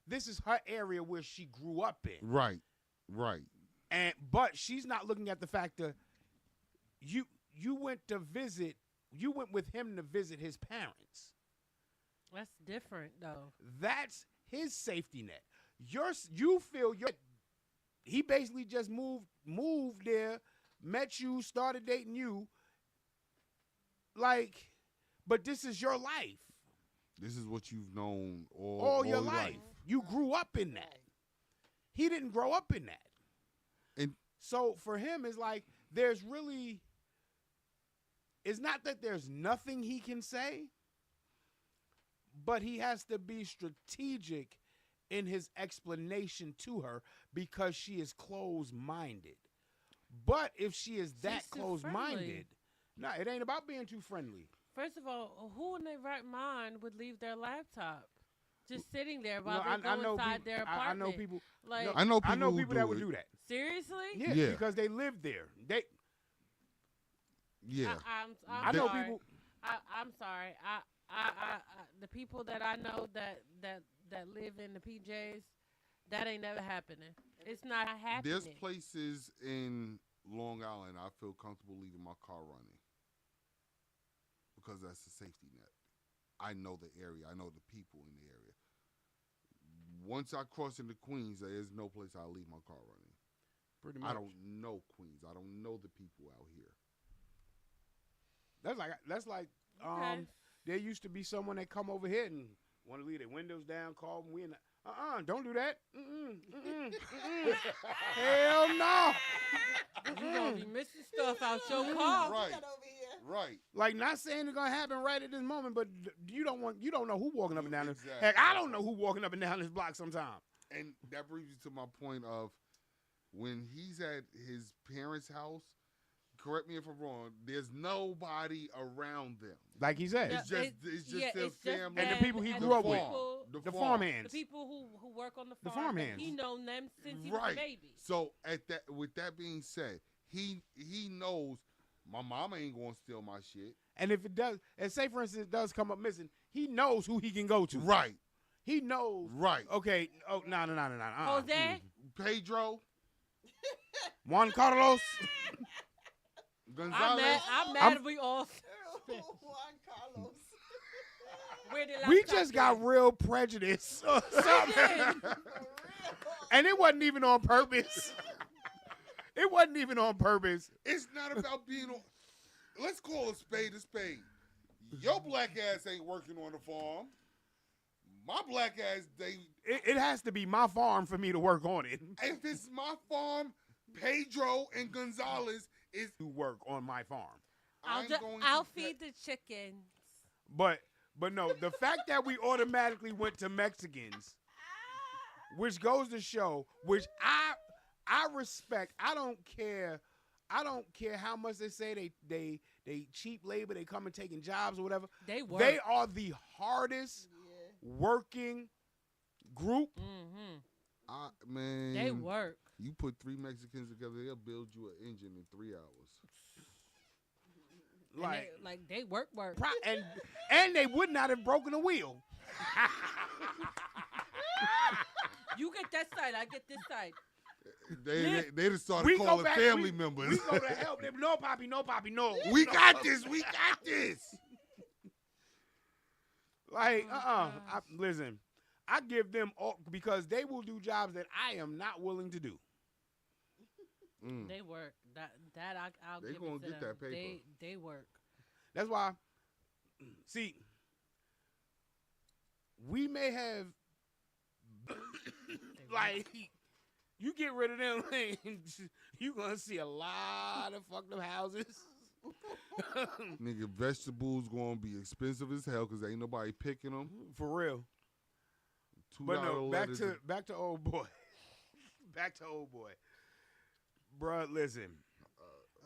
this is her area where she grew up in. Right. But she's not looking at the fact that you went with him to visit his parents. That's different, though. That's his safety net. He basically just moved there, met you, started dating you. But this is your life. This is what you've known all your life. You grew up in that. He didn't grow up in that. And so for him, it's like it's not that there's nothing he can say, but he has to be strategic in his explanation to her because she is closed-minded. But if she is that too closed-minded, no, it ain't about being too friendly. First of all, who in their right mind would leave their laptop just sitting there while No, they go inside their apartment? I know people. Like, I know people that who would do do it. that. Seriously? Yeah, because they live there. I know sorry. people. I'm sorry. The people that I know that live in the PJs, that ain't never happening. It's not happening. There's places in Long Island I feel comfortable leaving my car running because that's the safety net. I know the area. I know the people in the area. Once I cross into Queens, there's no place I'll leave my car running. Pretty much. I don't know Queens. I don't know the people out here. That's like Okay. there used to be someone that come over here and want to leave their windows down, call them. Don't do that. Hell no. You gonna be missing stuff out your car. Right. Like, not saying it's gonna happen right at this moment, but you don't know who walking up and down this. Exactly. Heck, I don't know who walking up and down this block sometimes. And that brings me to my point of when he's at his parents' house, correct me if I'm wrong, there's nobody around them. Like he said. It's just their family. And the people he grew up with. The farmhands. The people who work on the The farm. farmhands. He known them since he was a baby. So with that being said, he knows my mama ain't gonna steal my shit. And if it does, and say for instance it does come up missing, he knows who he can go to. Right. He knows. Right. Okay. Oh, no. Jose? Pedro? Juan Carlos? Gonzalez? I'm mad if we all Juan Carlos. Where the We laptop just at? got real prejudice or something. And it wasn't even on purpose. It wasn't even on purpose. It's not about being on. Let's call a spade a spade. Your black ass ain't working on the farm. My black ass, It has to be my farm for me to work on it. If it's my farm, Pedro and Gonzalez is to work on my farm. I'll feed the chickens. But no, the fact that we automatically went to Mexicans, which goes to show, which I respect. I don't care how much they say they cheap labor, they come and taking jobs or whatever. They work. They are the hardest working group. Mm-hmm. Man, they work. You put 3 Mexicans together, they'll build you an engine in 3 hours. They work. And they would not have broken a wheel. You get that side, I get this side. They just started calling family members. We go to help them. No, Poppy, no. We got this. We got this. Like, listen, I give them all because they will do jobs that I am not willing to do. They work. I'll they give gonna it to get them. that paper. They work. That's why. See, we may have like you get rid of them, you gonna see a lot of fucked up houses. Nigga, vegetables gonna be expensive as hell because ain't nobody picking them. For real. But no, back to old boy. Back to old boy. Bruh, listen.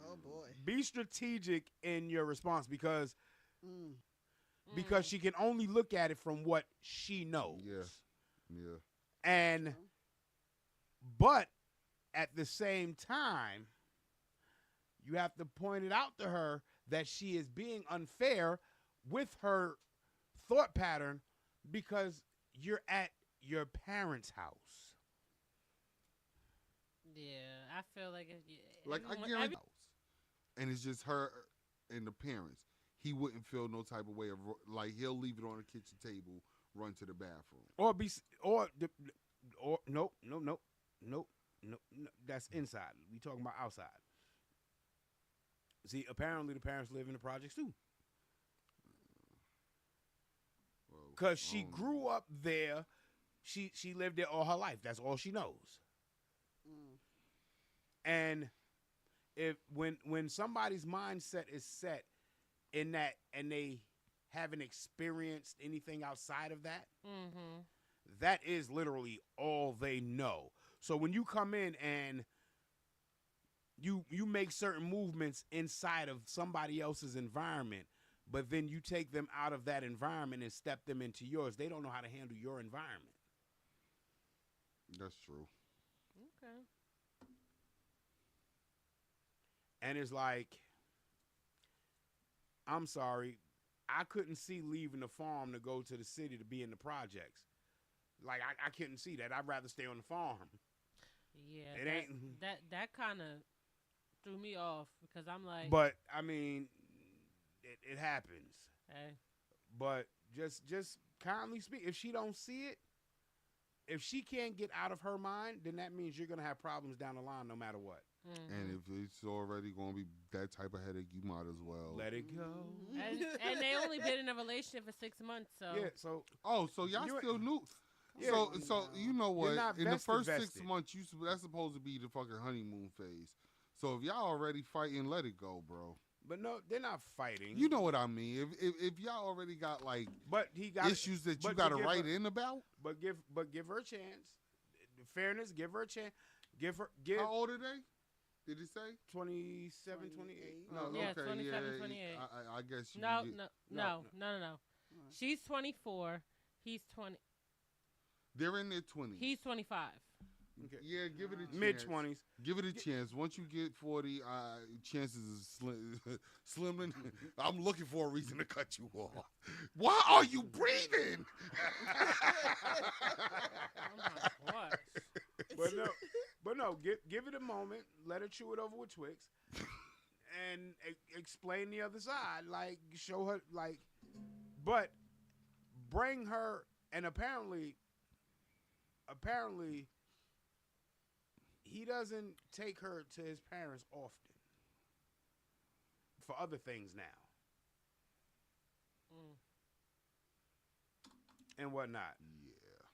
Oh boy. Be strategic in your response because she can only look at it from what she knows. Yeah. And but at the same time, you have to point it out to her that she is being unfair with her thought pattern because you're at your parents' house. Yeah, I feel like I guarantee, and it's just her and the parents. He wouldn't feel no type of way of like he'll leave it on the kitchen table, run to the bathroom, nope. That's inside. We talking about outside. See, apparently the parents live in the projects too. Because she grew up there. She lived there all her life. That's all she knows. And when somebody's mindset is set in that and they haven't experienced anything outside of that, that is literally all they know. So when you come in and you make certain movements inside of somebody else's environment, but then you take them out of that environment and step them into yours, they don't know how to handle your environment. That's true. Okay. And it's like, I'm sorry, I couldn't see leaving the farm to go to the city to be in the projects. Like, I couldn't see that. I'd rather stay on the farm. Yeah, that kind of threw me off because I'm like. But I mean, it happens. Hey. But just kindly speak. If she don't see it, if she can't get out of her mind, then that means you're gonna have problems down the line, no matter what. And if it's already gonna be that type of headache, you might as well let it go. And they only been in a relationship for 6 months, so yeah. So so y'all still new. Yeah, so you know what? In the first 6 vested. months, that's supposed to be the fucking honeymoon phase. So if y'all already fighting, let it go, bro. But no, they're not fighting. You know what I mean? If y'all already got like issues that you got to write in about, but give her a chance. Fairness, give her a chance. How old are they? Did it say 27, 28? No, yeah, okay, 27, yeah, 28. I guess you No. She's 24. He's 20. They're in their 20s. He's 25. Okay. Yeah, give it a chance. Mid-20s. Give it a chance. Once you get 40, chances is slim. I'm looking for a reason to cut you off. Why are you breathing? Oh my gosh. But no, give it a moment. Let her chew it over with Twix, and explain the other side. Like show her, like, but bring her. And apparently, he doesn't take her to his parents often for other things now and whatnot. Yeah.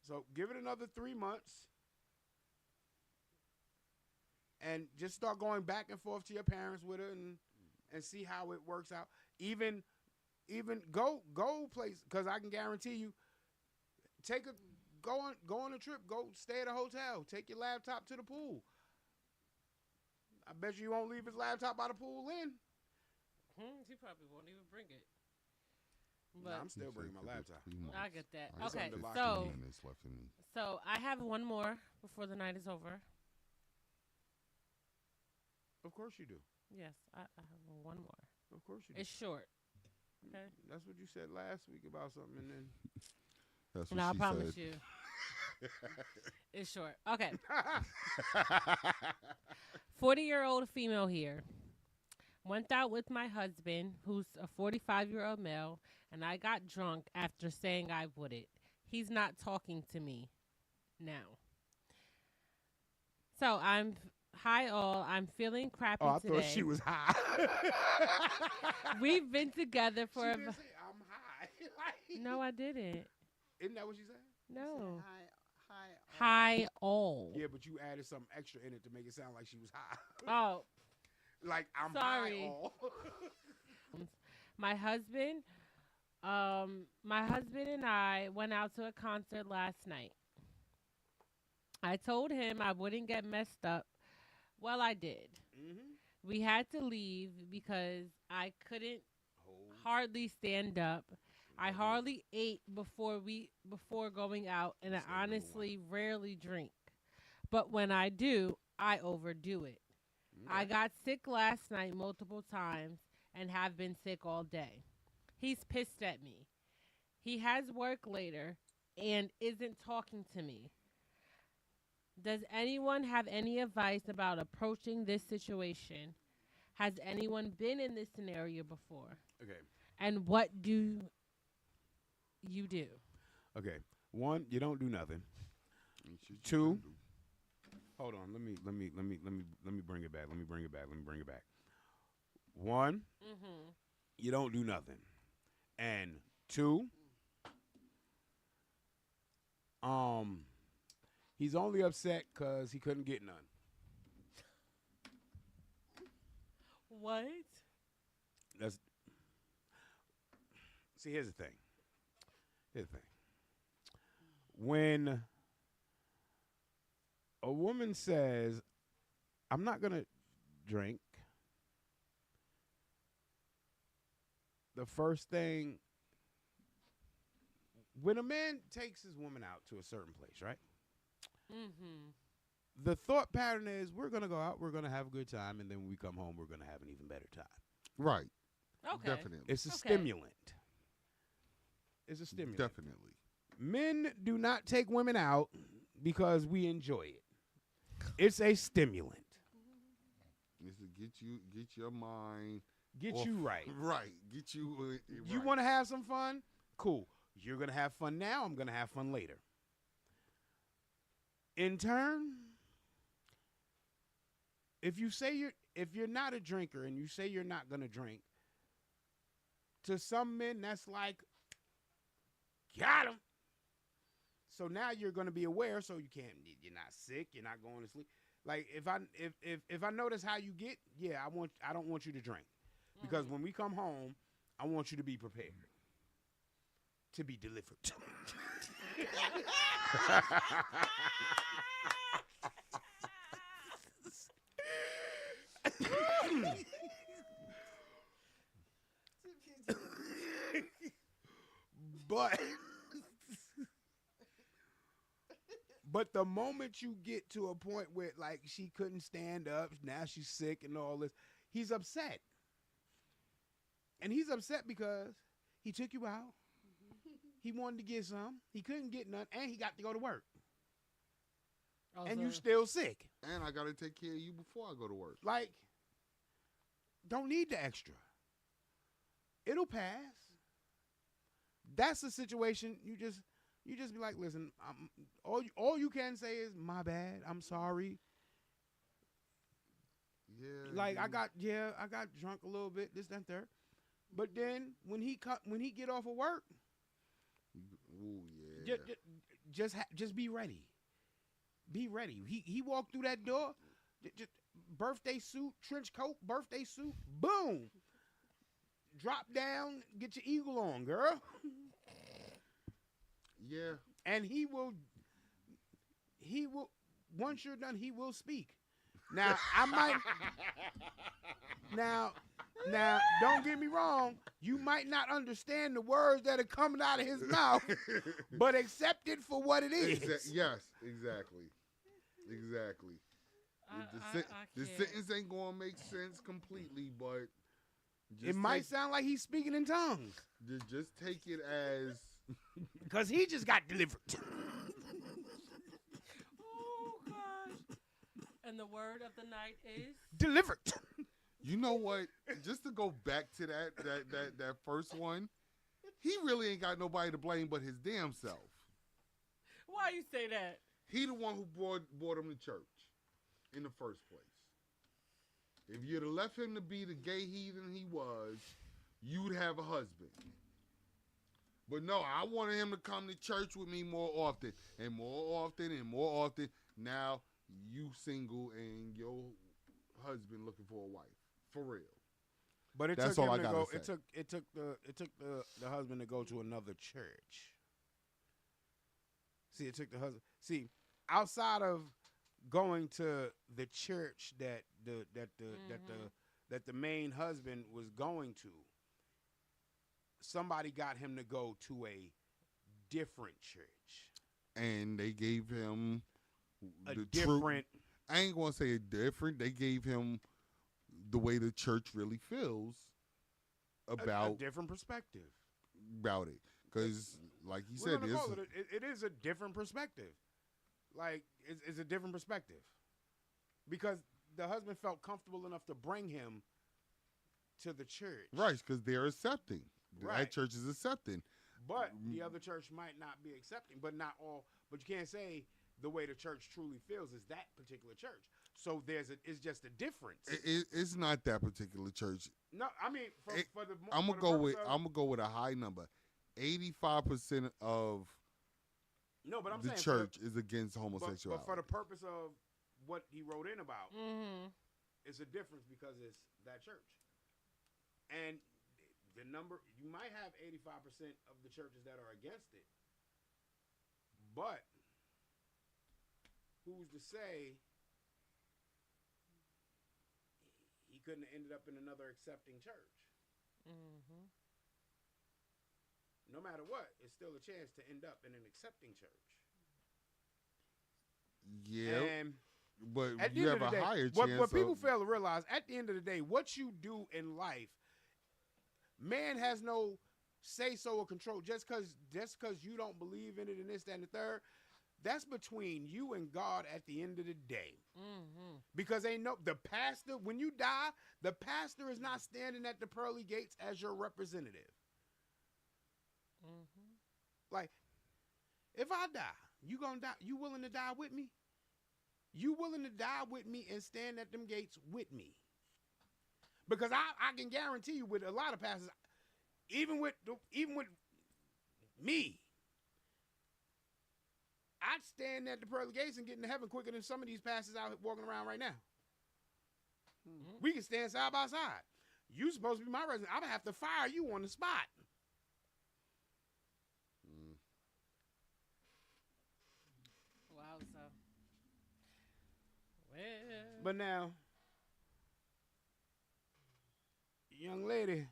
So give it another 3 months and just start going back and forth to your parents with her and see how it works out. Even go place, because I can guarantee you, go on a trip, go stay at a hotel, take your laptop to the pool. I bet you won't leave his laptop by the pool in. He probably won't even bring it. But But I'm still bringing my laptop. I get that. I Okay, got 15 so minutes left in me. so I have one more before the night is over. Of course you do. Yes, I have one more. Of course you do. It's short. Okay. That's what you said last week about something, and then That's what No, I she promise said. you. It's short. Okay. 40-year-old female here. Went out with my husband, who's a 45-year-old male, and I got drunk after saying I wouldn't. He's not talking to me now. So I'm hi all. I'm feeling crappy I today. thought she was high. We've been together for She a didn't say I'm high. No, I didn't. Isn't that what she said? No. Hi. Hi all. Yeah, but you added something extra in it to make it sound like she was high. Oh. Like I'm Sorry. high all. My husband and I went out to a concert last night. I told him I wouldn't get messed up. Well, I did. We had to leave because I couldn't hardly stand up. I hardly ate before going out, and I honestly rarely drink. But when I do, I overdo it. I got sick last night multiple times and have been sick all day. He's pissed at me. He has work later and isn't talking to me. Does anyone have any advice about approaching this situation? Has anyone been in this scenario before? Okay. And what do you do? Okay. 1, you don't do nothing. Ain't shit you 2, can do. hold on. Let me bring it back. Let me bring it back. 1, you don't do nothing. And 2, he's only upset because he couldn't get none. What? See, here's the thing. When a woman says, I'm not going to drink, the first thing, when a man takes his woman out to a certain place, right? The thought pattern is, we're going to go out, we're going to have a good time, and then when we come home, we're going to have an even better time. Right. Okay. Definitely. It's a stimulant. It's a stimulant. Definitely. Men do not take women out because we enjoy it. It's a stimulant. It's to get your mind. Get off- you right. Right. Get you. You right. want to have some fun? Cool. You're going to have fun now. I'm going to have fun later. In turn, if you're not a drinker and you say you're not going to drink, to some men that's like, got him. So now you're going to be aware, so you're not sick, you're not going to sleep. Like if I notice how you get, I don't want you to drink. Because when we come home, I want you to be prepared to be delivered. But the moment you get to a point where like she couldn't stand up, now she's sick and all this, he's upset. And he's upset because he took you out. He wanted to get some. He couldn't get none, and he got to go to work. And you still sick. And I got to take care of you before I go to work. Like, don't need the extra. It'll pass. That's the situation. You You just be like, listen, all you can say is my bad. I'm sorry. Yeah. Like I got drunk a little bit, this, that, and third. But then when he get off of work, ooh, yeah. just be ready. Be ready. He walked through that door, just birthday suit, trench coat, birthday suit, boom. Drop down, get your eagle on, girl. Yeah. And he will once you're done, he will speak. Now I might now don't get me wrong, you might not understand the words that are coming out of his mouth, but accept it for what it is. Yes, exactly. The sentence ain't gonna make sense completely, but it might sound like he's speaking in tongues. Just take it as because he just got delivered. Oh gosh! And the word of the night is delivered. You know what? Just to go back to that first one, he really ain't got nobody to blame but his damn self. Why you say that? He the one who brought him to church in the first place. If you'd have left him to be the gay heathen he was, you'd have a husband. But no, I wanted him to come to church with me more often and more often and more often. Now you single and your husband looking for a wife. For real. But That's took all him I to gotta go. say. It took the husband to go to another church. See, it took the husband. See, outside of going to the church that the main husband was going to, somebody got him to go to a different church. And they gave him A the different. I ain't gonna say it different. They gave him the way the church really feels about a different perspective about it. Because, like you We're said, gonna call it is a different perspective. Like, it's a different perspective. Because the husband felt comfortable enough to bring him to the church. right, because they're accepting. Right. That church is accepting. But the other church might not be accepting, but not all. But you can't say the way the church truly feels is that particular church. So it's just a difference. It's not that particular church. No, I mean for the. I'm for gonna the go purpose with a high number. 85% of No, but I'm the saying church is against But homosexuality. for the purpose of what he wrote in about, it's a difference because it's that church. And the number, you might have 85% of the churches that are against it, but who's to say he couldn't have ended up in another accepting church? No matter what, it's still a chance to end up in an accepting church. Yeah, And but at the you end have of the a day, higher what chance. people of, fail to realize, at the end of the day, what you do in life, man has no say-so or control. Just because you don't believe in it and this, that, and the third, that's between you and God at the end of the day. Because the pastor, when you die, the pastor is not standing at the pearly gates as your representative. Like, if I die, you gonna die? You willing to die with me? You willing to die with me and stand at them gates with me? Because I can guarantee you, with a lot of pastors, even with me, I'd stand at the pearly gates and get into heaven quicker than some of these pastors out walking around right now. We can stand side by side. You supposed to be my resident. I'm gonna have to fire you on the spot. Wowza. Well. But now, young lady,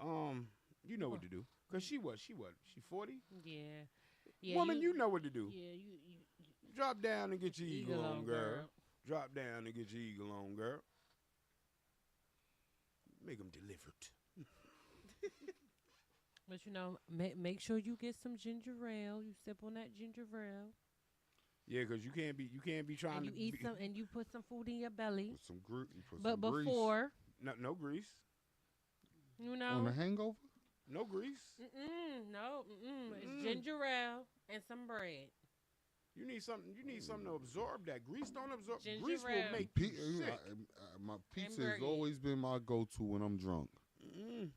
you know what to do. Cause she 40? Yeah. Woman, you know what to do. Yeah, you Drop down and get your eagle on, girl. girl. Drop down and get your eagle on, girl. Make them delivered. But make sure you get some ginger ale. You sip on that ginger ale. Yeah, cause you can't be trying And you to eat some, and you put some food in your belly. Put some But grease. before, no grease. you On know, a hangover? No grease. No. It's ginger ale and some bread. You need something. You need something to absorb that. Grease don't absorb. Ginger Grease will ale. make you sick. My pizza has Hamburger. always been my go-to when I'm drunk. Mm.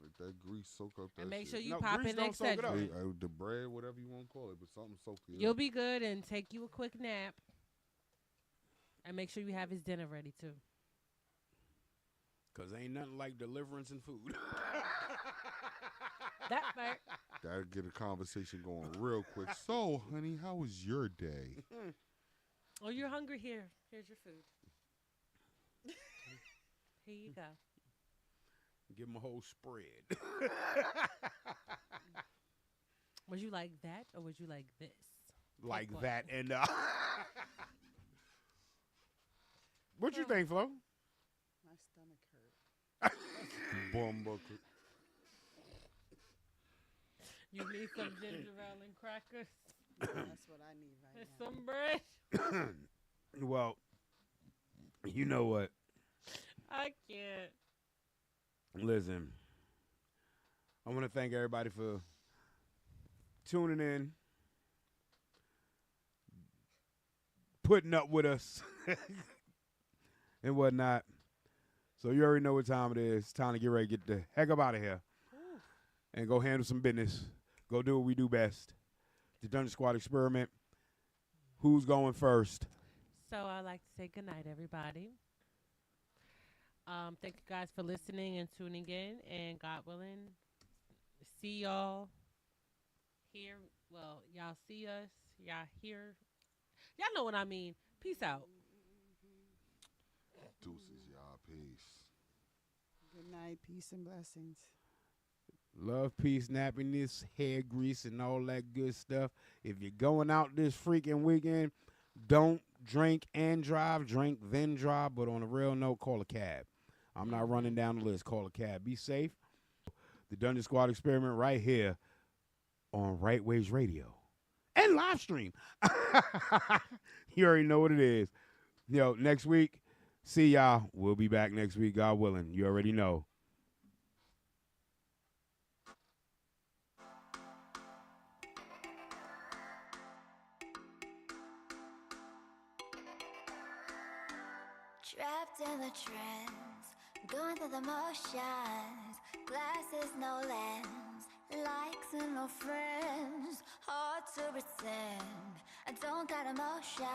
Let that grease soak up that And make shit. sure you No, pop grease in don't soak it up. Excedrin. The bread, whatever you want to call it, but something soak it You'll up. be good and take you a quick nap. And make sure you have his dinner ready too. Cause ain't nothing like deliverance and food. That part. That'll get a conversation going real quick. So, honey, how was your day? Oh, you're hungry? Here's your food. Here you go. Give him a whole spread. Would you like that or would you like this? Like one. that and what you think, Flo? My stomach hurt. Bumbucket. You need some ginger ale and crackers. That's what I need right and now. some bread. Well, you know what? I can't. Listen, I want to thank everybody for tuning in, putting up with us, and whatnot. So you already know what time it is. Time to get ready to get the heck up out of here and go handle some business. Go do what we do best. The Dungeon Squad Experiment. Who's going first? So I'd like to say good night, everybody. Thank you guys for listening and tuning in. And God willing, see y'all here. Well, y'all see us. Y'all hear. Y'all know what I mean. Peace out. Deuces, y'all. Peace. Good night. Peace and blessings. Love, peace, nappiness, hair grease, and all that good stuff. If you're going out this freaking weekend, don't drink and drive. Drink, then drive. But on a real note, call a cab. I'm not running down the list. Call a cab. Be safe. The Dungeon Squad Experiment right here on Right Ways Radio. And live stream. You already know what it is. Yo, next week, see y'all. We'll be back next week, God willing. You already know. Trapped in the trends, going through the motions. Glasses, no lens, likes and no friends. Hard to pretend, I don't got emotion.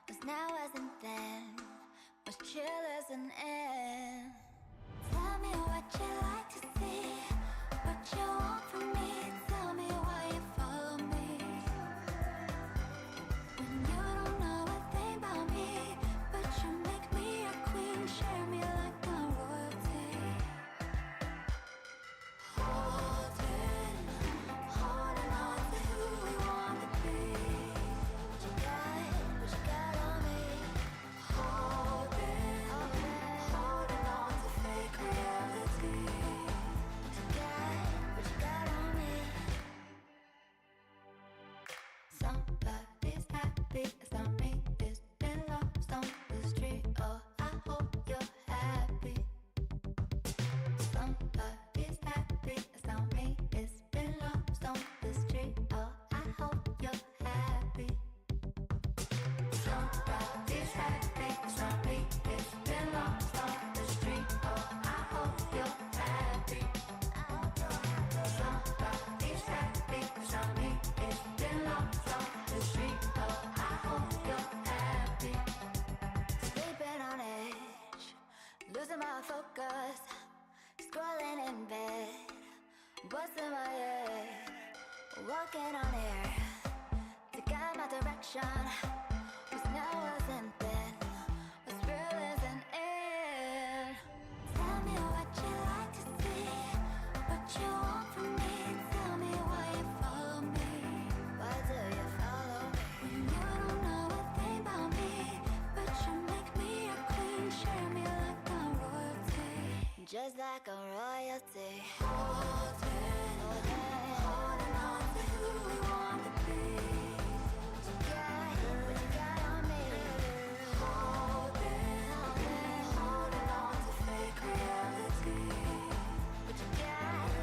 Was now wasn't then, was chill as an end. Tell me what you like to see, what you want from me. Tell me why you follow me. When you don't know a thing about me, but you make me a queen, share me like I'm royalty. Holding on to who we wanna be. What you got on me? Holding on to fake reality. What you got on me? Somebody's happy, it's not me. It's been lost on the street. Oh, I hope you're happy. Somebody's happy, it's not me. It's been lost on the street. Oh, I hope you're happy. Somebody's happy, it's not me. It's been lost on the street. Oh, I hope you're happy. Somebody's happy, it's not me. It's been lost on the street. Oh, I hope you're happy. Sleeping on edge, losing my focus, scrolling in bed. What's in my head? Walking on air to guide my direction. Was now wasn't then, was real isn't in. Tell me what you like to see, what you want from me. Tell me why you follow me. Why do you follow me? When you don't know a thing about me, but you make me a queen, share me like I'm royalty. Just like a royalty. Holding on to who we wanna be. What you got on me? Holding on to fake reality. What you got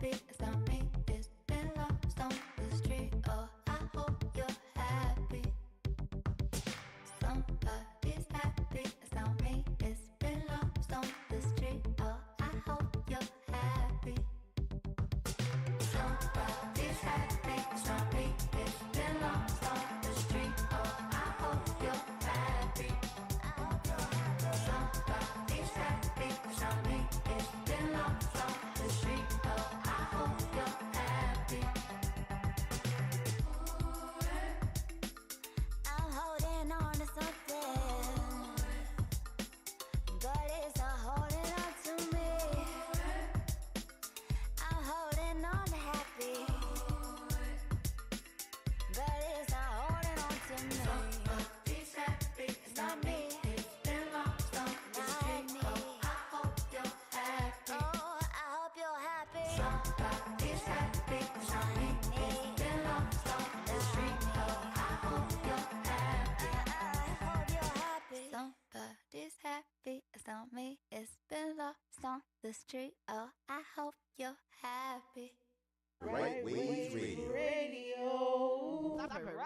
happy. It's not me. It's been lost on the street. Oh, I hope you're happy. Somebody's happy. It's not me. It's been lost on the street. Oh, I hope you're happy. Somebody's happy. It's not me. It's been lost on the street. Oh, I hope you're happy. Somebody's happy. It's not me. It's been lost on the street. Oh, I hope you're happy. I'm holding on to something, but it's not holding on to me. I'm holding on to happy, but it's not holding on to me. Somebody's happy, it's not me. It's been lost on the street. Oh, I hope you're happy. Oh, I hope you're happy. Somebody's happy, it's not me. It's been lost on the street. Oh, I hope you're happy. I hope you're happy. Somebody's happy, it's not me. It's been lost on the street. Oh, I hope you're happy. Right way